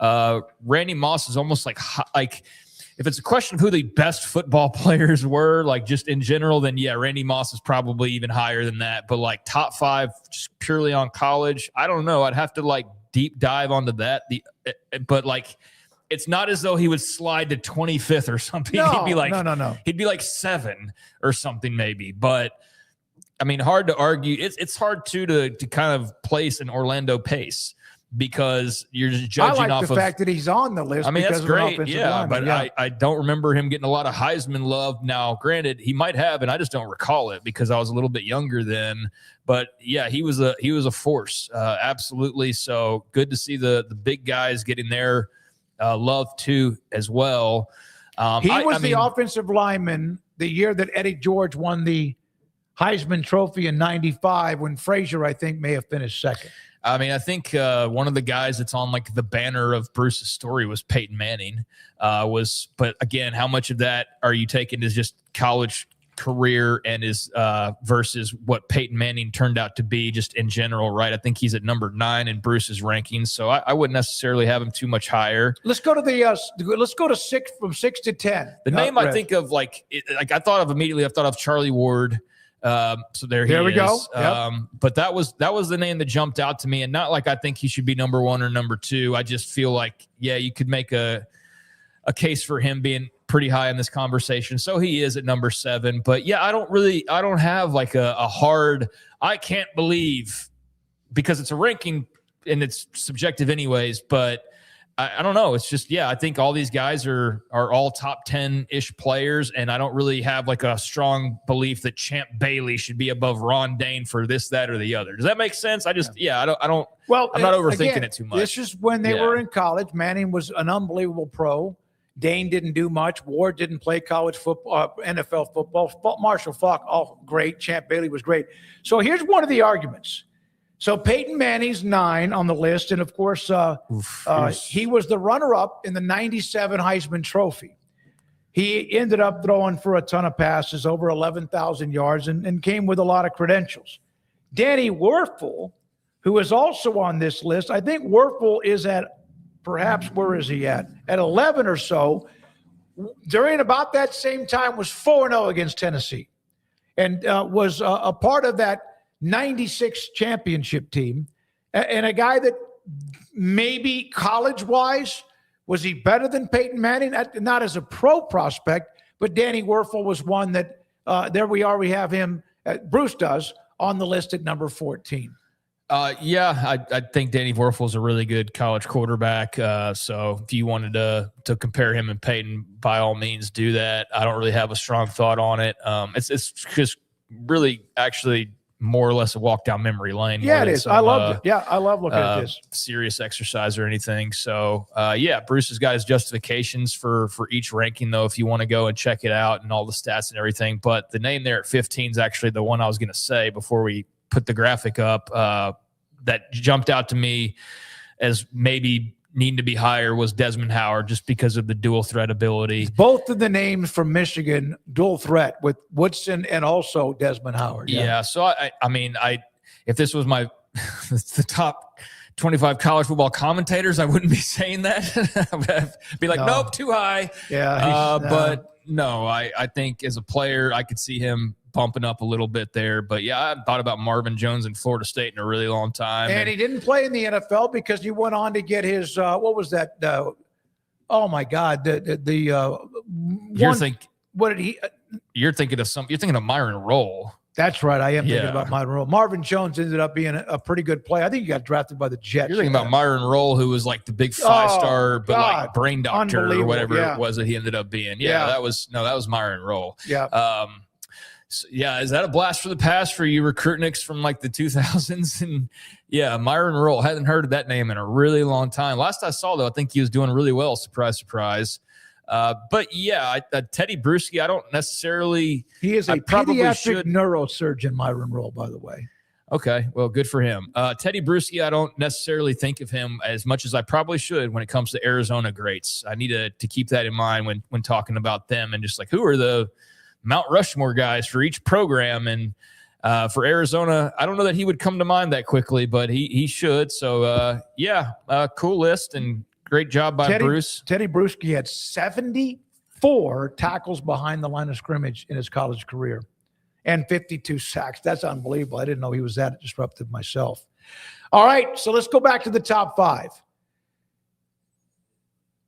Randy Moss is almost like if it's a question of who the best football players were, just in general, then Randy Moss is probably even higher than that. But top 5 just purely on college, I don't know. I'd have to deep dive onto that. But it's not as though he would slide to 25th or something. No, he'd be no. He'd be 7 or something maybe. But I mean, hard to argue. It's hard to kind of place an Orlando Pace, because you're just judging off the fact that he's on the list. I mean, because that's great. Of lineman, but I don't remember him getting a lot of Heisman love. Now, granted, he might have, and I just don't recall it because I was a little bit younger then. But he was a force, absolutely. So good to see the big guys getting their love too as well. He was the offensive lineman the year that Eddie George won the Heisman Trophy in '95, when Frazier, I think, may have finished second. I mean, I think one of the guys that's on the banner of Bruce's story was Peyton Manning. But again, how much of that are you taking as just college career and is versus what Peyton Manning turned out to be just in general, right? I think he's at number 9 in Bruce's rankings, so I wouldn't necessarily have him too much higher. Let's go to 6 from 6 to 10. The name I think of I thought of immediately. I thought of Charlie Ward. So there we go. Yep. But that was the name that jumped out to me, and not I think he should be number 1 or number 2. I just feel you could make a case for him being pretty high in this conversation. So he is at number 7. But I don't have a hard, I can't believe, because it's a ranking and it's subjective anyways, but I don't know. It's just, I think all these guys are all top 10-ish players, and I don't really have a strong belief that Champ Bailey should be above Ron Dane for this, that, or the other. Does that make sense? I just, I don't. Well, I'm not overthinking it too much. This is when they were in college. Manning was an unbelievable pro. Dane didn't do much. Ward didn't play college football, NFL football. Marshall Faulk, all great. Champ Bailey was great. So here's one of the arguments. So Peyton Manning's 9 on the list. And of course, he was the runner-up in the 97 Heisman Trophy. He ended up throwing for a ton of passes, over 11,000 yards, and came with a lot of credentials. Danny Werfel, who is also on this list, I think Werfel is at perhaps, where is he at? At 11 or so. During about that same time was 4-0 against Tennessee and was a part of that 96 championship team. And a guy that maybe college-wise, was he better than Peyton Manning? Not as a pro prospect, but Danny Werfel was one that, there we are, we have him, Bruce does, on the list at number 14. I think Danny Werfel is a really good college quarterback. So if you wanted to compare him and Peyton, by all means do that. I don't really have a strong thought on it. It's just really actually more or less a walk down memory lane. Yeah, it is. I love it. Yeah, I love looking at this. Serious exercise or anything. So, Bruce has got his justifications for each ranking, though, if you want to go and check it out and all the stats and everything. But the name there at 15 is actually the one I was going to say before we put the graphic up. That jumped out to me as maybe needing to be higher was Desmond Howard, just because of the dual threat ability. Both of the names from Michigan, dual threat with Woodson and also Desmond Howard. Yeah. So I mean, if this was my the top 25 college football commentators, I wouldn't be saying that. I'd be like, nope, too high. Yeah. But no, I think as a player, I could see him bumping up a little bit there. But yeah, I hadn't thought about Marvin Jones in Florida State in a really long time. And he didn't play in the NFL because he went on to get his, what was that? Oh my God. You're thinking of Myron Rolle. That's right. I am thinking about Myron Rolle. Marvin Jones ended up being a pretty good player. I think he got drafted by the Jets. You're thinking about Myron Rolle, who was like the big 5-star, but like brain doctor or whatever it was that he ended up being. Yeah, that was Myron Rolle. Yeah. So, is that a blast for the past for you recruitniks from like the 2000s? And yeah, Myron Rolle, hadn't heard of that name in a really long time. Last I saw, though, I think he was doing really well. Surprise, surprise. But yeah, Teddy Bruschi, I don't necessarily. He is a pediatric neurosurgeon, Myron Rolle, by the way. Okay, well, good for him. Teddy Bruschi, I don't necessarily think of him as much as I probably should when it comes to Arizona greats. I need to keep that in mind when talking about them and just like who are the Mount Rushmore guys for each program. And for Arizona, I don't know that he would come to mind that quickly, but he should. So, cool list and great job by Bruce. Teddy Bruschi had 74 tackles behind the line of scrimmage in his college career and 52 sacks. That's unbelievable. I didn't know he was that disruptive myself. All right, so let's go back to the top 5.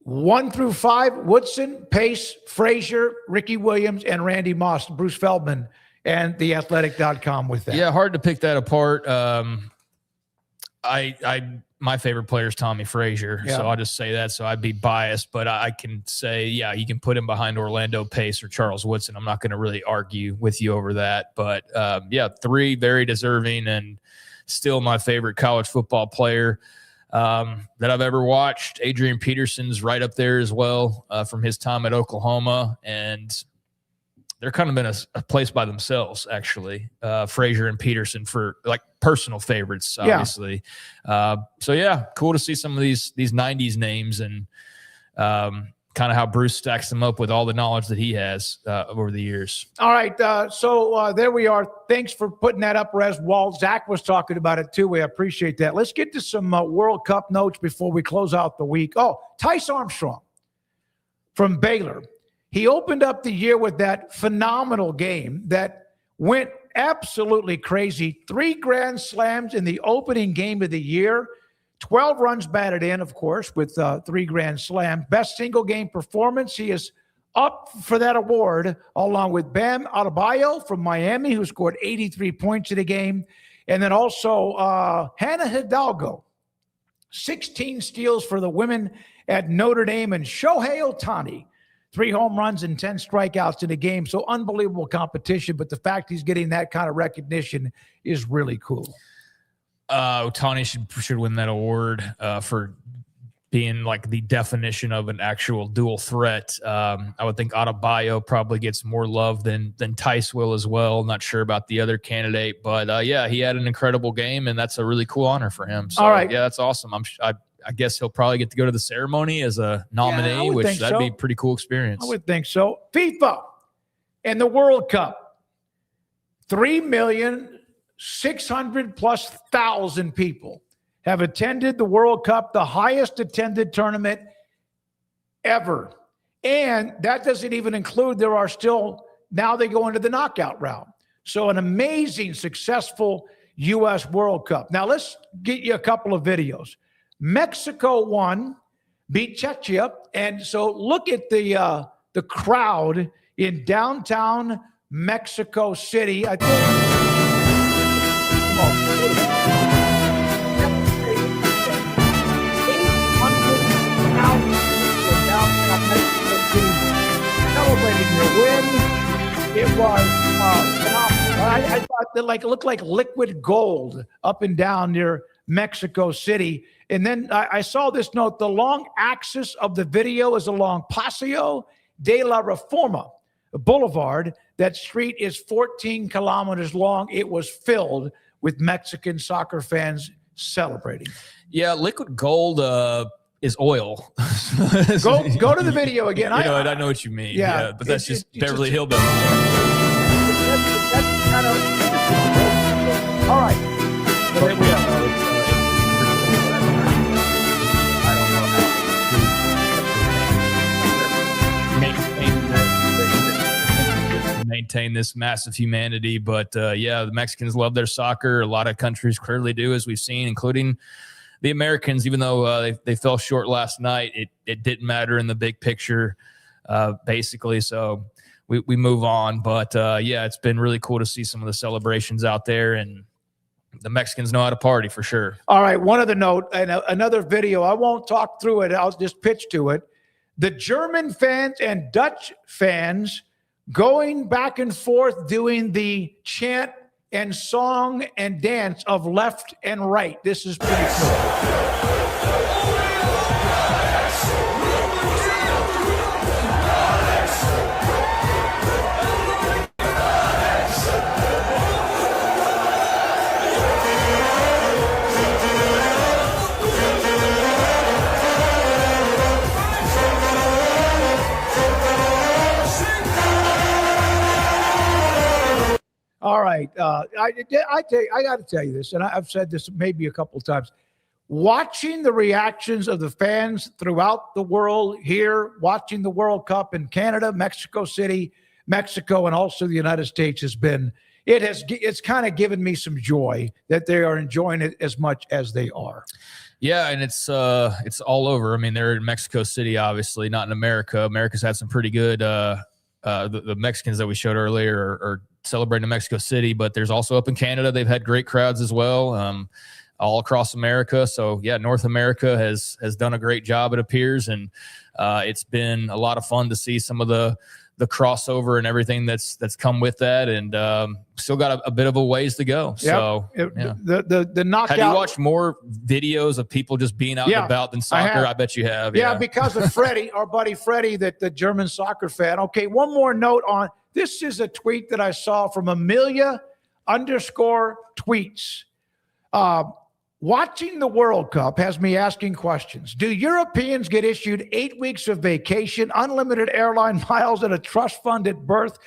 1 through 5, Woodson, Pace, Frazier, Ricky Williams, and Randy Moss, Bruce Feldman, and theathletic.com with that. Yeah, hard to pick that apart. My favorite player is Tommy Frazier, so I'll just say that. So I'd be biased, but I can say, you can put him behind Orlando Pace or Charles Woodson. I'm not going to really argue with you over that. But 3 very deserving and still my favorite college football player that I've ever watched. Adrian Peterson's right up there as well from his time at Oklahoma. And they're kind of in a place by themselves, actually. Frazier and Peterson for like personal favorites, obviously. Cool to see some of these 90s names and kind of how Bruce stacks them up with all the knowledge that he has over the years. All right. So there we are. Thanks for putting that up, Res Walt. Zach was talking about it too. We appreciate that. Let's get to some World Cup notes before we close out the week. Oh, Tice Armstrong from Baylor. He opened up the year with that phenomenal game that went absolutely crazy. 3 grand slams in the opening game of the year. 12 runs batted in, of course, with 3 grand slams. Best single game performance. He is up for that award, along with Bam Adebayo from Miami, who scored 83 points in the game. And then also Hannah Hidalgo, 16 steals for the women at Notre Dame. And Shohei Ohtani, 3 home runs and 10 strikeouts in the game. So unbelievable competition. But the fact he's getting that kind of recognition is really cool. Ohtani should win that award for being like the definition of an actual dual threat. I would think Adebayo probably gets more love than Tice will as well. Not sure about the other candidate, but yeah, he had an incredible game, and that's a really cool honor for him. So, all right. Yeah, that's awesome. I guess he'll probably get to go to the ceremony as a nominee, which that'd be a pretty cool experience. I would think so. FIFA and the World Cup, 3,600,000+ people have attended the World Cup, the highest attended tournament ever. And that doesn't even include, there are still, now they go into the knockout round. So an amazing, successful U.S. World Cup. Now let's get you a couple of videos. Mexico won, beat Czechia. And so look at the crowd in downtown Mexico City. I think. Celebrating their win. It was I thought that it looked like liquid gold up and down near Mexico City. And then I saw this note: the long axis of the video is along Paseo de la Reforma Boulevard. That street is 14 kilometers long. It was filled with Mexican soccer fans celebrating. Yeah, liquid gold is oil. Go to the video again. I know what you mean. Yeah, but that's just Beverly Hillbilly. All right. So there we go. Maintain this massive humanity, but yeah, the Mexicans love their soccer. A lot of countries clearly do, as we've seen, including the Americans. Even though they fell short last night, it didn't matter in the big picture, basically. So we move on. But yeah, it's been really cool to see some of the celebrations out there, and the Mexicans know how to party for sure. All right, one other note and another video. I won't talk through it. I'll just pitch to it. The German fans and Dutch fans going back and forth doing the chant and song and dance of left and right. This is pretty cool. All right. I got to tell you this, and I've said this maybe a couple of times. Watching the reactions of the fans throughout the world here, watching the World Cup in Canada, Mexico City, Mexico, and also the United States it's kind of given me some joy that they are enjoying it as much as they are. Yeah, and it's all over. I mean, they're in Mexico City, obviously, not in America. America's had some pretty good the Mexicans that we showed earlier are celebrating in Mexico City, but there's also up in Canada, they've had great crowds as well, all across America. So yeah, North America has done a great job, it appears, and it's been a lot of fun to see some of the crossover and everything that's come with that, and still got a bit of a ways to go. Yep. So yeah. The knockout. Have you watched more videos of people just being out and about than soccer? I bet you have. Yeah, because of Freddie, our buddy Freddie, the German soccer fan. Okay, one more note on this is a tweet that I saw from Amelia_tweets. Watching the World Cup has me asking questions. Do Europeans get issued 8 weeks of vacation, unlimited airline miles, and a trust fund at birth?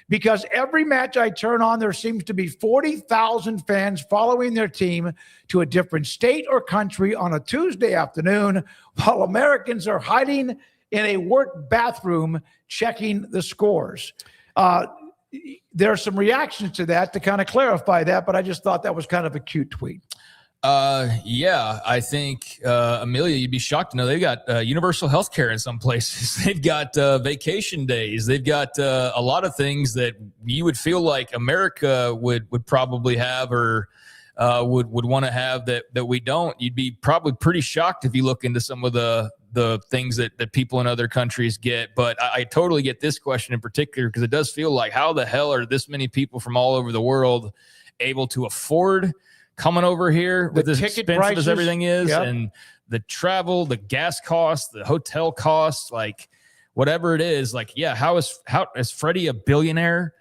Because every match I turn on, there seems to be 40,000 fans following their team to a different state or country on a Tuesday afternoon, while Americans are hiding in a work bathroom checking the scores. There are some reactions to that to kind of clarify that, but I just thought that was kind of a cute tweet. Yeah, I think, Amelia, you'd be shocked to know they've got universal health care in some places. They've got vacation days. They've got a lot of things that you would feel like America would probably have or would want to have that we don't. You'd be probably pretty shocked if you look into some of the things that people in other countries get. But I totally get this question in particular, because it does feel like, how the hell are this many people from all over the world able to afford coming over here with as ticket expensive prices, as everything is, yep. and the travel, the gas costs, the hotel costs, like whatever it is, like, yeah, how is Freddie a billionaire?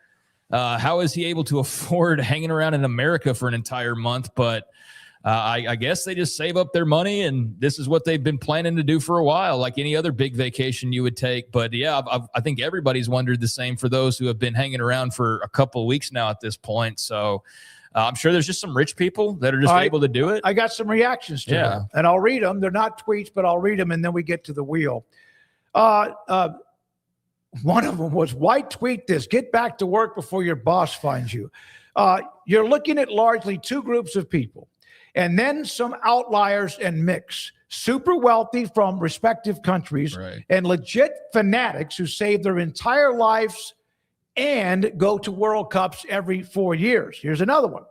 How is he able to afford hanging around in America for an entire month? But I guess they just save up their money, and this is what they've been planning to do for a while, like any other big vacation you would take. But yeah, I think everybody's wondered the same for those who have been hanging around for a couple of weeks now at this point. So I'm sure there's just some rich people that are just able to do it. I got some reactions to them, and I'll read them. They're not tweets, but I'll read them, and then we get to the wheel. One of them was, why tweet this? Get back to work before your boss finds you. You're looking at largely two groups of people, and then some outliers and mix. Super wealthy from respective countries, and legit fanatics who save their entire lives and go to World Cups every 4 years. Here's another one.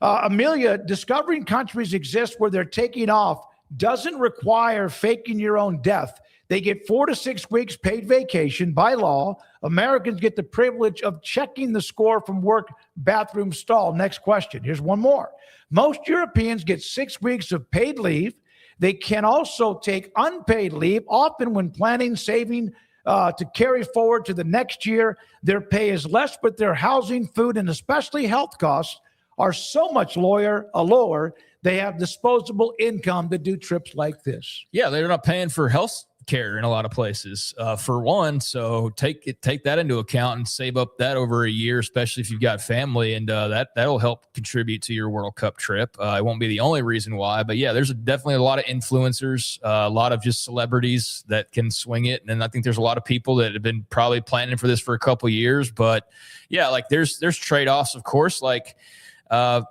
Amelia, discovering countries exist where they're taking off doesn't require faking your own death. They get 4 to 6 weeks paid vacation by law. Americans get the privilege of checking the score from work bathroom stall. Next question. Here's one more. Most Europeans get 6 weeks of paid leave. They can also take unpaid leave, often when planning, saving to carry forward to the next year. Their pay is less, but their housing, food, and especially health costs are so much lower. They have disposable income to do trips like this. Yeah, they're not paying for health care in a lot of places, for one. So take that into account and save up that over a year, especially if you've got family, and that'll help contribute to your World Cup trip. It won't be the only reason why, but yeah, there's definitely a lot of influencers, a lot of just celebrities that can swing it, and I think there's a lot of people that have been probably planning for this for a couple of years. But yeah, like there's trade-offs, of course. Like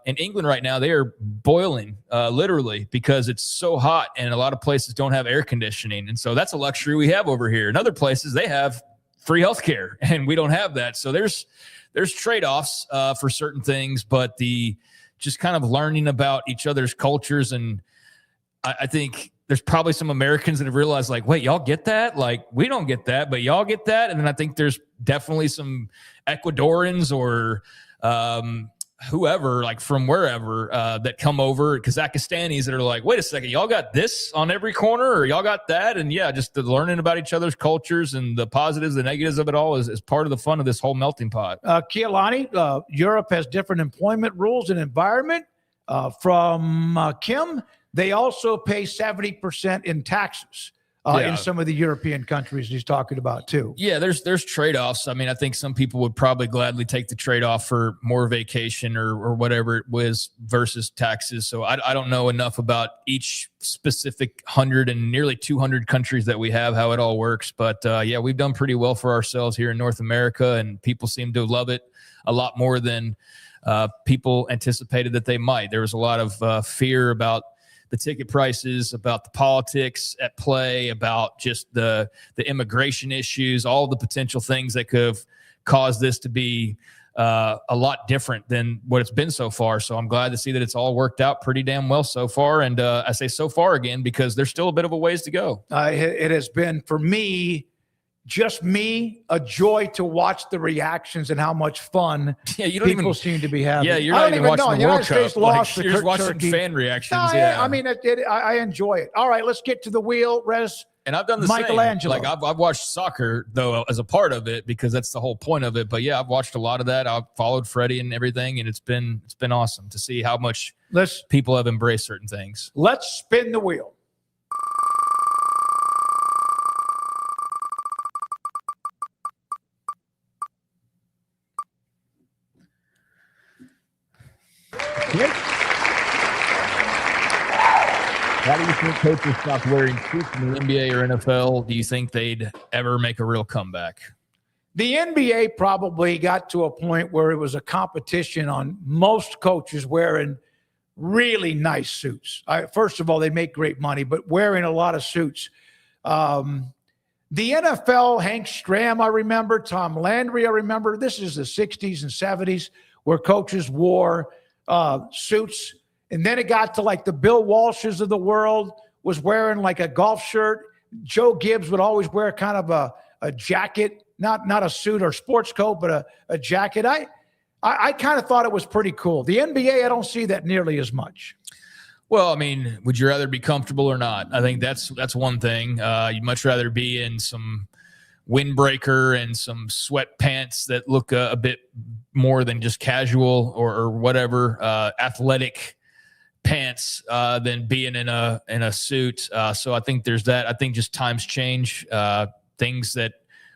in England right now, they are boiling, literally, because it's so hot, and a lot of places don't have air conditioning. And so that's a luxury we have over here. In other places, they have free healthcare, and we don't have that. So there's trade-offs for certain things, but the just kind of learning about each other's cultures. And I think there's probably some Americans that have realized, like, wait, y'all get that? Like, we don't get that, but y'all get that. And then I think there's definitely some Ecuadorians or whoever, like from wherever, that come over, Kazakhstanis, that are like, wait a second, y'all got this on every corner, or y'all got that? And yeah, just the learning about each other's cultures and the positives, the negatives of it all is part of the fun of this whole melting pot. Kealani, Europe has different employment rules and environment. From Kim, they also pay 70% in taxes. In some of the European countries he's talking about too. Yeah, there's trade-offs. I mean, I think some people would probably gladly take the trade-off for more vacation or whatever it was versus taxes. So I don't know enough about each specific 100 and nearly 200 countries that we have, how it all works. But yeah, we've done pretty well for ourselves here in North America, and people seem to love it a lot more than people anticipated that they might. There was a lot of fear about the ticket prices, about the politics at play, about just the immigration issues, all the potential things that could have caused this to be a lot different than what it's been so far. So I'm glad to see that it's all worked out pretty damn well so far. And I say so far again, because there's still a bit of a ways to go. It has been, for me, just me, a joy to watch the reactions and how much fun people seem to be having. Yeah, you're not even watching the World Cup. Like, you're just watching fan reactions. No, yeah, I mean, I enjoy it. All right, let's get to the wheel, Rez. And I've done the Michelangelo. same. Like I've watched soccer though as a part of it, because that's the whole point of it. But yeah, I've watched a lot of that. I've followed Freddie and everything, and it's been awesome to see how much people have embraced certain things. Let's spin the wheel. How do you think coaches stop wearing suits in the NBA or NFL? Do you think they'd ever make a real comeback? The NBA probably got to a point where it was a competition on most coaches wearing really nice suits. First of all, they make great money, but wearing a lot of suits. The NFL, Hank Stram, I remember. Tom Landry, I remember. This is the 60s and 70s where coaches wore suits. And then it got to like the Bill Walshes of the world was wearing like a golf shirt. Joe Gibbs would always wear kind of a jacket, not a suit or sports coat, but a jacket. I kind of thought it was pretty cool. The NBA, I don't see that nearly as much. Well, I mean, would you rather be comfortable or not? I think that's one thing. You'd much rather be in some windbreaker and some sweatpants that look a bit more than just casual or whatever, athletic pants than being in a suit. So I think there's that. I think just times change. Things that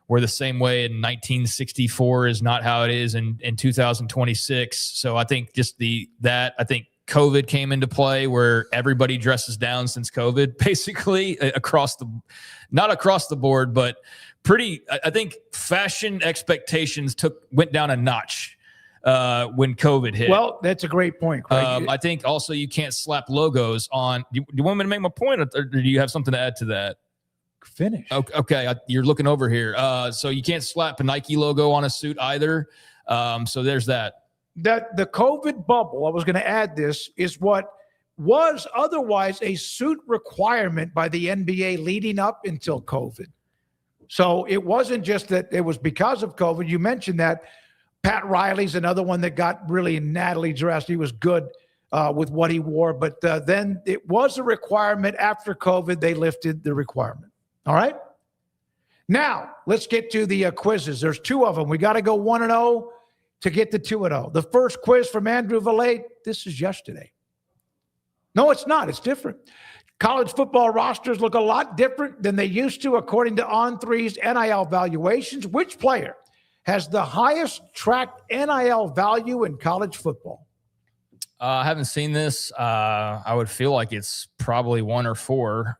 were the same way in 1964 is not how it is in 2026. So I think just I think COVID came into play where everybody dresses down since COVID, basically not across the board, but I think fashion expectations went down a notch when COVID hit. Well, that's a great point, Craig. I think also you can't slap logos on. Do you want me to make my point, or do you have something to add to that? Finish. Okay. You're looking over here. So you can't slap a Nike logo on a suit either. So there's that. That the COVID bubble, I was going to add this, is what was otherwise a suit requirement by the NBA leading up until COVID. So it wasn't just that it was because of COVID. You mentioned that. Pat Riley's another one that got really nattily dressed. He was good with what he wore, but then it was a requirement. After COVID, they lifted the requirement. All right? Now, let's get to the quizzes. There's two of them. We got to go 1-0 to get to 2-0. The first quiz from Andrew Valade, this is yesterday. No, it's not. It's different. College football rosters look a lot different than they used to, according to On3's NIL valuations. Which player has the highest tracked NIL value in college football? I haven't seen this. I would feel like it's probably 1 or 4.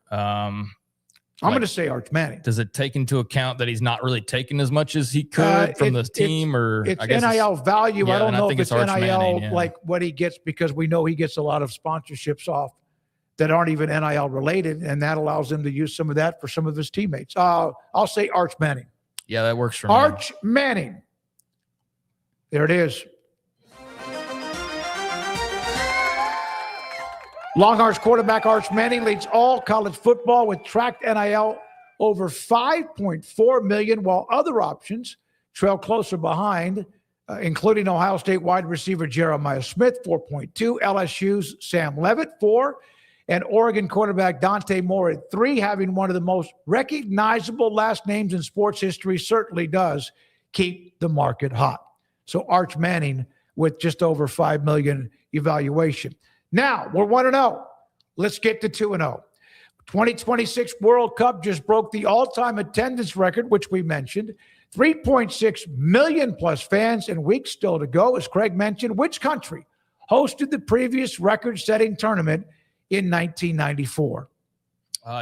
I'm going to say Arch Manning. Does it take into account that he's not really taking as much as he could from the team? It's NIL value. I don't know if it's NIL Manning, like what he gets, because we know he gets a lot of sponsorships off that aren't even NIL related, and that allows him to use some of that for some of his teammates. I'll say Arch Manning. Yeah, that works for me. Arch Manning. There it is. Longhorns quarterback Arch Manning leads all college football with tracked NIL over $5.4 million, while other options trail closer behind, including Ohio State wide receiver Jeremiah Smith, 4.2, LSU's Sam Levitt, 4, and Oregon quarterback Dante Moore at 3, having one of the most recognizable last names in sports history certainly does keep the market hot. So Arch Manning with just over $5 million evaluation. Now, we're 1-0. Let's get to 2-0. 2026 World Cup just broke the all-time attendance record, which we mentioned. 3.6 million plus fans and weeks still to go. As Craig mentioned, which country hosted the previous record-setting tournament in 1994?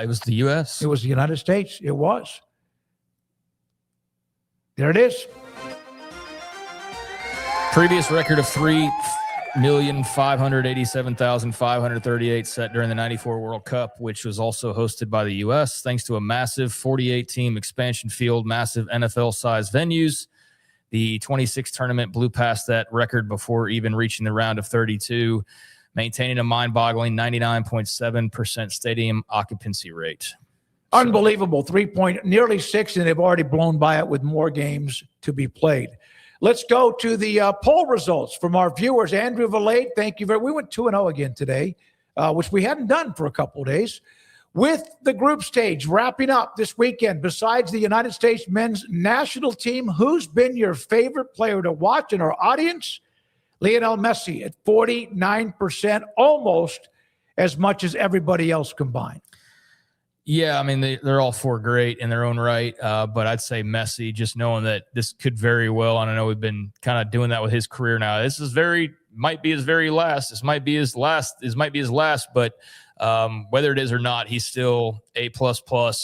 It was the U.S. It was the United States. It was. There it is. Previous record of 3,587,538 set during the 94 World Cup, which was also hosted by the U.S. thanks to a massive 48-team expansion field, massive NFL-sized venues. The 26 tournament blew past that record before even reaching the round of 32, maintaining a mind-boggling 99.7% stadium occupancy rate. Unbelievable. Nearly 6, and they've already blown by it with more games to be played. Let's go to the poll results from our viewers. Andrew Valade, thank you very much. We went 2-0 again today, which we hadn't done for a couple of days. With the group stage wrapping up this weekend, besides the United States men's national team, who's been your favorite player to watch in our audience? Lionel Messi at 49%, almost as much as everybody else combined. Yeah, I mean, they're all 4 great in their own right, but I'd say Messi, just knowing that this could very well, and I know we've been kind of doing that with his career now. This is might be his very last. This might be his last. This might be his last, but whether it is or not, he's still A++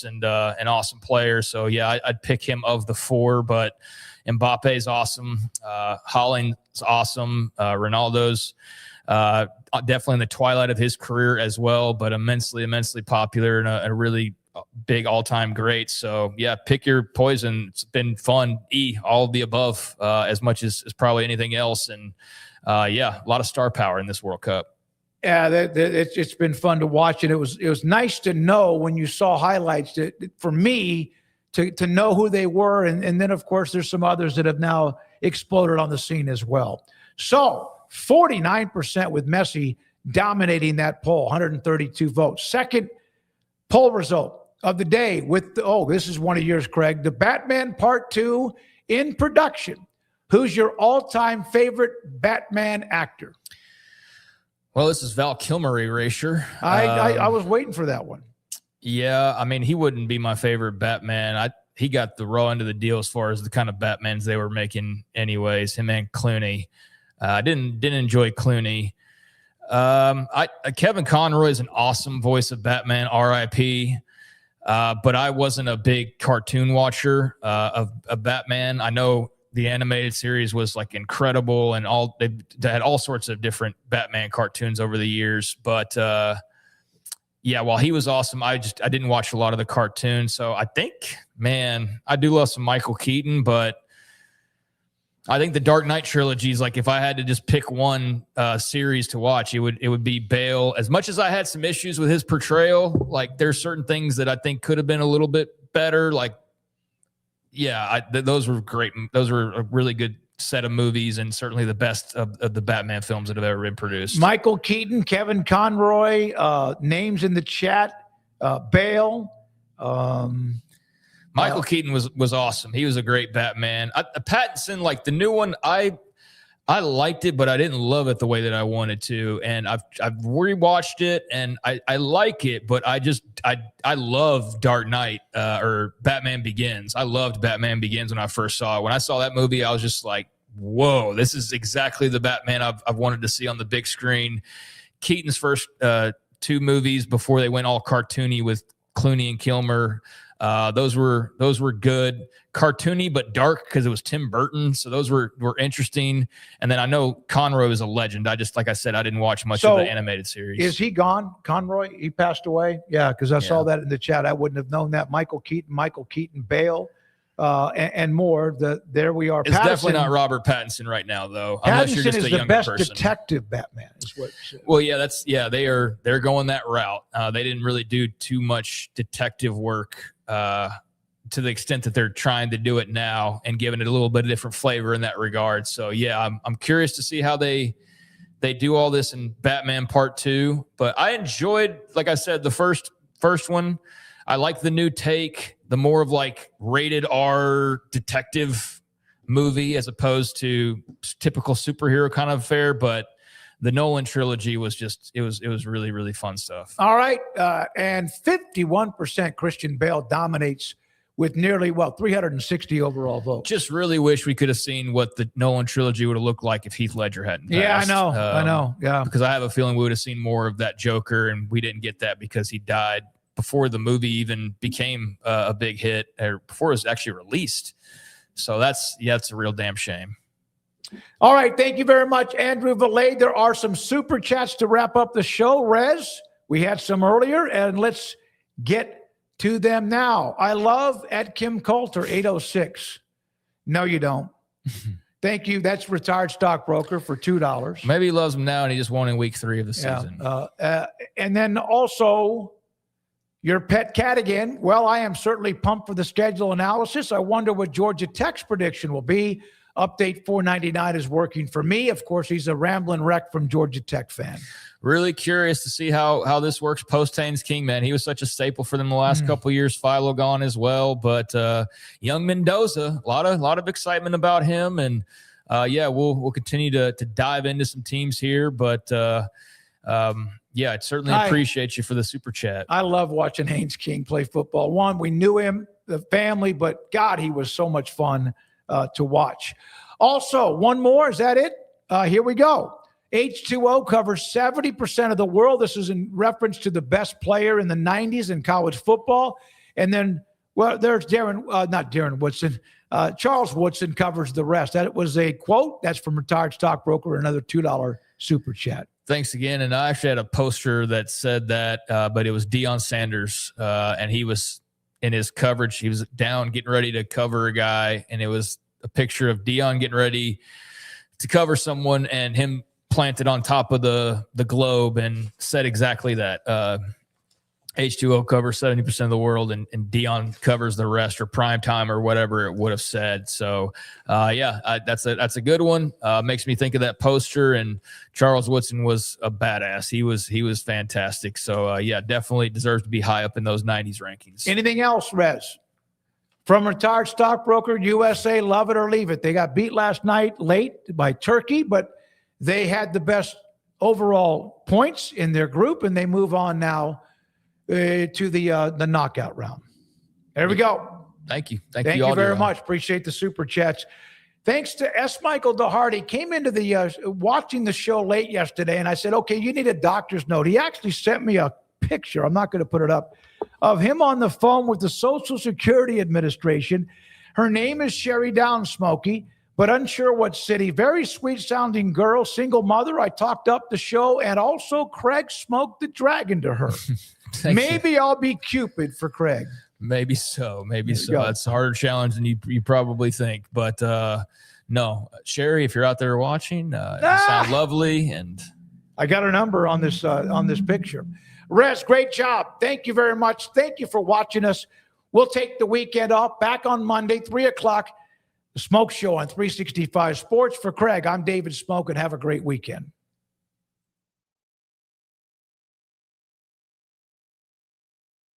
and an awesome player. So, yeah, I'd pick him of the 4, but Mbappe's awesome. Haaland's awesome. Ronaldo's definitely in the twilight of his career as well, but immensely popular and a really big all-time great. So, yeah, pick your poison. It's been fun. All of the above as much as probably anything else. And, yeah, a lot of star power in this World Cup. Yeah, it's been fun to watch, and it was nice to know when you saw highlights for me to know who they were, and then of course there's some others that have now exploded on the scene as well. So 49% with Messi dominating that poll, 132 votes. Second poll result of the day with, this is one of yours, Craig, the Batman Part 2 in production. Who's your all-time favorite Batman actor? Well, this is Val Kilmer erasure. I was waiting for that one. Yeah, I mean, he wouldn't be my favorite Batman. He got the raw end of the deal as far as the kind of Batmans they were making anyways, him and Clooney. I didn't enjoy Clooney. Kevin Conroy is an awesome voice of Batman, R.I.P., but I wasn't a big cartoon watcher of Batman. I know the animated series was like incredible, and they had all sorts of different Batman cartoons over the years. But yeah, while he was awesome, I didn't watch a lot of the cartoons. So I think, man, I do love some Michael Keaton, but I think the Dark Knight trilogy is like, if I had to just pick one series to watch, it would be Bale. As much as I had some issues with his portrayal, like there's certain things that I think could have been a little bit better. Like, yeah, those were great. Those were a really good set of movies, and certainly the best of the Batman films that have ever been produced. Michael Keaton, Kevin Conroy, names in the chat, Bale. Michael Keaton was awesome. He was a great Batman. Pattinson, like the new one, I liked it, but I didn't love it the way that I wanted to. And I've rewatched it, and I like it, but I love Dark Knight or Batman Begins. I loved Batman Begins when I first saw it. When I saw that movie, I was just like, whoa, this is exactly the Batman I've wanted to see on the big screen. Keaton's first two movies before they went all cartoony with Clooney and Kilmer, those were good, cartoony but dark because it was Tim Burton, so those were interesting. And then I know Conroy was a legend. Like I said, I didn't watch much of the animated series. Is he gone, Conroy? He passed away? Yeah, because I saw that in the chat. I wouldn't have known that. Michael Keaton, Bale, and more. There we are. It's definitely not Robert Pattinson right now, though. Unless you're just a younger person. Is the best detective Batman, is what. Well, yeah, they're going that route. They didn't really do too much detective work to the extent that they're trying to do it now and giving it a little bit of different flavor in that regard. So yeah, I'm curious to see how they do all this in Batman Part 2. But I enjoyed, like I said, the first one. I like the new take, the more of like rated R detective movie as opposed to typical superhero kind of affair. But the Nolan trilogy was it was really, really fun stuff. All right. And 51% Christian Bale dominates with nearly, 360 overall votes. Just really wish we could have seen what the Nolan trilogy would have looked like if Heath Ledger hadn't passed. Yeah, I know. Yeah. Because I have a feeling we would have seen more of that Joker, and we didn't get that because he died before the movie even became a big hit, or before it was actually released. So that's a real damn shame. All right. Thank you very much, Andrew Valet. There are some super chats to wrap up the show. Rez, we had some earlier, and let's get to them now. I love at Kim Coulter, 806. No, you don't. Thank you. That's retired stockbroker for $2. Maybe he loves them now, and he just won in week 3 of the season. And then also your pet cat again. Well, I am certainly pumped for the schedule analysis. I wonder what Georgia Tech's prediction will be. Update 499 is working for me. Of course, he's a rambling wreck from Georgia Tech fan. Really curious to see how this works post Haynes King, man. He was such a staple for them the last couple of years. Philo gone as well, but young Mendoza, a lot of excitement about him, and we'll continue to dive into some teams here. But I certainly appreciate you for the super chat. I love watching Haynes King play football. One, we knew him, the family, but God, he was so much fun to watch. Also, one more. Is that it? Here we go. H2O covers 70% of the world. This is in reference to the best player in the 90s in college football. And then, there's not Darren Woodson. Charles Woodson covers the rest. That was a quote. That's from retired stockbroker, another $2 super chat. Thanks again. And I actually had a poster that said that, but it was Deion Sanders, and he was in his coverage. He was down getting ready to cover a guy, and it was a picture of Deion getting ready to cover someone and him planted on top of the globe and said exactly that. H2O covers 70% of the world, and Dion covers the rest, or prime time, or whatever it would have said. So, that's a good one. Makes me think of that poster. And Charles Woodson was a badass. He was fantastic. So, definitely deserves to be high up in those 90s rankings. Anything else, Rez? From Retired Stockbroker USA, love it or leave it. They got beat last night late by Turkey, but they had the best overall points in their group, and they move on now to the knockout round. There we go. Thank you. Thank you very much. Appreciate the super chats. Thanks to S. Michael DeHardy. Came into the watching the show late yesterday, and I said, okay, you need a doctor's note. He actually sent me a picture. I'm not going to put it up, of him on the phone with the Social Security Administration. Her name is Sherry Down Smokey, but unsure what city. Very sweet sounding girl, single mother. I talked up the show, and also Craig smoked the dragon to her. Maybe I'll be Cupid for Craig. Maybe so. Maybe so. It's a harder challenge than you probably think. But no, Sherry, if you're out there watching, you sound lovely. And I got her number on this picture. Rez, great job. Thank you very much. Thank you for watching us. We'll take the weekend off. Back on Monday, 3 o'clock, the Smoke Show on 365 Sports. For Craig, I'm David Smoke, and have a great weekend.